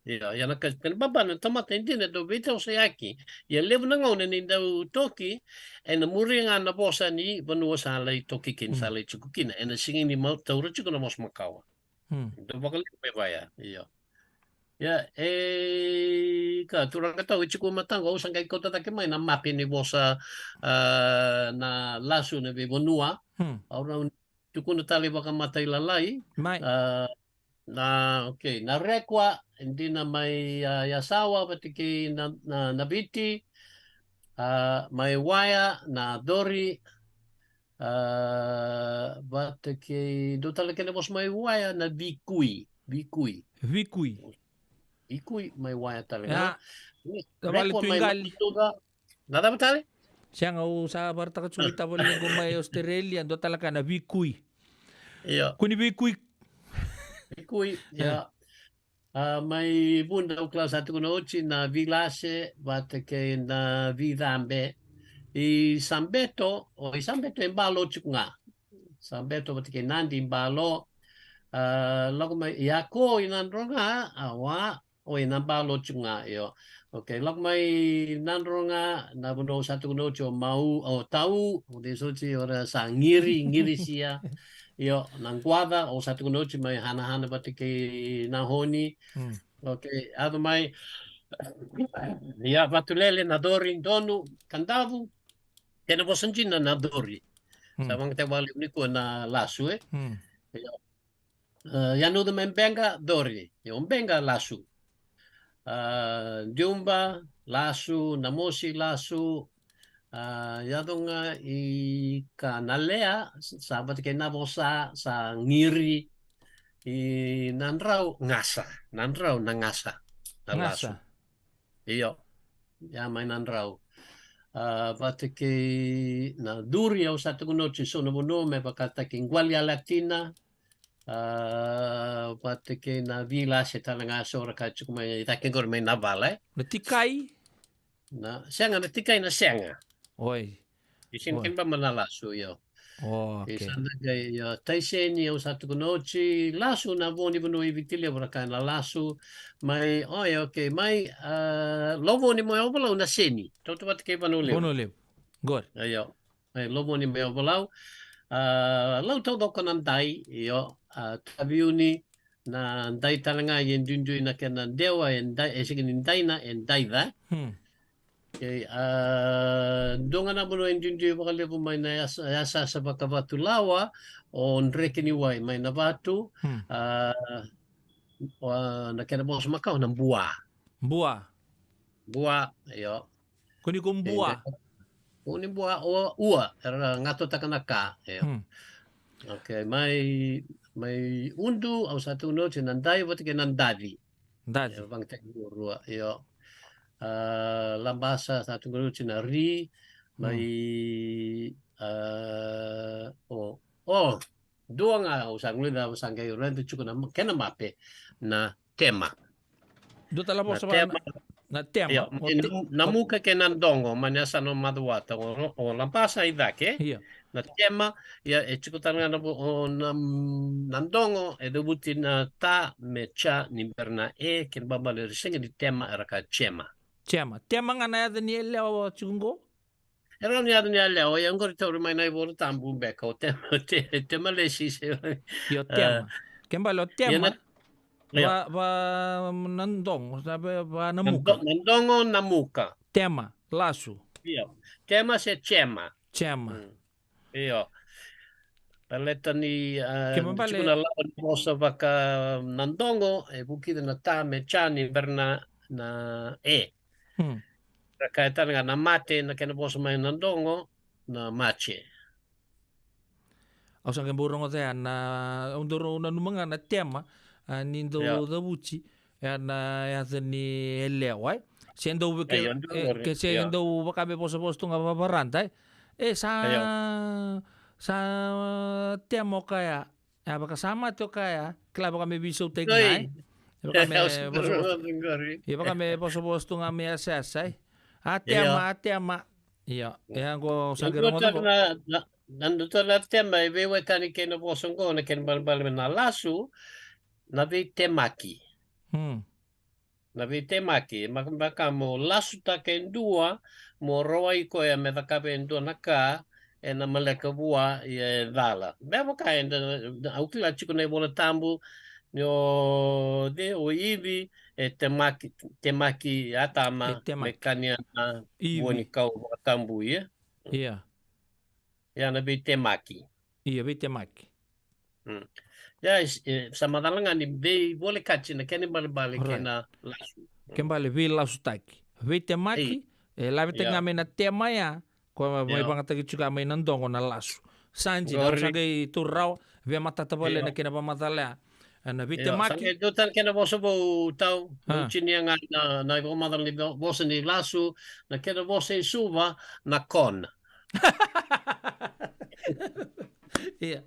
Ya na kan baba na tomate hindi na do bitaw sa yaki. Ya levo na ngaw na daw toki na muri nga na bosa ni banua salay toki kin salay chukukin na singing ni mau tauro chuko na mas makawa. Do bakal baya. Ya ka turang kataw chuko matang o sang kay ko tatake may na mapi ni bosa na lasu na banua. Aura chuko na tali baka matay lalay. Na rekwa hindi na may yasawa patiki na nabiti may waya na dori patiki do talaga na may waya na bikuy may waya talaga rekwa may matutuga nada batali siya nga sa barta ka sulita mo lang may Australia do talaga na bikuy kuni bikuy ya may bunda o klas at kunochi na vilase batake na vidambe i Sambeto in balo chikunga Sambeto batake nandi in balo lago may yako inandronga awa o inambalo chikunga yo lago may nandronga na bundo sa kunochi o mau o tau o desochi ora sa ngiri siya Yo, nang guada o satu noche may hana batike nahoni. Ado may ya batulele nadori donu kandavu. Tena bosanjin na nadori. Sabang tewali uniko na lasu Yano de membenga dori. Yo benga lasu. Diumba lasu, namosi lasu. Yado nga i kanalea sabat kay nabosa sa ngiri i nandraw ngasa na laso iyo ya may nandraw bat kay na duri o sa tugunochi so no me bakata king gualia latina bat kay na vila sa talanga so ka chukmay itaking gor may nabale natikay na siya nga natikay na siya nga Oi. Isin kin ba manalaso yo. Isan gay taiseni o sa tugunochi laso na boni buno ibitilia brakan la laso may may lobo ni mo obalaw na seni. Toto bat kay panulew. Gor. Ayo. May lobo ni mo obalaw law todo kanan dai yo tabiuni na dai talanga yen junjui na kanan dewa en dai esigin dai na en dai da. Donga na buno enjunjui bakal po may yasa sa bakabatulawa o nrekiniway may nabatu nakinabos makaw ng buwa. Buwa, ayo. Kuni kong buwa. Kuni buwa o uwa, ngato takanaka. Okay, may undu au satu noche nanday buat ke nandadi. Bang teknuro, ayo. Lambasa satu grupo na ri may dua nga usang lida usang kayo rento chuko na kena mape na tema do tala po sa na tema namuka kenandongo manyasa no maduata o lampasa idake na tema ya chuko tanga na nandongo debuti na ta mecha nimberna ken babale risenga di tema era ka chema tema nga na yada ni elewa chungo era ni yada ni elewa yang gori tori mai nai boro tambu beko tema lesi yo tema kembalo tema ba nandong sabe ba namuka nandongo namuka tema lasu tema se chema iyo paleta ni chikuna lawan mosa baka nandongo bukida na tame chani berna na Kaitan nga na mate na kinabosa may nandongo na mache. Ang burong o na unduro na numanga na tema nindo dabuchi ya ni eleo ai. Sendo ke sendo bakabe poso tunga barantai. Sa temo kaya baka sama to kaya klabo kami biso tegnai. Baka me poso tunga me asasai. Atema. Iya, yang ko sa gerong ko. Nandito na tema ibewe kani kena bosong ko na ken bal na lasu na be temaki. Na temaki maka mo lasu ta ken dua mo roi ko ya me ka ben do na ka na maleka bua ye dala. Bemo ka enda aukila chiko na bola tambu no de o ivi temaki atama mekania na boni kau tambu ye. Iya. Ya na be temaki. Iya be temaki. Ya sama dalangan ni be boleh kaci na kene balik kena lasu. Kembali be lasu taki. Be temaki labi tengah mena tema ya. Ko mai bang tagi juga mai nandongo na lasu. Sanji na sagai turau be mata tabale na kena pamatala. Ana be temaki. Sange dotan kena boso bo tau. Chini nga na go madal ni boso ni lasu na kena boso suba na kon. Iya.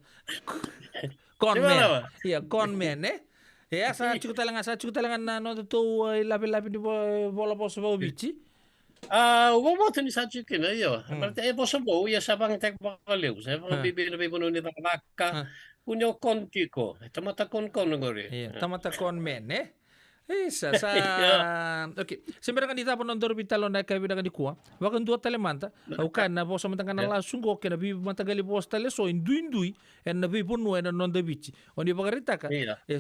Konmen. Iya, konmen ya sa cukup talangan na no to labi di bola poso bo bici. Wo ni sa cukup na yo. Berarti poso bo ya sabang tek baleu. Sa bibi no ni taka. Punyo konti ko. Tamata kon ngore. Iya, tamata konmen sa okay. Sembara kan ditapon nonton bitalo na kay binagan di kuha. Wakan dua talemanta. Aukan na bosa matang na langsung ko kena bi matagali bosa tale so indui en na bi punu en non de bici. Oni pagarita ka.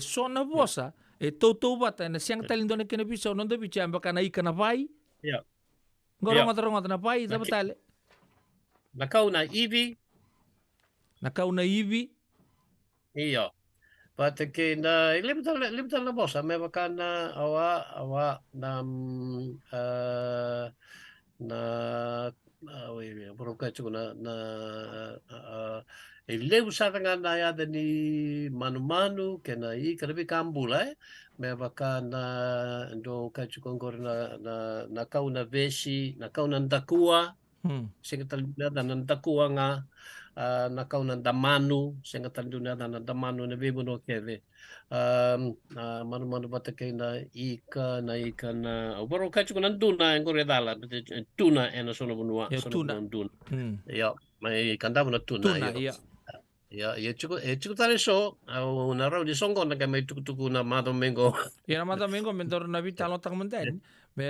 So na bosa toto bata na siang talindo na kena bisa non de bici amba kana ikana pai. Iya. Gorong na pai ta batale. Nakau na ivi. Iya. Pate ke na limtal na bosa me baka na awa na buruka chuko na leu sa nga na ya ni manu kena I karabi kambula me baka na ndo ka chuko ngor na kau na vesi na kau na ndakua singatal na ndakua nga na kau na damanu senga tanduna na damanu na bebo no keve manu bata kay na ika na baro kachu na duna ngore dala tuna ena sono bunua tuna ya may kanda mo na tuna ya chuko tale so na raw di songo na kay tuku na madomingo na madomingo mentor na vitalo tak menten me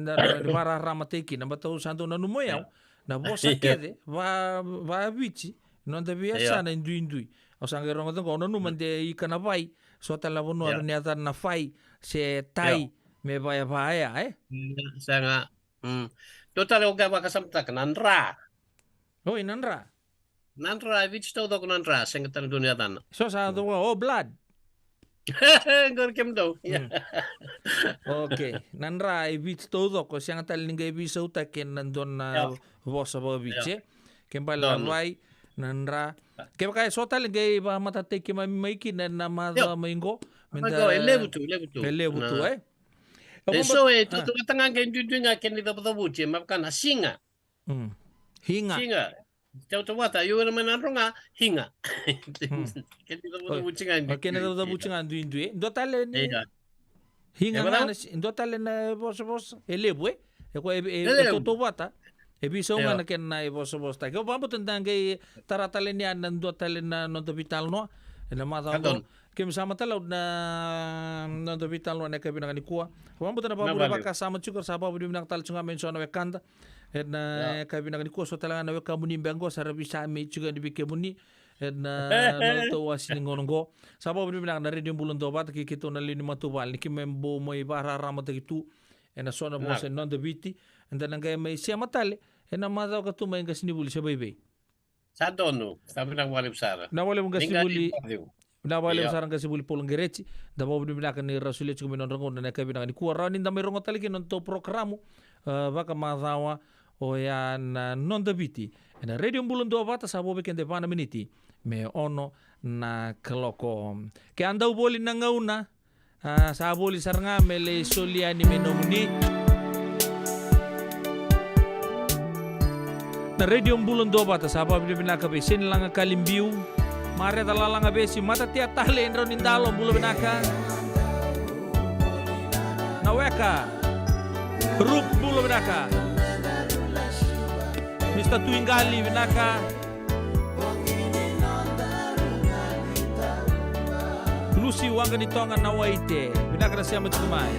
ndar para ramateki na bato santo na numoyaw na bosa kede va bici non te biasa na indui o sange rongo ko no numande ikana vai so tala bono arniata na fai se tai me vai sanga total o gaba kasamta kanandra nanra bici to do kanandra senga tan dunia tan so sa do blood ngor kem do okay nanra bici to do ko sanga tal ninga bici uta ken nandon na bosa bo bici kembali vai nanra ke baka sotal gay ba matate ki maiki na namada maingo menda lebutu eso tu tanga ke ndunga ke ni dapat buci mapkan singa Tau wata yo na mananronga hinga ke ni dapat buci ngan ke ni dapat buci ngan duindue dotale ni hinga na dotale na bos elebu to wata bisa nga na ken na boso ta ko pambo tentang kay taratalen ni anan do talen na no hospital no na mata ko kem sama talaw na no hospital no na kay binang ni kuha pambo na pambo baka sama chukar sa pambo binang tal chunga men so na wekanda na kay binang ni kuha so talaga na wekamuni bengo sa rabisa mi chuga ni bikemuni na no to wasin ngongo sa pambo binang na radio bulon do bat ki kito na lini matubal ni kimembo mo ibara ramata gitu na so na bosa non de biti anda nangay may siya matale na madaw ka tumay nga sinibuli sa baybay. Sa dono, sabi ng walib sara. Nawala mong gasibuli. Nawala mong sarang gasibuli polong gerechi. Dabaw binibilakan ni Rasulit kung minonrangon na nakabi na ni kuwa raw ninda may rongo talagi non to programo baka madawa o yan non dabiti. Na radio bulon do bata sa bobe kende pana miniti me ono na kaloko. Kaya andaw boli na ngauna Saboli saranga mele soliani menomuni. Na radio bulan doba ta sapa binaka be sin langa kalimbiu. Mare talalanga be si mata tia tale endro nindalo bulan binaka. Naweka Ruk bulan binaka. Mr. Tuingali binaka. Lucy wanga ni tonga na waite binaka na siya matumay.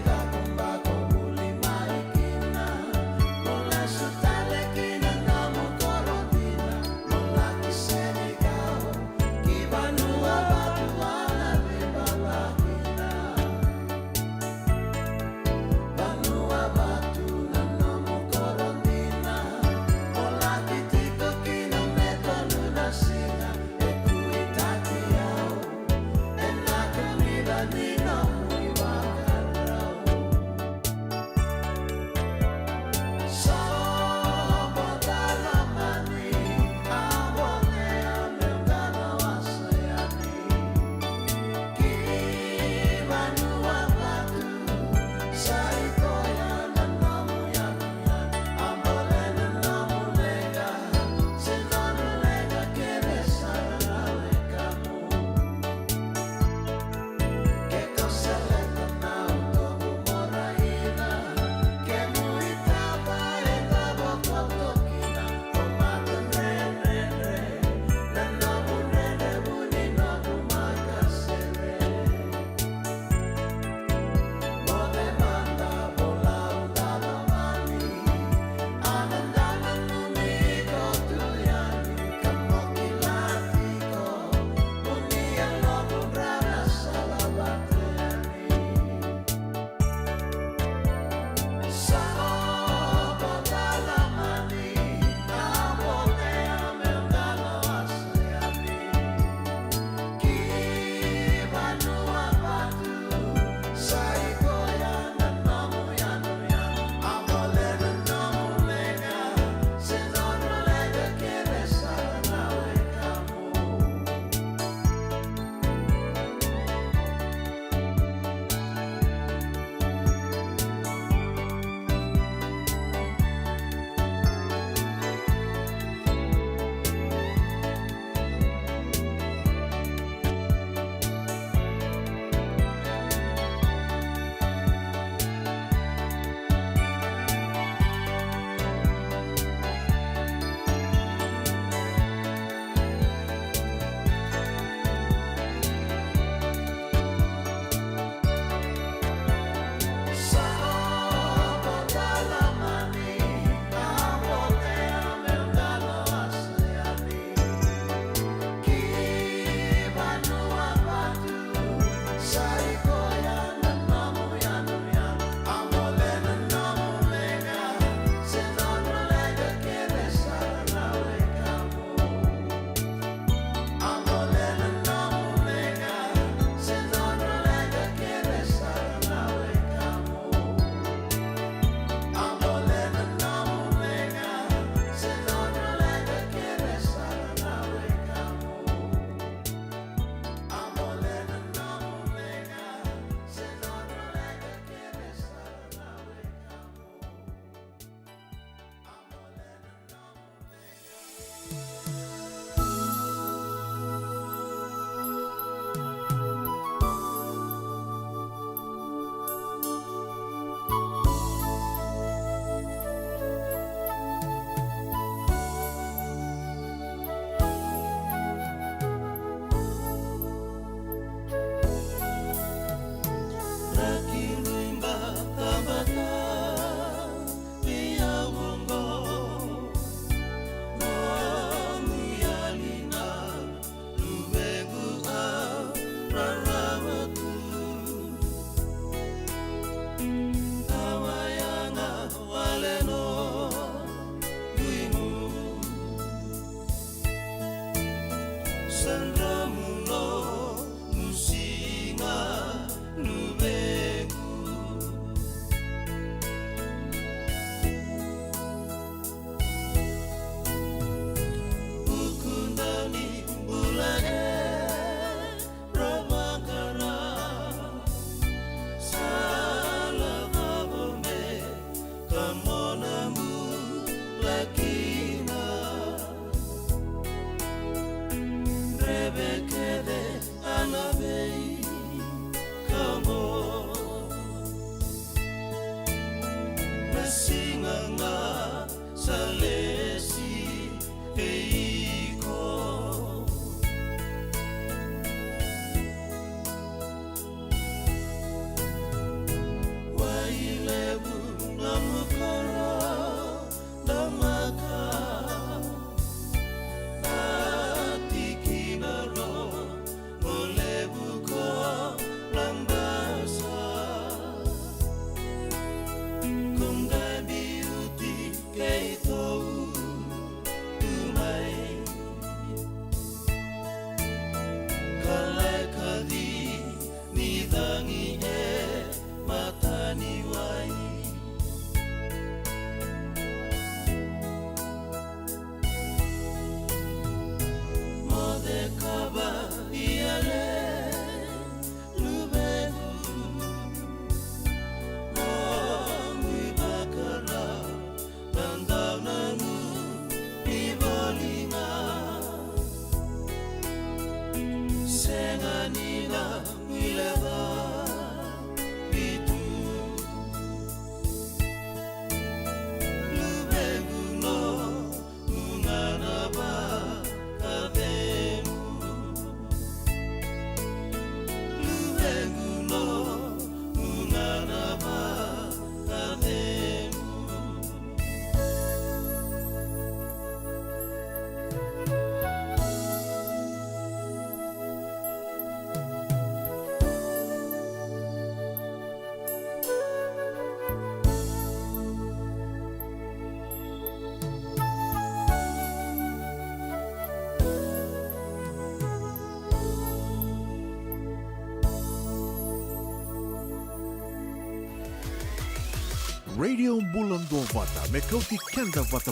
Radio Bulan Dua Vata me kauti kenda vata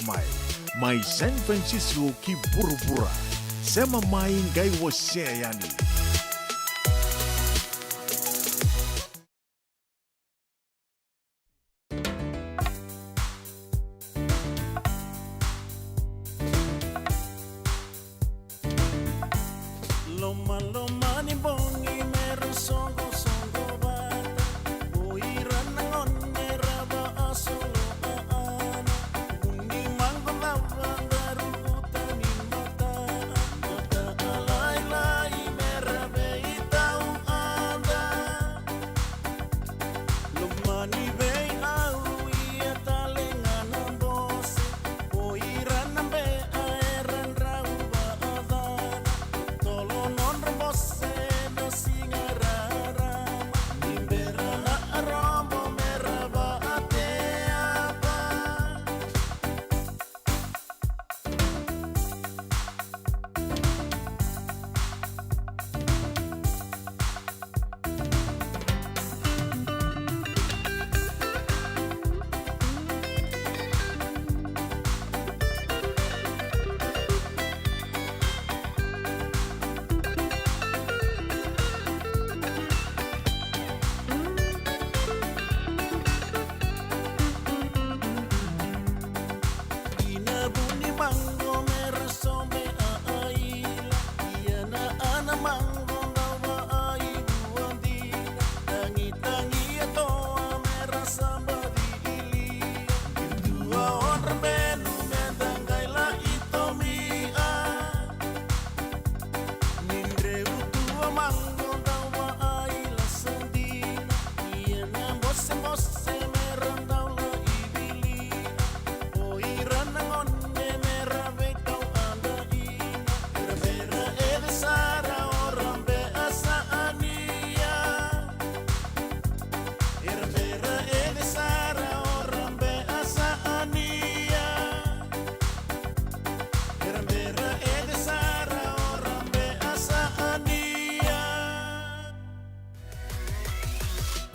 mai San Francisco ki bura-bura sema mai gai wase yani.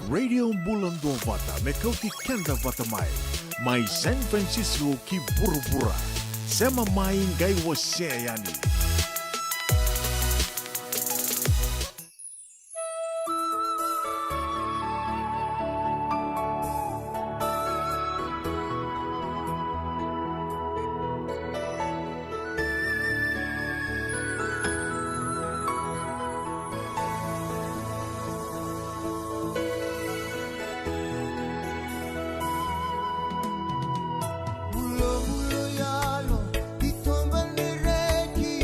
Radio Bulan Dua Vata me kauti kenda vata mai San Francisco ki bura-bura sema mai gai wase yani. Bulo-bulo yalo, ditomba ni reki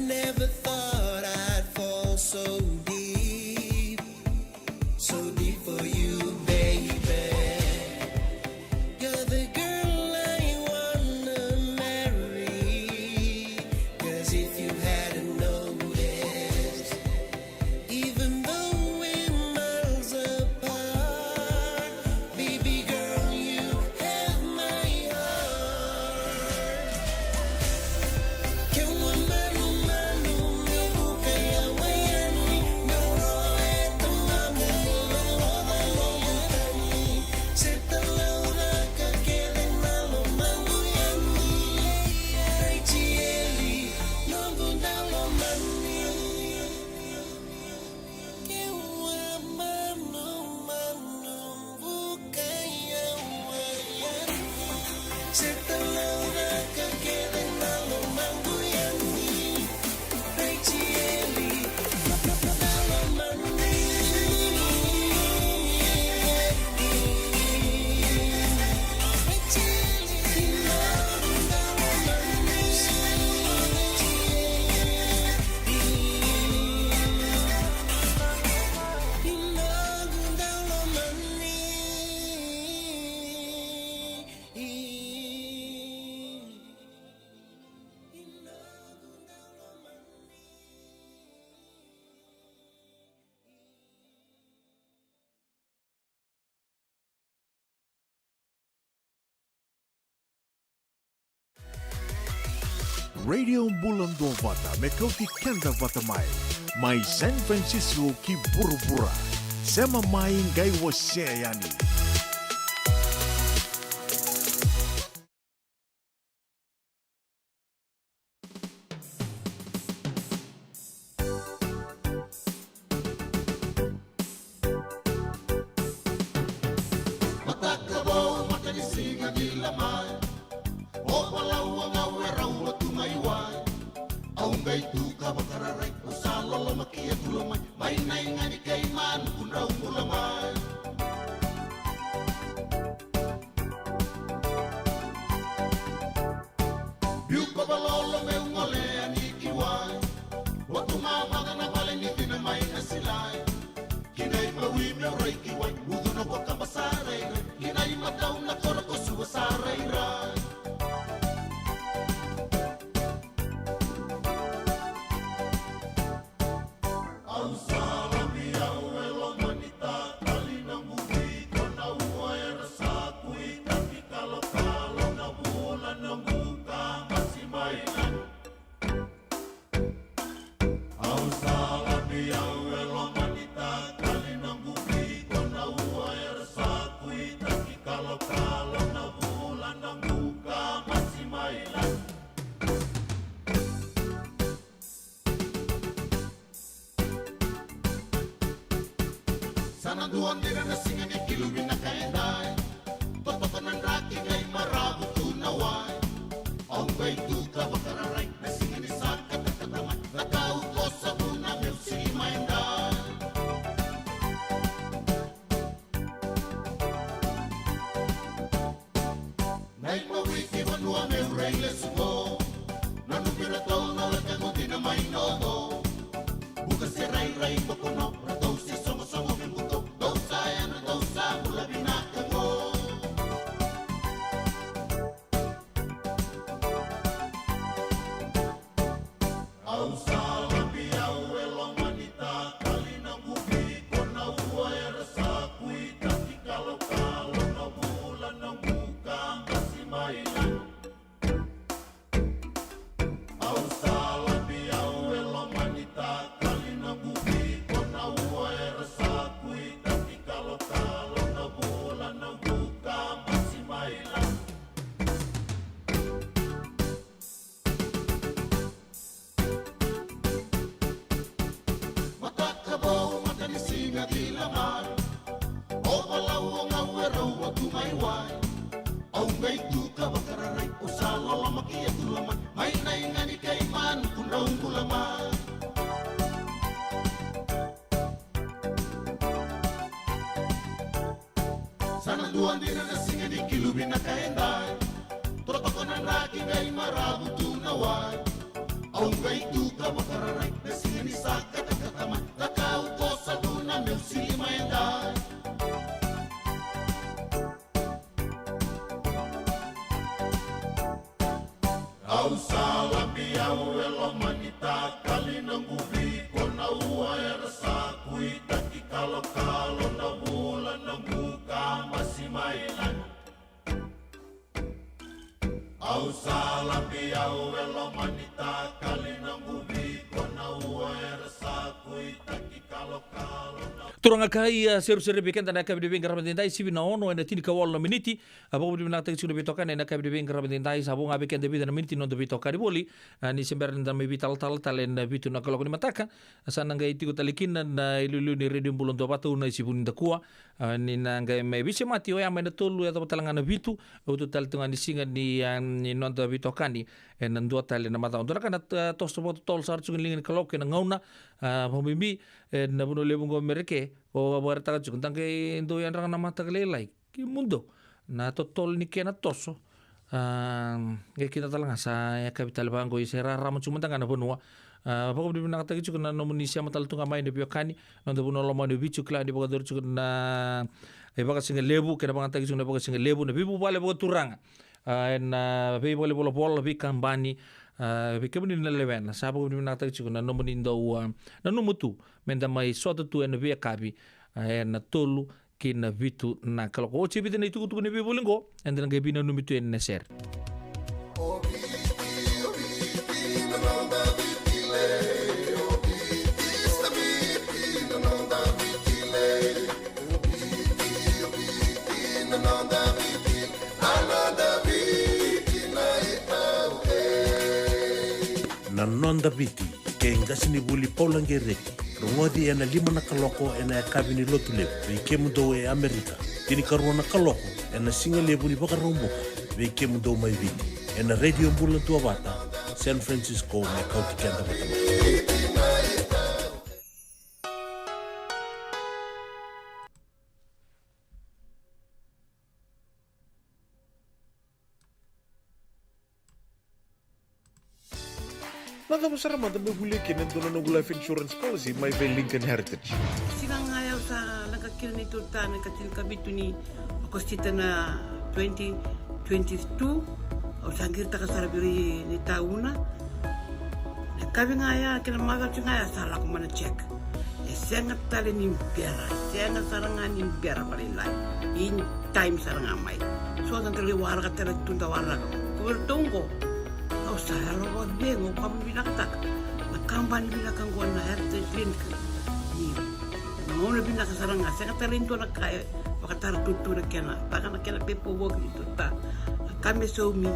never thought I'd fall so deep for you, baby. You're the girl I wanna marry. 'Cause if you hadn't noticed, even though we're miles apart, baby girl, you have my heart. Kewa manu manu mibu kaya wayani, noro eto mamu loda lobutani, setalaura kakele nalo mangu yani, Raichieli nongo nalo mani. Kewa manu manu bukaya wayani, setalaura kakele nalo mangu yani, Raichieli nalo mani. Radio Bulan Dovata Mekauti Kenda Vatamai Mai San Francisco ki Burubura Sema mai ngai waseani Matakabo matanisinga dilamai O palawa ngawera ua tumaiwai Aungai tuka bakararai Usalo lamakia tulamai Mai nai ngani kaiman kunrau mulamai Biuko balolo meu ngole aniki wai Watu mamaga na vale niti na mai na silai Kinai mawi meu reiki wai Udu na waka basarai Kinai matau na korako suwasarai rai Au salami au elo manita Kali na muhi kona ua era sakui Tapi kalau na bulan na muka masih mainan Au salami au elo manita Kali na muhi kona ua era sakui Tapi kalau na bulan na muka masih mainan Sana duan dira na singa ni kilubin na kaenday Totokanan raki ngay marabu tunaway Ang bay tuka bakararay na singa ni sakat at katamay Nakauto sa buna mil si mainday Nay mawiki manua me ureile sumo Nanupira tau na lakang uti na may nodo Bukas si ray-ray bakuno Rataw si songo-songo mimbuto Daw saya na daw sa mula binakago Au salabi au elong manita Kali na bubi ko na uwa era sakui Tapi kalau na bulan ng buka Masih mailan Au salabi au elong manita Kali na bubi ko na uwa era sakui Tapi kalau na bulan ng buka Masih mailan Matakabo matanisinga dilamar O palawa ngawera ua tumaiwai Aungai tuka bakararay Usalo lamakia tulaman May naingani kaiman kunraung kulaman Sana duan dina na singa ni kilubin na kaenday Trotokanan raki ngay marabu tunaway Au vai tu ka makararai na singa ni saka takatama takau kosa luna meu silima endai. Au salapi au elo manita kali nanggubi kona ua era saku itaki kalau na bulan nangguka masih mainan. Au salapi au elo manita kali nanggubi kona ua era saku itaki kalau na Turanga kai seru-seru bikin tanda kabi dibing karabat tintai sibi na ono ena tini kawal na miniti apo di nak tengsi lebih tokan ena kabi dibing karabat tintai sabung abi kan debi na miniti non debi tokari boli ni semberan dan mebi tal talen bitu na kalau ni mataka sana ngai tiku talikin na ilulu ni redim bulon to batu na sibun da kuwa ni na ngai mebi semati o ya mena tolu atau talangan na bitu utu tal tunga ni singa ni non debi tokani ena dua tali na mata untuk kan tos tol sar cungin lingin kalau kena ngauna pemimbi na buno lebung go mereke o barata ka tang ke indo yan rang na mata kelelai ki mundo na totol ni kena toso ke kita talanga sa ya kapital bango isera ramo cuma tanga na bonua pokok di nak tagi cukuna no munisia matal tunga mai de biokani no de buno lomo de bicu kla di bogador cukuna e baga singa lebu kena banga tagi cukuna baga singa lebu na bibu bale boga turanga na be bole bolo bolo bi kambani kebuni na leven sa pokok di nak tagi cukuna no munindo na no mutu menda mai soto tu en via kabi na tolu kina vitu na kaloko o chibi na itu tu ne bi bolingo and then gabi na numitu en neser na nonda viti ke ngasini buli paulangereki rongodi ena lima na kaloko ena kabini lotule ve kemundo e Amerika tini karona kaloko ena singa lebu ni baka romboka ve kemundo mai viti ena radio mbula tua bata San Francisco me kauti kenda batama Nada masara mata bebulikin and dono no life insurance policy my Lincoln Heritage. Silang ayaw sa nagkakil ni Tuta, nagkatil kabitu ni Agostita na 2022 o sangir ta kasarabiri ni tauna. Nagkabi nga ya, kinamagat yung nga sala ko man check. Sengat tali ni impera, sengat sarangan impera palilay. In time sarangan may. So, ang taliwara ka tala tuntawara ko. Kubertungko. Kau saya lo bengo kami binaktak nakamban binakang gua na heritage link ni mau na binaka sarang saya kata linto na kaya pakatar tutu na kena taka na kena pepo wog itu ta kami somi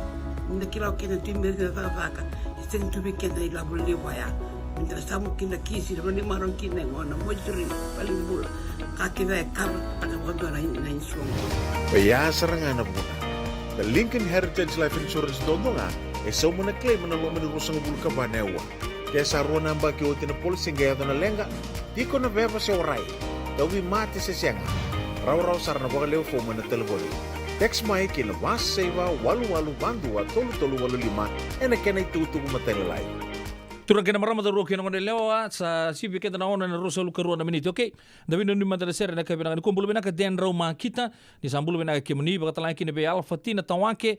na kilau kena timber na faka isteng tu kena ila boleh waya minta samu kena kisi na ni maron kena ngona mojuri paling bul kaki na kam taka bodo na insuang Baya sarangan na muna. The Lincoln Heritage Life Insurance dodonga so muna claim na lo mani rosang bulu ka banewa. Kaya sa ruwa namba ki otin na polisi ngaya na lenga, di ko na beba si oray. Dawi mati sa siyanga. Raw sarana baka leo fo muna telefoni. Text mai kina mas seva walu bandua tolu walu lima ena kena itutu kumatalilay. Turang kena marama da roki ngone lewa sa sibi keta na ona na rosa luka ruwa na minute okay davi no ni mandara ser na ka bina ko bulu bina ka den rauma kita ni sambulu bina ka muni ba tala kini be alfa tina tawake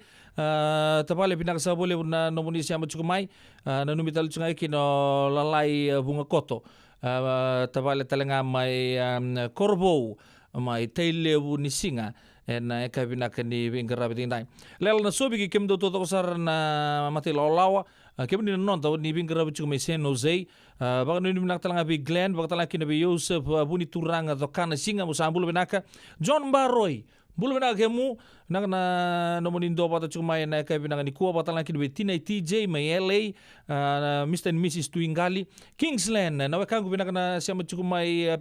tabale bina ka sabole na no muni sia machu mai na no mital chunga kino lalai bunga koto tabale talenga mai korbo mai tailewu ni singa na ka bina ka ni bingara bidindai lel na sobi ki kemdo to sar na mati lawa kemi ni non tahu ni bingara bicu mai San Jose baga ni nak talanga bi Glenn baga talanga kina bi Yosef buni turanga to kana singa musambul benaka John Baroy bulu benaka kemu nak na nomonin do pata cuma na ka binanga ni kuwa baga talanga kina bi Tina TJ mai LA Mr. and Mrs. Tuingali Kingsland na wakangu benaka na siama cuma mai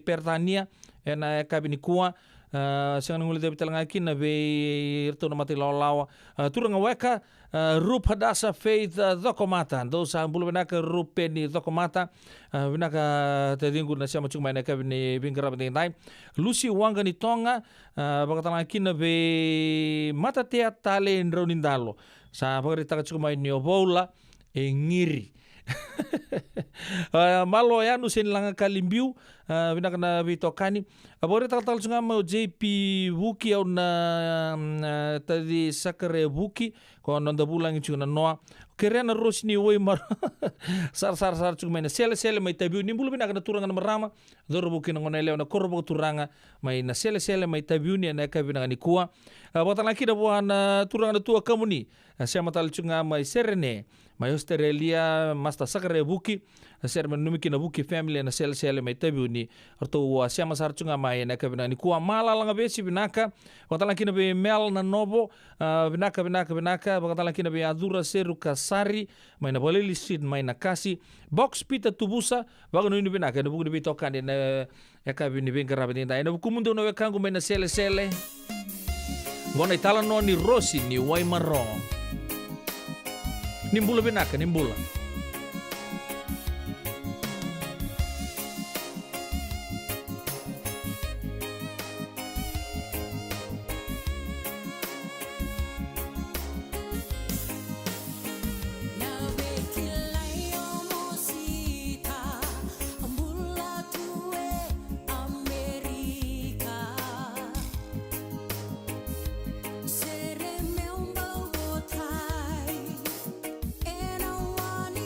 Pertania na ka bini kuwa sangan ngulit dari talanga kina be irto na mati lawa turanga weka Rup Hadasa Faith Dokomata do sa bulu benaka Rup ni Dokomata benaka tadingu na siya macung mainaka ni bingkara bentai Lucy Wanga ni Tonga bakatanga kina be mata tea tale ndronindalo sa pagarita ka cuma ni obola ngiri Malo ya no senilanga kalimbiu vinakana vitokani abore takal sunga mo JP Wuki au na tadi sakare Wuki ko nonda bulang chuna noa kerena rosni oi mar sar chunga maina sele mai tabiu ni bulu vinakana turanga na marama doro buki ngona leo na korbo turanga mai na sele mai tabiu ni na ka vinakani kuwa botala kida buana turanga tua kamuni siama tal chunga mai serene mai Australia masta sakare Wuki ser menumiki na Wuki family na sele mai tabiu ni arto siama sar chunga mai na ka vinakani kuwa mala langa besi vinaka botala kina be mel na nobo vinaka botala kina be adura seru kasari mai na boleli street mai na kasi box pita tubusa baga no inu vinaka no bugu ni bitokani na eka vini vinga rabini na ina kumundo no wekangu mai na sele ngona itala no ni rosi ni waimaro nimbula vinaka nimbula Seré meu botai, and I want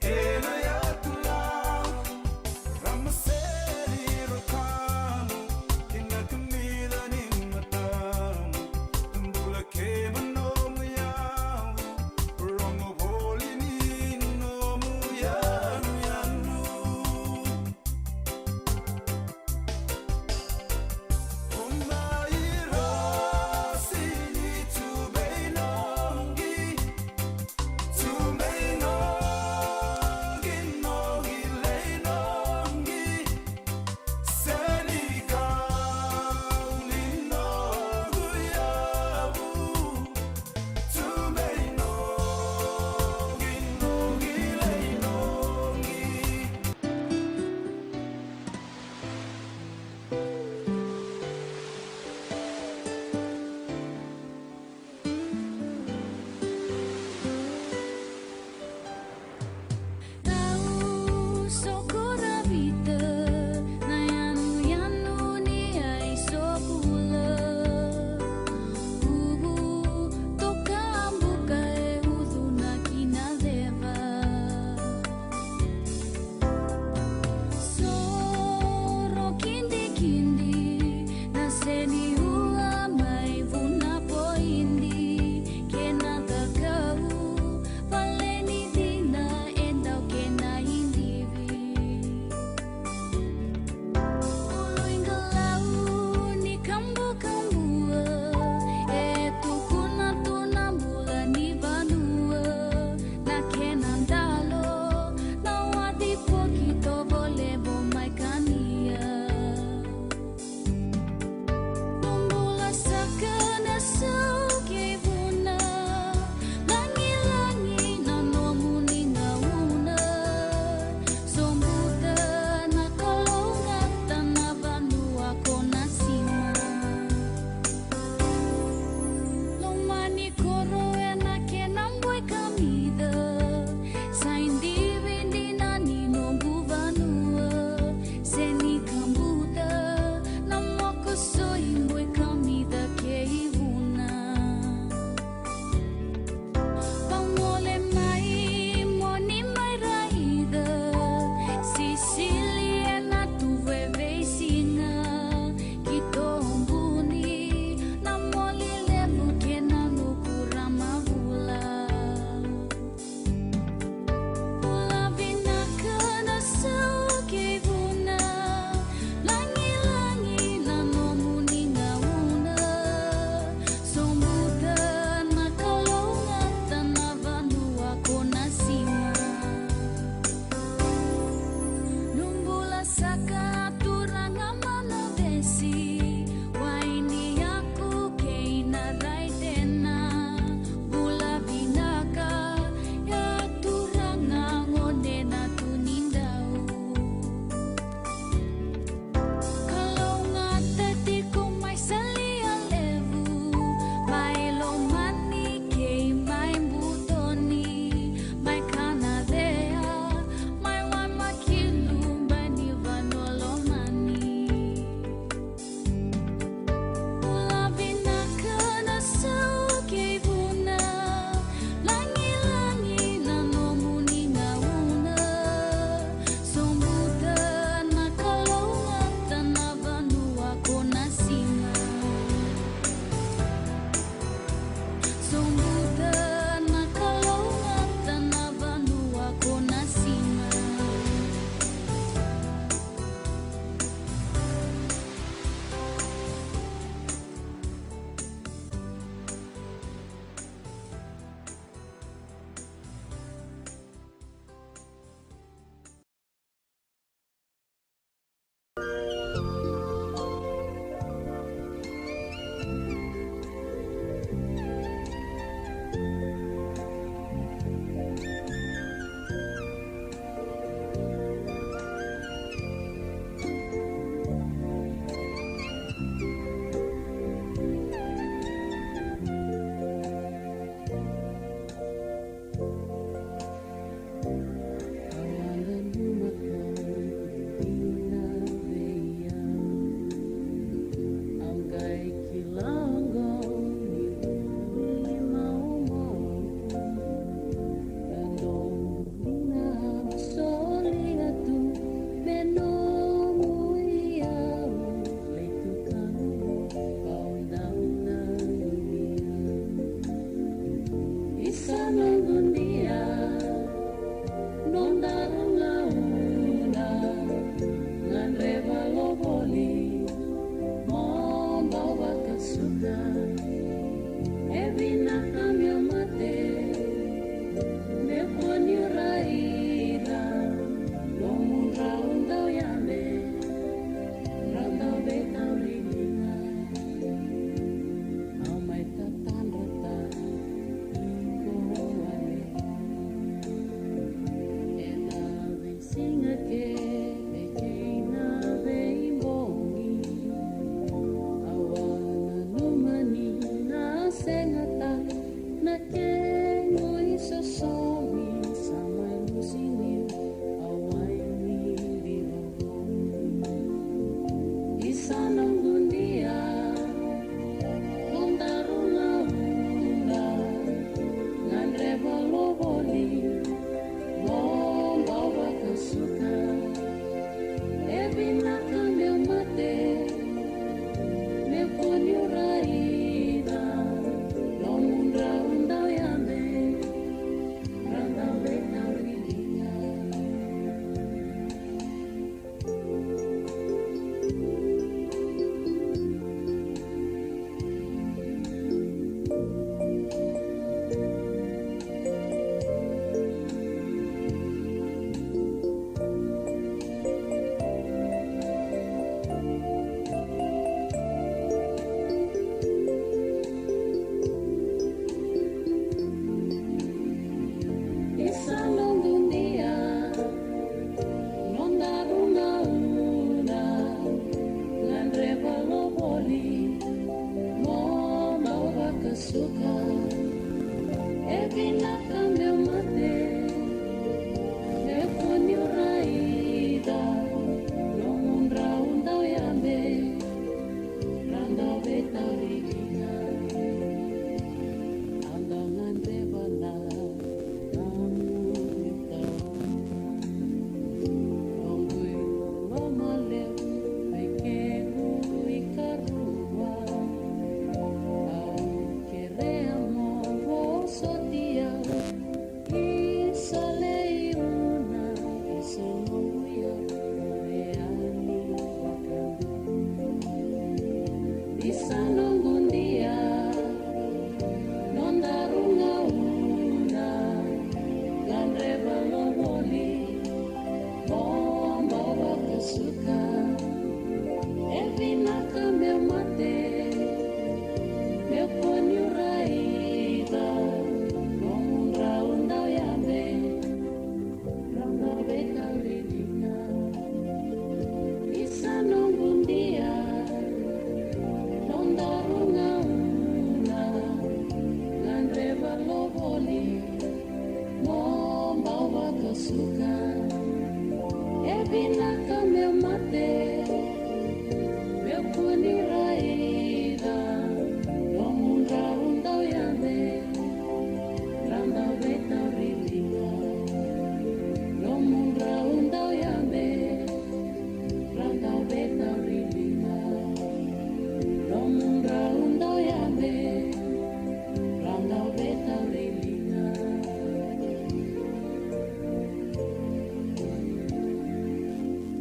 Ena ya tula, ramaseli roka.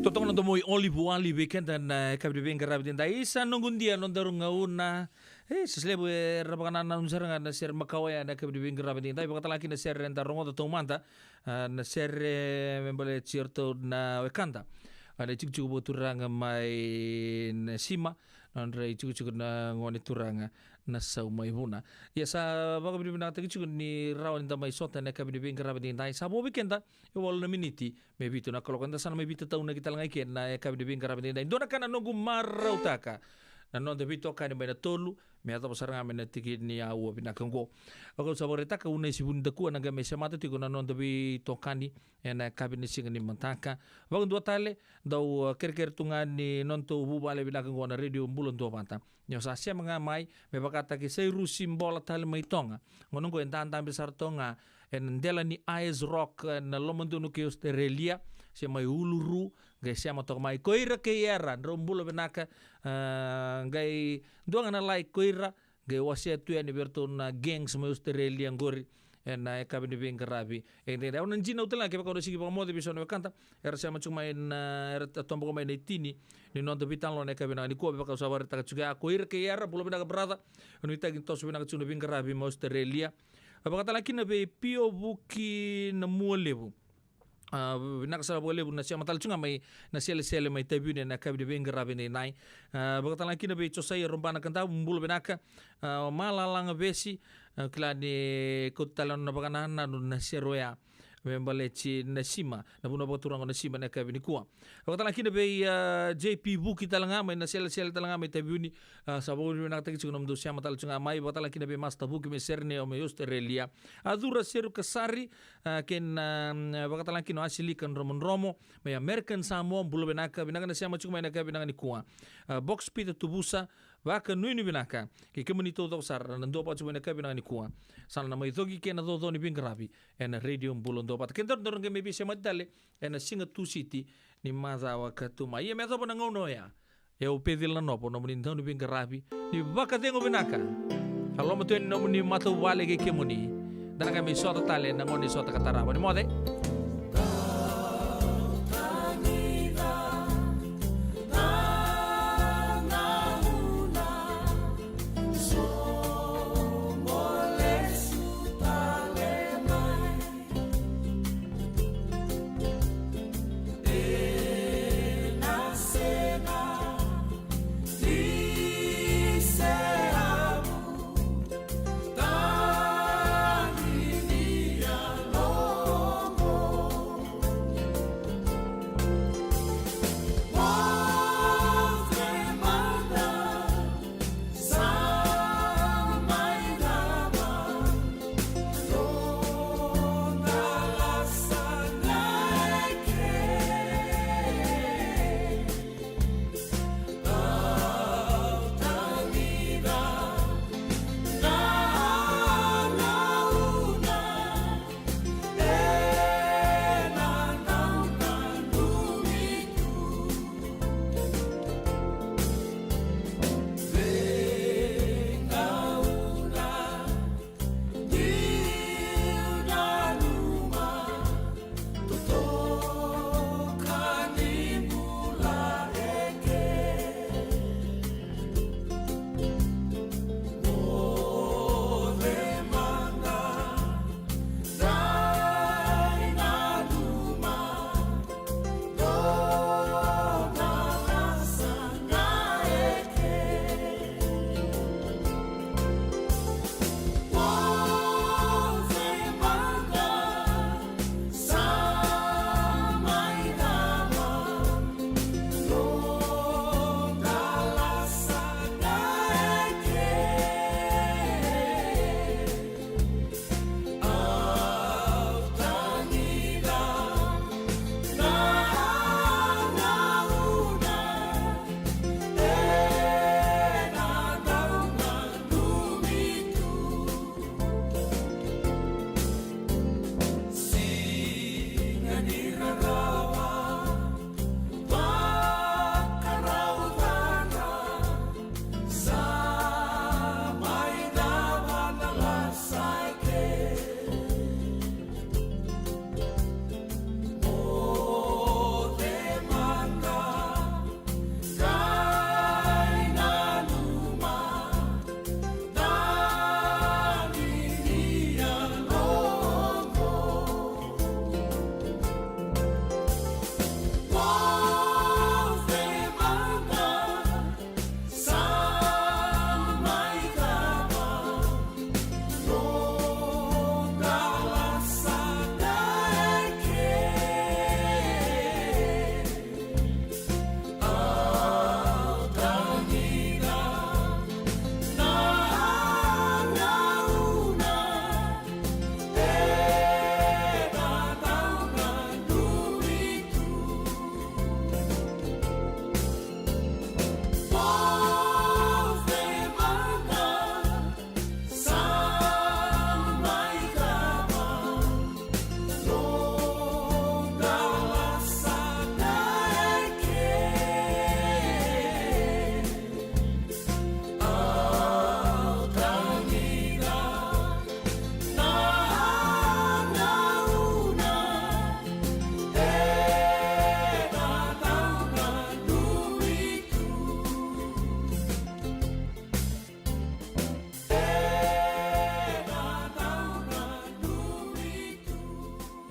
Totong na moi oli buali weekend dan kabdi ben garab din dai isa nungundia non darung ngauna seslebo rabana na unsaranga na ser makawaya na kabdi ben garab din dai bakata laki na ser renta rongo to manta na ser membole certo na wekanda ada cik bo turanga mai na sima non rai cik na ngoni turanga na sau mai huna ya sa baka bidi bina tagi cik ni rawan da mai sota na kabdi ben garab din dai sabo weekenda e wal na miniti me bitu na kalau kanda sana me bitu tau na kita langai ken na kabdi ben garab din dai dona kana nongu marau taka na non de bitu ka ni mai na tolu me ata pasaranga me na tiki ni au bina kango ako saboreta ka una sibunda ku na game semata tiko na non de bitu kani na kabini singa ni mantaka wagun dua tale dau ker tunga ni non to bubale bina kango na radio mbulon do mata nyo sa sia mga mai me bakata ki sei rusim bola tale mai tonga ngono ko entanta besar tonga en dela ni Ice Rock na lomondu no ki Australia se mai uluru ga siamo to mai koira ke era rombulo benaka gai duanga na like koira gai wasia tu ani berto na gangs mai Australia ngori na kabini ben garabi ende da onan jina utela ke ko sigi mo de bisono kanta era siamo cuma en era tombo mai nei tini ni non de bitan lo ne kabina ni ko be ka sabar ta juga koira ke era bulo benaka brada oni tagin to subina ka ben garabi mo Australia apakata laki na be pio buki na mulebu nakasara boleh na siya matal chunga mai na sele mai tabune na kabide benga rabine nai bakata laki na be chosai rompana kanta mbulu benaka malalanga besi klani kotalan na bakana na seroya membale ci nasima na buno baturang nasima na kabini kuwa bakata laki na be JP buki talanga mai na sele talanga mai tabuni sabon na tagi chunga mdo siya matal chunga mai bakata laki na be master buki me serne o me Australia adura seru kasari ken bakata laki no asili kan romo may American Samoa bulo benaka binaka na siya machuk may naka binaka ni kuwa box pita tubusa baka nui ni binaka ki kemunito to sar nando pa chuma naka binaka ni kuwa sana na may togi ken na do ni bingrabi en radio bulo ndo pat ken dorong ke maybe siya madale en singa tu city ni maza wa katuma ye meto pa ngono ya eu pedil na nopo no munin ni bingrabi ni baka tengo binaka halo mo ten no muni mato wale ke kemuni dan kami sota tale na ngoni sota katarawa ni mode